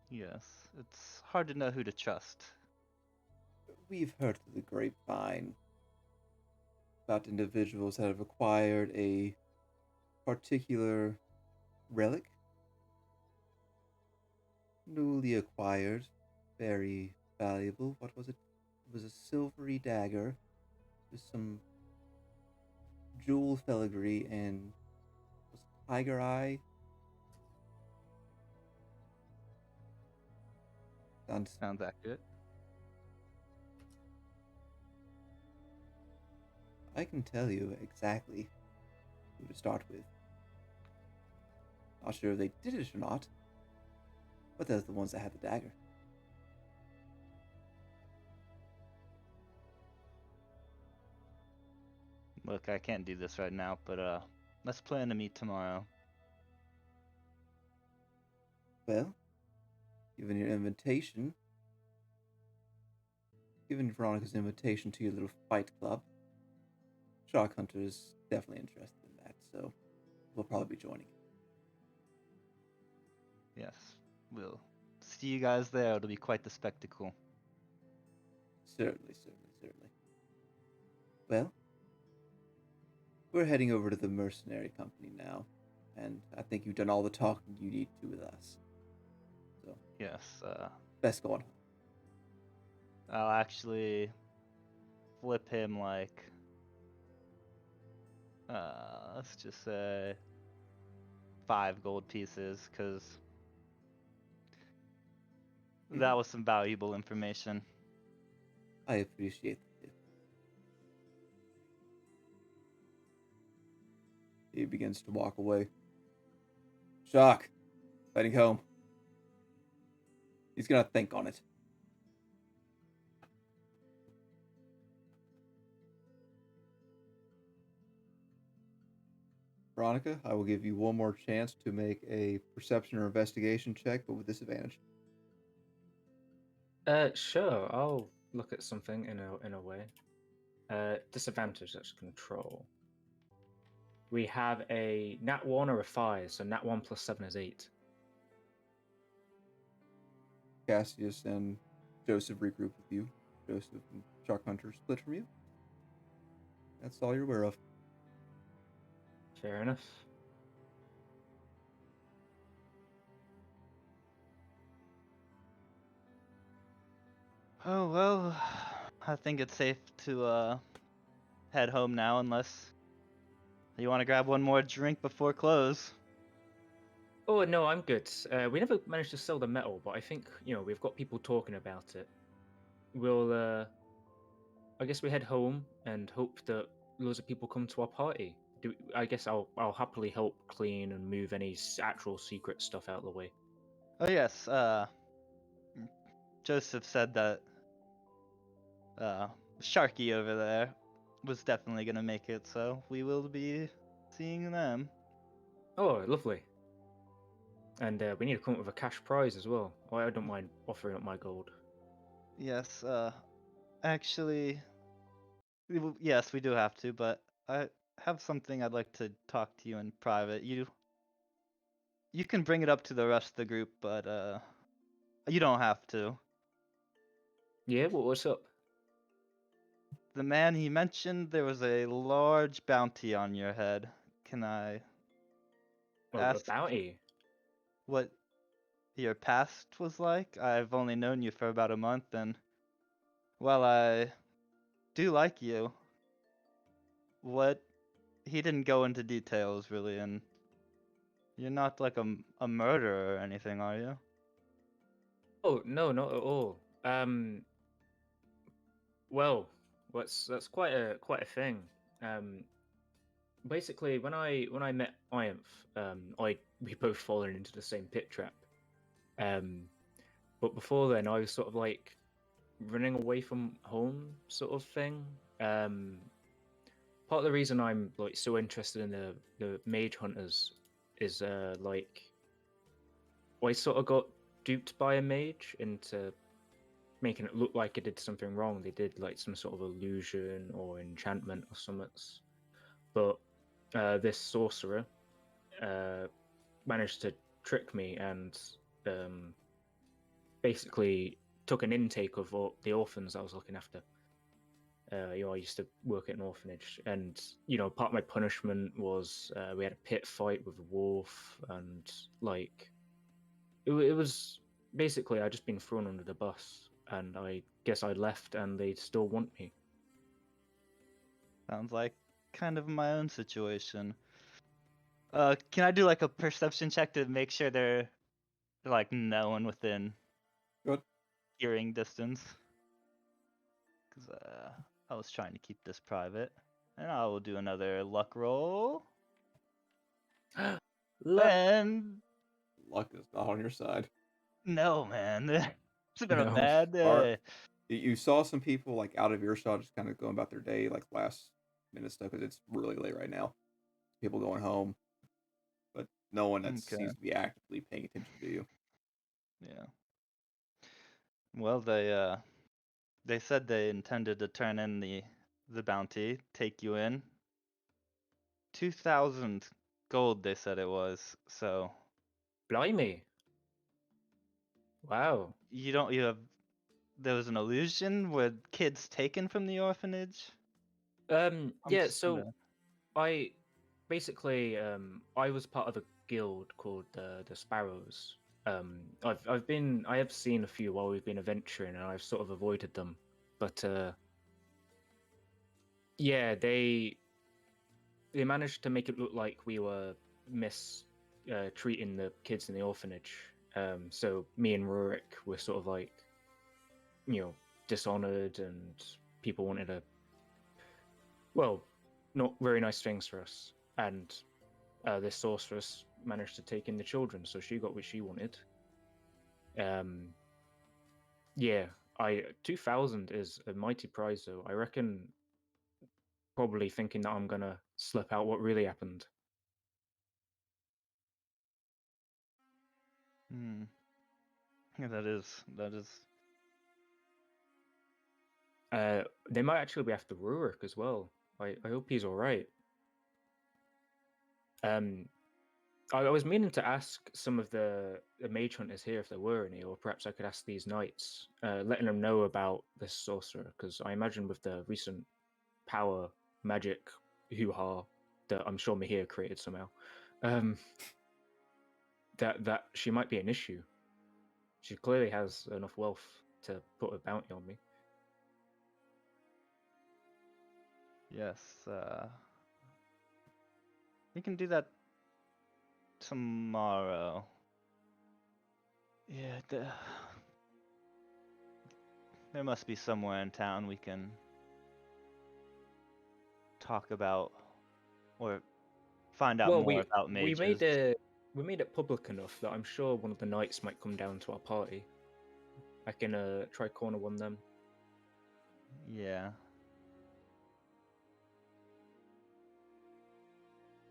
Yes, it's hard to know who to trust. We've heard through the grapevine about individuals that have acquired a particular relic. Newly acquired, very valuable. What was it? It was a silvery dagger with some jewel filigree and was it tiger eye. Sounds accurate. I can tell you exactly who to start with. Not sure if they did it or not, but they're the ones that had the dagger. Look, I can't do this right now, but let's plan to meet tomorrow. Well, given Veronica's invitation to your little fight club, Shark Hunter is definitely interested in that, so we'll probably be joining. Yes, we'll see you guys there. It'll be quite the spectacle. Certainly. Well, we're heading over to the mercenary company now, and I think you've done all the talking you need to with us. So, yes, best go on. I'll actually flip him like, let's just say 5 gold pieces, because that was some valuable information. I appreciate it. He begins to walk away. Shock, heading home. He's gonna think on it. Veronica, I will give you one more chance to make a perception or investigation check, but with disadvantage. Sure. I'll look at something in a way. Disadvantage. That's control. We have a nat 1 or a 5, so nat 1 plus 7 is 8. Cassius and Joseph regroup with you. Joseph and Shock Hunter split from you. That's all you're aware of. Fair enough. Oh, well, I think it's safe to head home now unless you want to grab one more drink before close. Oh no, I'm good. We never managed to sell the metal, but I think we've got people talking about it. We'll I guess we head home and hope that loads of people come to our party. I guess I'll happily help clean and move any actual secret stuff out of the way. Oh yes, Joseph said that Sharky over there was definitely gonna make it, so we will be seeing them. Oh, lovely. And we need to come up with a cash prize as well. I don't mind offering up my gold. Yes, actually, yes, we do have to, but I have something I'd like to talk to you in private. You can bring it up to the rest of the group, but you don't have to. Yeah, what's up? The man he mentioned there was a large bounty on your head. Can I A ask bounty? what your past was like? I've only known you for about a month, and while I do like you, what he didn't go into details really, and you're not like a murderer or anything, are you? Oh no, not at all. Well, that's quite a thing. Basically, when I met Ianth, we both fallen into the same pit trap. But before then, I was sort of like running away from home, sort of thing. Part of the reason I'm like so interested in the mage hunters is like I sort of got duped by a mage into making it look like I did something wrong. They did like some sort of illusion or enchantment or something. But this sorcerer managed to trick me and basically took an intake of all the orphans I was looking after. I used to work at an orphanage, and part of my punishment was we had a pit fight with a wolf, and like it was basically I just been thrown under the bus, and I guess I left, and they still want me. Sounds like kind of my own situation. Can I do like a perception check to make sure they're like no one within Good. hearing distance? Because I was trying to keep this private. And I will do another luck roll. Look, And Luck is not on your side. no, man. It's been a No. bad day. You saw some people like out of earshot just kind of going about their day, like last minute stuff, because it's really late right now. People going home, but no one that Okay. seems to be actively paying attention to you. Yeah. Well, they said they intended to turn in the bounty, take you in. 2,000 gold, they said it was. So blimey! Wow. you have there was an illusion with kids taken from the orphanage. I'm Yeah. just So gonna- I basically I was part of a guild called the Sparrows. I have seen a few while we've been adventuring, and I've sort of avoided them. But yeah, they managed to make it look like we were treating the kids in the orphanage. So me and Rurik were sort of like, dishonored, and people wanted not very nice things for us. And this sorceress managed to take in the children, so she got what she wanted. Yeah, 2,000 is a mighty prize, though. I reckon, probably thinking that I'm gonna slip out what really happened. Yeah, that is. They might actually be after Rurik as well. I hope he's all right. I was meaning to ask some of the mage hunters here if there were any, or perhaps I could ask these knights, letting them know about this sorcerer, because I imagine with the recent power magic hoo-ha that I'm sure Mahir created somehow, that she might be an issue. She clearly has enough wealth to put a bounty on me. Yes. We can do that tomorrow. Yeah. There must be somewhere in town we can talk about or find out Well, more about we mages. made it public enough that I'm sure one of the knights might come down to our party. I can try corner one them. Yeah.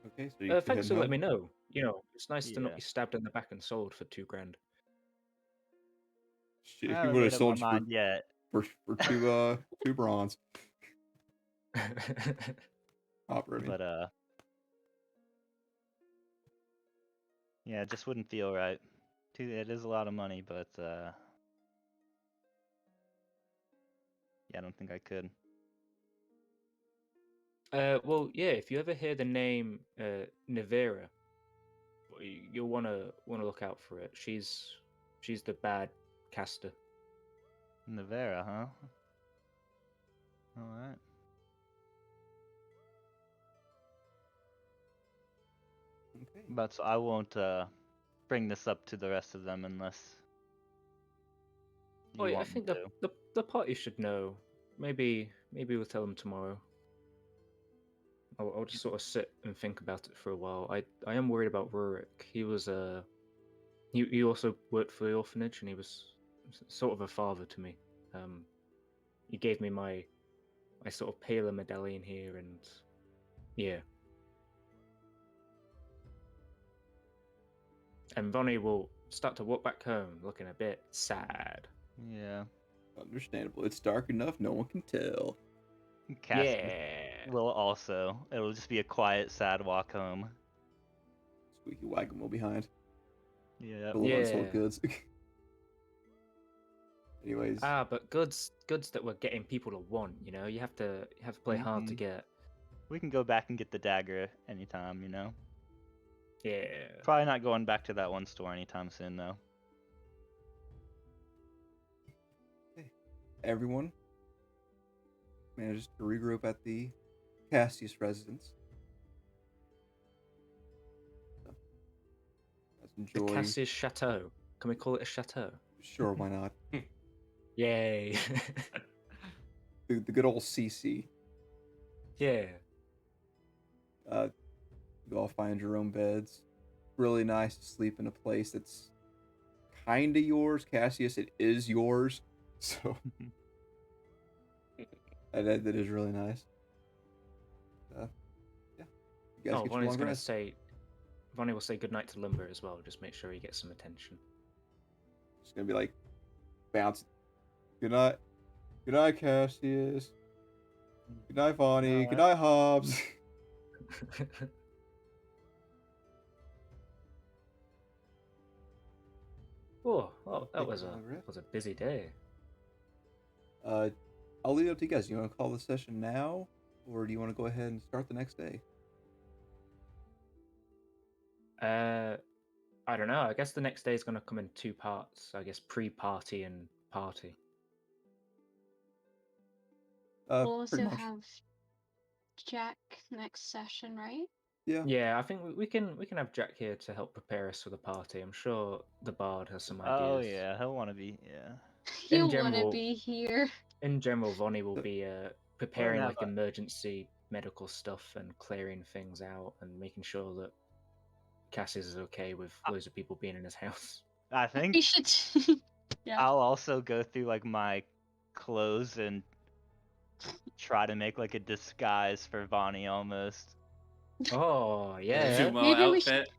Okay, so you Thanks for letting me know. You know, it's nice to not Yeah. be stabbed in the back and sold for $2,000. Shit, I if you haven't would made have up my sold you mind yet. for two bronze. Operating. But yeah, it just wouldn't feel right. It is a lot of money, but yeah, I don't think I could. Well, yeah. If you ever hear the name Nivera, you'll wanna look out for it. She's the bad caster. Nevera, huh? Alright. Okay. But I won't bring this up to the rest of them unless you Oh, yeah, I want me think to. the party should know. Maybe we'll tell them tomorrow. I'll just sort of sit and think about it for a while. I am worried about Rurik. He was he also worked for the orphanage, and he was sort of a father to me. He gave me my sort of paler medallion here, and yeah. And Vonnie will start to walk back home, looking a bit sad. Yeah. Understandable. It's dark enough, no one can tell. Cassius Yeah. will also. It'll just be a quiet, sad walk home. Squeaky wagon will behind. Yeah. Full of Yeah. unsold goods. Anyways. But goods that we're getting people to want. You know, you have to play hard to get. We can go back and get the dagger anytime, you know? Yeah. Probably not going back to that one store anytime soon, though. Everyone manages to regroup at the Cassius residence. So, let's The enjoy. Cassius Chateau. Can we call it a chateau? Sure, why not? Yay. The good old CC. Yeah. You all find your own beds. Really nice to sleep in a place that's kinda yours, Cassius. It is yours, so that is really nice. Yeah, you guys get your long rest. Vonnie will say goodnight to Lumber as well. Just make sure he gets some attention. It's gonna be like bounce. Good night, Cassius. Good night, Vonnie. Good night, Hobbs. Oh, well, that was a busy day. I'll leave it up to you guys. You want to call the session now, or do you want to go ahead and start the next day? I don't know. I guess the next day is going to come in two parts. I guess pre-party and party. We'll also pretty much. have Jack next session, right? Yeah. Yeah, I think we can have Jack here to help prepare us for the party. I'm sure the Bard has some ideas. Oh yeah, he'll want to be. Yeah. He'll want to be here. In general, Vonnie will be preparing have like emergency medical stuff and clearing things out and making sure that Cassius is okay with loads of people being in his house. I think We should. Yeah. I'll also go through like my clothes and try to make like a disguise for Vonnie almost. Oh yeah. Sumo Maybe we outfit.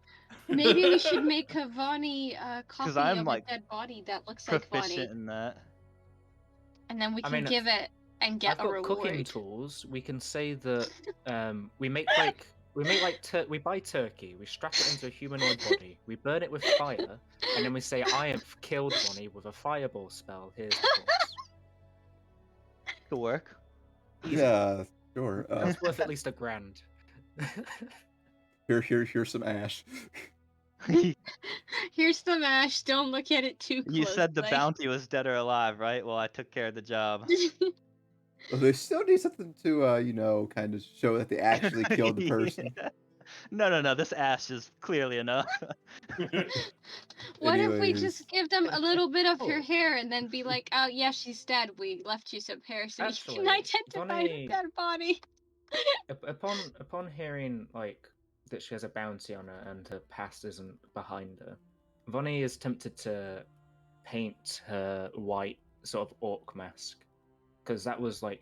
Maybe we should make a Vonnie copy I'm, of like, a dead body that looks like Vonnie, proficient in that. and then we I can mean, give it and get I've a got reward. cooking tools. We can say that we buy turkey, we strap it into a humanoid body, we burn it with fire, and then we say, "I have killed Bonnie with a fireball spell. Here's the corpse." Could work. Easy. Yeah, sure. That's worth at least $1,000. Here's some ash. Here's the mash. Don't look at it too closely. You said the bounty was dead or alive, right? Well, I took care of the job. Well, they still need something to, kind of show that they actually killed the person. Yeah. No. This ash is clearly enough. What if we Anyways. just give them a little bit of your Oh. hair and then be like, "Oh yeah, she's dead. We left you some hair so you Actually, can identify the Vonnie- dead body." Upon hearing like that she has a bounty on her and her past isn't behind her, Vonnie is tempted to paint her white sort of orc mask, because that was like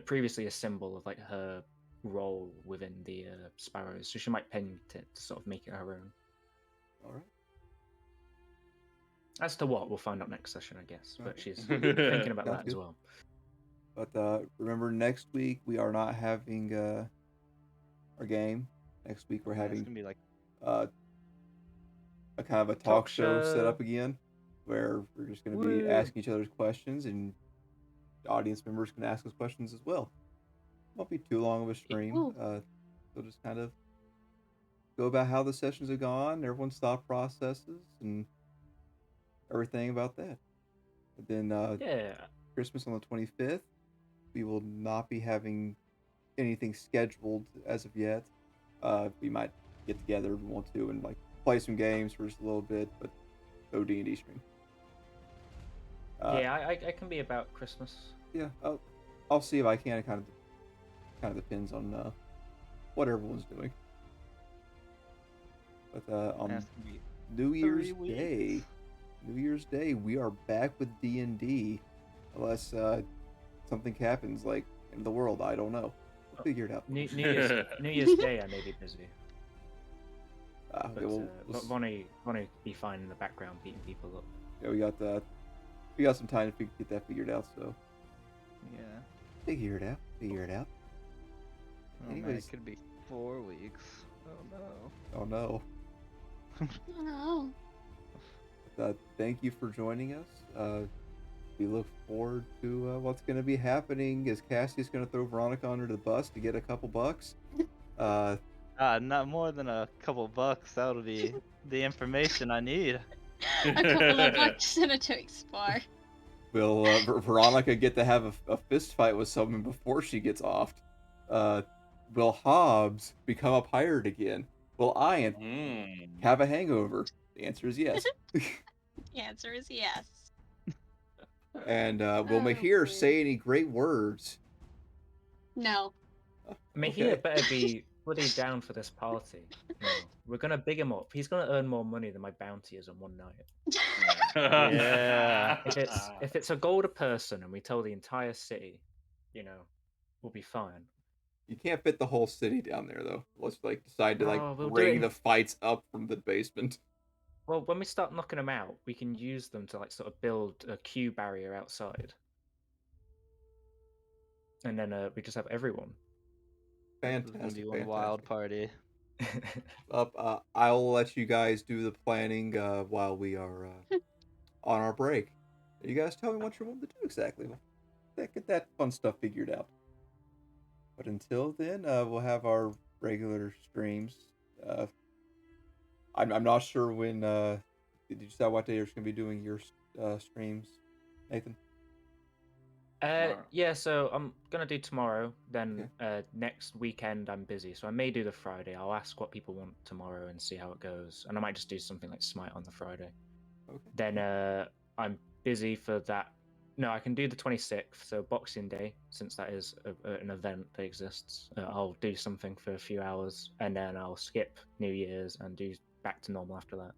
previously a symbol of like her role within the sparrows. So she might paint it to sort of make it her own. All right. As to what, we'll find out next session, I guess. But Okay. she's thinking about Sounds that as good. well. But remember, next week we are not having our game. Next week we're It's having gonna be like a kind of a talk show set up again, where we're just going to be Woo. asking each other's questions, and the audience members can ask us questions as well. Won't be too long of a stream. Ooh. We'll just kind of go about how the sessions have gone, everyone's thought processes, and everything about that. But then Yeah. Christmas on the 25th, we will not be having anything scheduled as of yet. We might get together if we want to and like play some games for just a little bit, but no D&D stream. Yeah, I can be about Christmas. Yeah, I'll see if I can. It kind of depends on what everyone's doing. But on that's gonna be New 3 Year's weeks. New Year's Day, we are back with D&D, unless something happens like in the world. I don't know. We'll figure it out. New Year's Day, I may be busy. Okay, But we'll Vonnie be fine in the background beating people up. yeah, we got some time to get that figured out. So Yeah. figure it out. Oh man, Anyways. it could be 4 weeks. Oh no. Oh no. Oh no. Thank you for joining us. We look forward to what's going to be happening. Is Cassie's going to throw Veronica under the bus to get a couple bucks? Not more than a couple bucks. That'll be the information I need. A couple of bucks and a Twix bar. Will Veronica get to have a fist fight with someone before she gets offed? Will Hobbs become a pirate again? Will Ian have a hangover? The answer is yes. The answer is yes. And will Oh, Mahir boy. say any great words? No. Mahir Okay. better be bloody down for this party. No, we're gonna big him up. He's gonna earn more money than my bounty is in one night. Yeah. If it's a gold a person and we tell the entire city, we'll be fine. You can't fit the whole city down there, though. Let's decide to Oh, we'll do bring it. the fights up from the basement. Well, when we start knocking them out, we can use them to sort of build a queue barrier outside, and then we just have everyone. This is gonna Fantastic. be one wild party. I'll let you guys do the planning while we are on our break. You guys tell me what you want to do exactly. We'll get that fun stuff figured out. But until then, we'll have our regular streams. I'm not sure when. Did you decide what day you're going to be doing your streams, Nathan? Yeah, so I'm gonna do tomorrow. Then next weekend I'm busy, so I may do the Friday. I'll ask what people want tomorrow and see how it goes, and I might just do something like Smite on the Friday. Okay. Then I'm busy for that. No, I can do the 26th, so Boxing Day, since that is an event that exists. I'll do something for a few hours, and then I'll skip New Year's and do back to normal after that.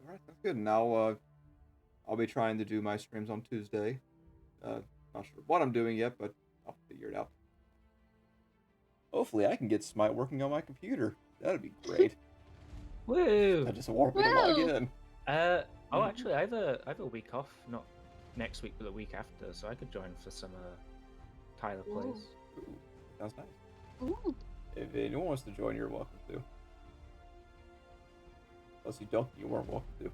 All right, that's good. And I'll be trying to do my streams on Tuesday. Not sure what I'm doing yet, but I'll figure it out. Hopefully, I can get Smite working on my computer. That'd be great. Woo! I just warped me to log Woo! in. Oh, actually, I have a week off, not next week, but the week after, so I could join for some Tyler Ooh. plays. Ooh, sounds nice. Ooh. If anyone wants to join, you're welcome to. Unless you don't, you weren't welcome to.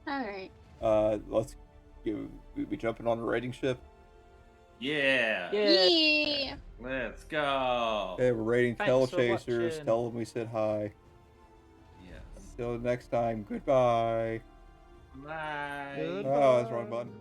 All right. Let's we jumping on the raiding ship. Yeah. Yeah. Let's go. Okay, we're raiding Thanks for Telechasers. watching. Tell them we said hi. Yes. Until next time, goodbye. Bye. Oh, that's the wrong button.